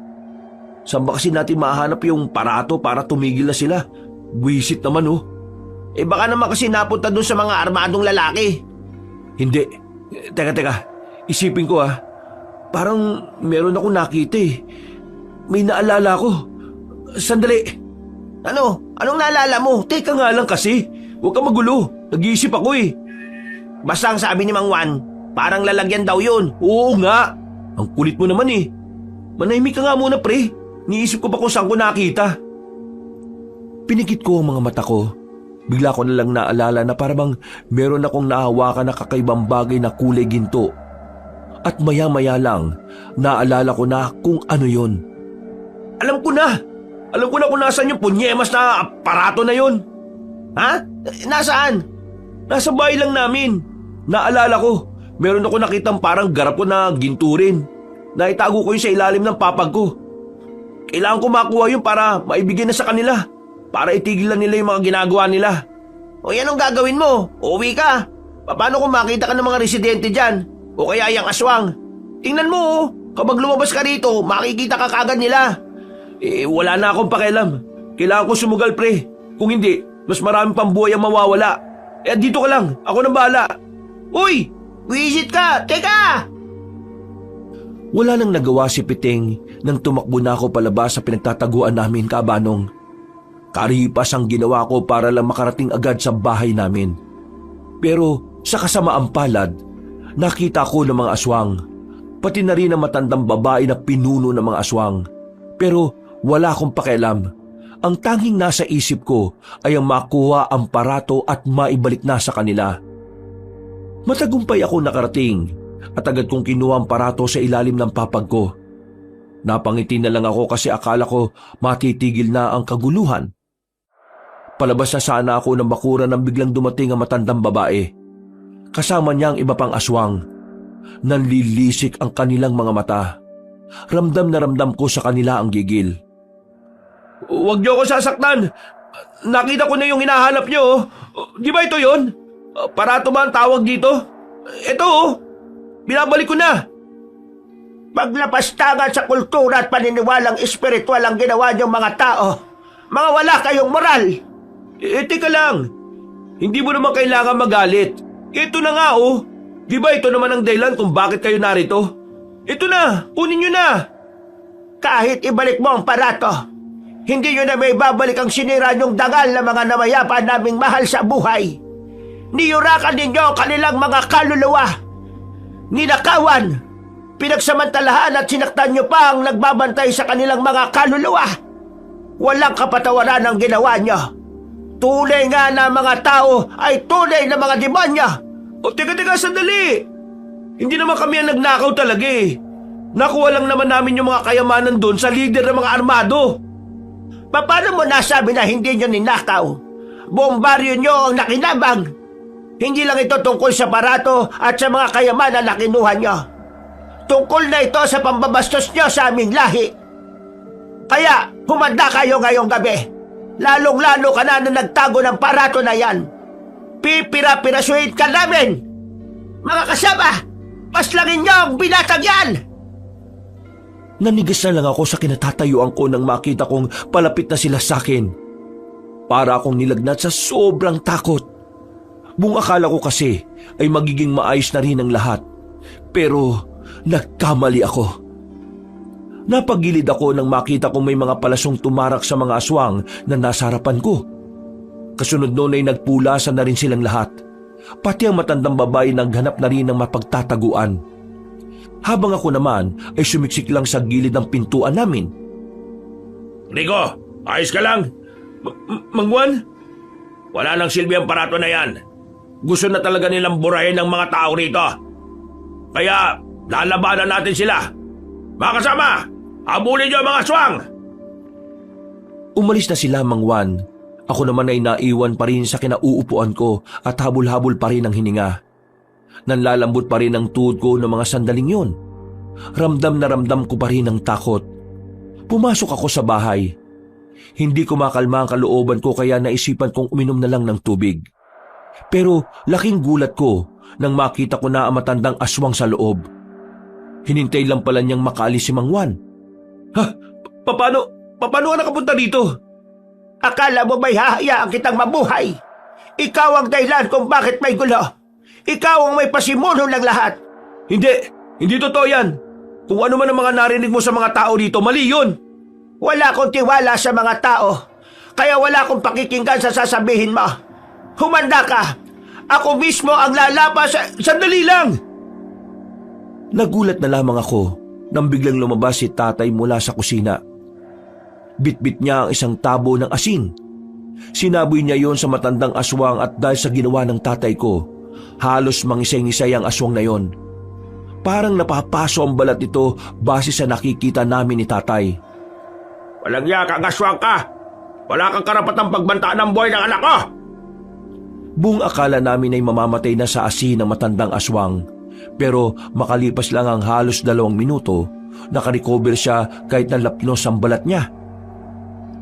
Saan ba kasi natin mahanap yung parato para tumigil na sila? Buwisit naman oh. Baka naman kasi napunta dun sa mga armadong lalaki. Hindi. Teka. Isipin ko ah. Parang meron ako nakita eh. May naalala ko. Sandali. Ano? Anong naalala mo? Teka nga lang kasi. Huwag ka magulo. Nag-iisip ako eh. Basta ang sabi ni Mang Juan, parang lalagyan daw yun. Oo nga. Ang kulit mo naman eh. Manahimik ka nga muna pre. Niisip ko pa kung saan ko nakita. Pinikit ko ang mga mata ko. Bigla ko na lang naalala na parang meron akong nahawakan na kakaibang bagay na kulay ginto. At maya-maya lang, naalala ko na kung ano yon. Alam ko na kung nasan yung punyemas na aparato na yon. Ha? Nasaan? Nasa bahay lang namin. Naalala ko, meron ako nakitang parang garapon na ginto rin. Naitago ko yun sa ilalim ng papag ko. Kailangan ko makuha yun para maibigay na sa kanila. Para itigil na nila yung mga ginagawa nila. O yan ang gagawin mo. Uuwi ka. Paano kung makita ka ng mga residente dyan? O kaya yung aswang? Tingnan mo oh. Kapag lumabas ka rito, makikita ka kagad nila. Wala na akong pakialam. Kailangan ko sumugal pre. Kung hindi, mas marami pang buhay ang mawawala. Dito ka lang. Ako nang bahala. Uy! Visit ka! Teka! Wala nang nagawa si Piteng nang tumakbo na ako palabas sa pinagtataguan namin, Kabanong. Karipas ang ginawa ko para lang makarating agad sa bahay namin. Pero sa kasamaang palad, nakita ko ng mga aswang. Pati na rin ang matandang babae na pinuno ng mga aswang. Pero wala akong pakialam. Ang tanging nasa isip ko ay ang makuha ang parato at maibalik na sa kanila. Matagumpay ako nakarating at agad kong kinuha ang parato sa ilalim ng papag ko. Napangiti na lang ako kasi akala ko matitigil na ang kaguluhan. Palabas na sana ako ng bakuran nang biglang dumating ang matandang babae. Kasama niya ang iba pang aswang. Nanlilisik ang kanilang mga mata. Ramdam na ramdam ko sa kanila ang gigil. Huwag niyo ako sasaktan. Nakita ko na yung hinahanap niyo. Di ba ito yon? Parato ba ang tawag dito? Ito oh. Binabalik ko na. Paglapastangan sa kultura at paniniwalang espiritual ang ginawa niyong mga tao. Mga wala kayong moral. Teka lang. Hindi mo naman kailangan magalit. Ito na nga oh. Di ba ito naman ang dahilan kung bakit kayo narito? Ito na. Kunin niyo na. Kahit ibalik mo ang parato, hindi nyo na may babalik ang sinira nyong dangal na mga namayapa naming mahal sa buhay. Niyurakan ninyo ang kanilang mga kaluluwa. Ninakawan, pinagsamantalahan at sinaktan nyo pa ang nagbabantay sa kanilang mga kaluluwa. Walang kapatawaran ang ginawa nyo. Tunay nga na mga tao ay tunay na mga demonyo. Teka, sandali. Hindi naman kami ang nagnakaw talaga eh. Nakuha lang naman namin yung mga kayamanan doon sa leader ng mga armado. Paano mo nasabi na hindi nyo ninakaw? Buong baryo nyo ang nakinabang. Hindi lang ito tungkol sa parato at sa mga kayamanan na kinuha nyo. Tungkol na ito sa pambabastos niyo sa aming lahi. Kaya humanda kayo ngayong gabi. Lalong-lalo ka na nagtago ng parato na yan. Pipira-pirasuhin ka namin! Mga kasama, paslangin niyo ang binatang yan! Nanigas na lang ako sa kinatatayuan ko nang makita kong palapit na sila sa akin. Para akong nilagnat sa sobrang takot. Buong akala ko kasi ay magiging maayos na rin ang lahat. Pero nagkamali ako. Napagilid ako nang makita kong may mga palasong tumarak sa mga aswang na nasa harapan ko. Kasunod noon ay nagpulasan na rin silang lahat. Pati ang matandang babae naghanap na rin ng mapagtataguan. Habang ako naman ay sumiksik lang sa gilid ng pintuan namin. Rico, ayos ka lang? Mang Juan? Wala nang silbi ang parato na yan. Gusto na talaga nilang burahin ng mga tao rito. Kaya lalabanan natin sila. Mga kasama, habulin niyo ang mga aswang! Umalis na sila, Mang Juan. Ako naman ay naiwan pa rin sa kinauupuan ko at habol-habol pa rin ang hininga. Nanlalambot pa rin ang tuhod ko ng mga sandaling yun. Ramdam na ramdam ko pa rin ang takot. Pumasok ako sa bahay. Hindi ko makalma ang kalooban ko kaya naisipan kong uminom na lang ng tubig. Pero laking gulat ko nang makita ko na ang matandang aswang sa loob. Hinintay lang pala niyang makaalis si Mang Juan. Ha? Paano ka nakapunta dito? Akala mo may hahayaan kitang mabuhay? Ikaw ang dahilan kung bakit may gulo. Ikaw ang may pasimuno ng lahat. Hindi totoo yan. Kung ano man ang mga narinig mo sa mga tao dito, mali yun. Wala akong tiwala sa mga tao, kaya wala akong pakikinggan sa sasabihin mo. Humanda ka! Ako mismo ang lalapas sa... Sandali lang! Nagulat na lamang ako nang biglang lumabas si tatay mula sa kusina. Bitbit niya ang isang tabo ng asin. Sinaboy niya yon sa matandang aswang at dahil sa ginawa ng tatay ko, halos mangisay-ngisay ang aswang na yon. Parang napapaso ang balat nito base sa nakikita namin ni tatay. Walang yakang aswang ka! Wala kang karapatang pagbantaan ng buhay ng anak ko! Buong akala namin ay mamamatay na sa asin ng matandang aswang. Pero makalipas lang ang halos 2 minuto, nakarecover siya kahit nalapnos ang balat niya.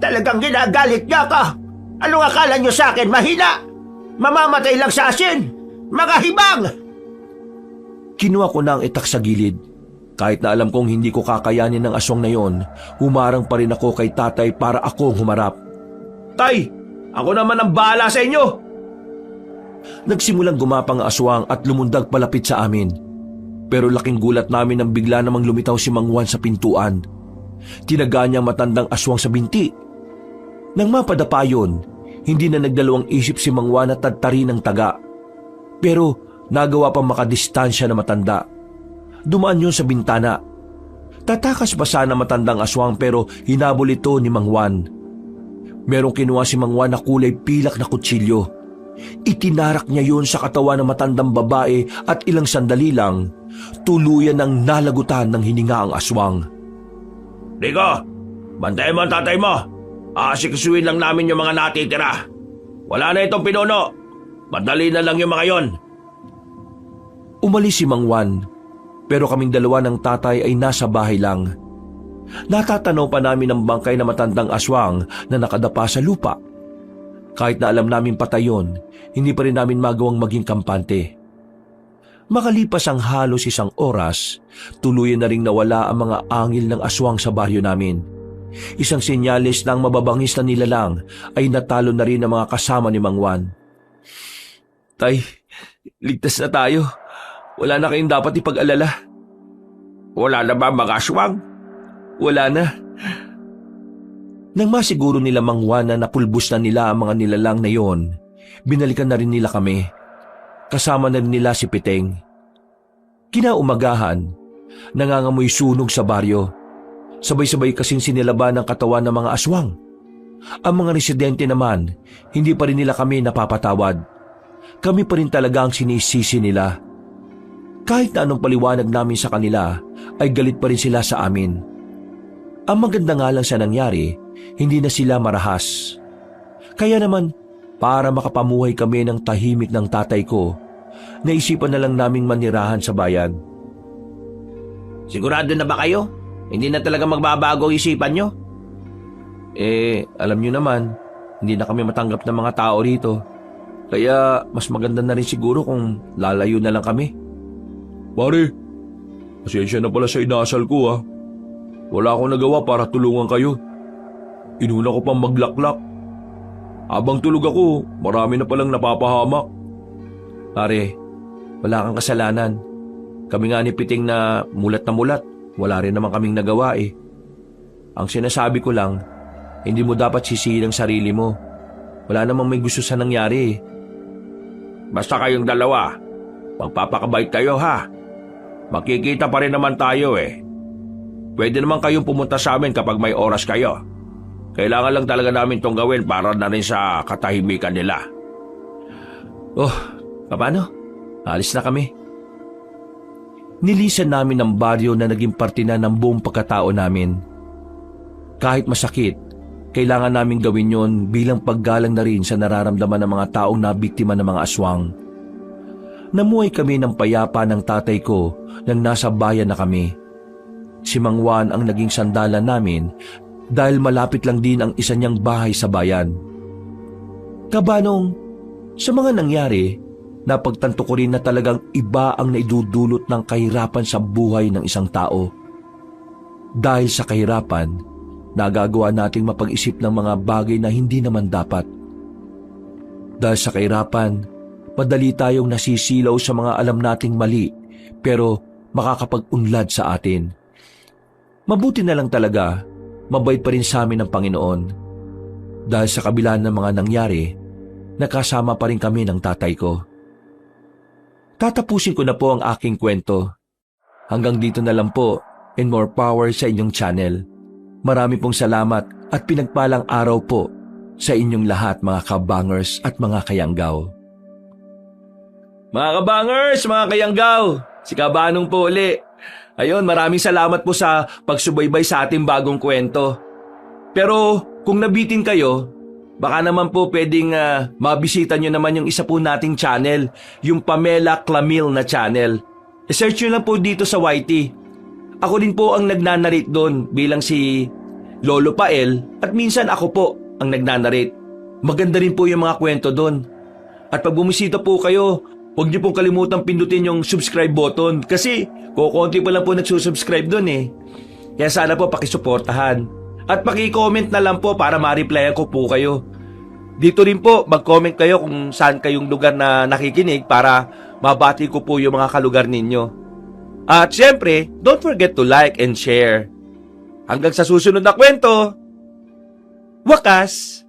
Talagang ginagalit niya ka! Anong akala niyo sa akin? Mahina! Mamamatay lang sa asin! Mga hibang! Kinuha ko na ang itak sa gilid. Kahit na alam kong hindi ko kakayanin ng aswang na yon, humarang pa rin ako kay tatay para akong humarap. Tay! Ako naman ang bahala sa inyo! Nagsimulang gumapang ang aswang at lumundag palapit sa amin. Pero laking gulat namin nang bigla namang lumitaw si Mang Juan sa pintuan. Tinaga niya matandang aswang sa binti. Nang mapadapa yun, hindi na nagdalawang isip si Mang Juan na tadtarin ng taga. Pero nagawa pang makadistansya na matanda. Dumaan yun sa bintana. Tatakas pa sana matandang aswang pero hinabol ito ni Mang Juan. Merong kinuha si Mang Juan na kulay pilak na kutsilyo. Itinarak niya yun sa katawan ng matandang babae at ilang sandali lang, tuluyan ng nalagutan ng hininga ang aswang. Rico, bantayan mo ang tatay mo. Aasikasuin lang namin yung mga natitira. Wala na itong pinuno. Madali na lang yung mga yon. Umalis si Mang Juan, pero kaming dalawa ng tatay ay nasa bahay lang. Natatanaw pa namin ang bangkay na matandang aswang na nakadapa sa lupa. Kahit na alam namin patay yun, hindi pa rin namin magawang maging kampante. Makalipas ang halos 1 oras, tuluyan na ring nawala ang mga angil ng aswang sa baryo namin. Isang senyales na ang mababangis na nilalang ay natalo na rin ang mga kasama ni Mang Juan. Tay, ligtas na tayo. Wala na kayong dapat ipag-alala. Wala na ba mga aswang? Wala na. Nang masiguro nila Mang Juan na napulbos na nila ang mga nilalang na yon, binalikan na rin nila kami. Kasama na rin nila si Piteng. Kinaumagahan, nangangamoy sunog sa baryo. Sabay-sabay kasing sinilaban ang katawan ng mga aswang. Ang mga residente naman, hindi pa rin nila kami napapatawad. Kami pa rin talaga ang sinisisi nila. Kahit na anong paliwanag namin sa kanila, ay galit pa rin sila sa amin. Ang maganda nga lang sa nangyari, hindi na sila marahas. Kaya naman, para makapamuhay kami ng tahimik ng tatay ko, naisipan na lang naming manirahan sa bayan. Sigurado na ba kayo? Hindi na talaga magbabago ang isipan nyo? Alam nyo naman, hindi na kami matanggap ng mga tao rito. Kaya mas maganda na rin siguro kung lalayo na lang kami. Pare, pasensya na pala sa inasal ko ha. Wala akong nagawa para tulungan kayo. Inuna ko pang maglaklak. Habang tulog ako, marami na palang napapahamak. Pare, wala kang kasalanan. Kami nga ni Piting na mulat, wala rin naman kaming nagawa eh. Ang sinasabi ko lang, hindi mo dapat sisihin ang sarili mo. Wala namang may gusto sa nangyari eh. Basta kayong dalawa, magpapakabait kayo ha. Makikita pa rin naman tayo eh. Pwede naman kayong pumunta sa amin kapag may oras kayo. Kailangan lang talaga namin tong gawin para na rin sa katahimikan nila. Oh, paano? Alis na kami. Nilisan namin ang baryo na naging parte na ng buong pagkatao namin. Kahit masakit, kailangan namin gawin yon bilang paggalang na rin sa nararamdaman ng mga taong nabiktima ng mga aswang. Namuhay kami ng payapa ng tatay ko nang nasa bayan na kami. Si Mang Juan ang naging sandalan namin dahil malapit lang din ang isa niyang bahay sa bayan. Kabanong, sa mga nangyari, napagtanto ko rin na talagang iba ang naidudulot ng kahirapan sa buhay ng isang tao. Dahil sa kahirapan, nagagawa nating mapag-isip ng mga bagay na hindi naman dapat. Dahil sa kahirapan, madali tayong nasisilaw sa mga alam nating mali pero makakapag-unlad sa atin. Mabuti na lang talaga, mabait pa rin sa amin ng Panginoon. Dahil sa kabila ng mga nangyari, nakasama pa rin kami ng tatay ko. Tatapusin ko na po ang aking kwento. Hanggang dito na lang po, and more power sa inyong channel. Marami pong salamat at pinagpalang araw po sa inyong lahat mga kabangers at mga kayanggaw. Mga kabangers, mga kayanggaw, si Kabanong po uli. Ayun, maraming salamat po sa pagsubaybay sa ating bagong kwento. Pero kung nabitin kayo, baka naman po pwedeng mabisita nyo naman yung isa po nating channel, yung Pamela Clamil na channel. I-search nyo lang po dito sa YT. Ako din po ang nagnanarrate doon bilang si Lolo Pael at minsan ako po ang nagnanarrate. Maganda rin po yung mga kwento doon. At pag bumisita po kayo, huwag niyo pong kalimutang pindutin yung subscribe button kasi kukunti pa lang po nagsusubscribe doon eh. Kaya sana po pakisuportahan. At paki-comment na lang po para ma-replyan ko po kayo. Dito rin po, mag-comment kayo kung saan kayong lugar na nakikinig para mabati ko po yung mga kalugar ninyo. At syempre, don't forget to like and share. Hanggang sa susunod na kwento, wakas!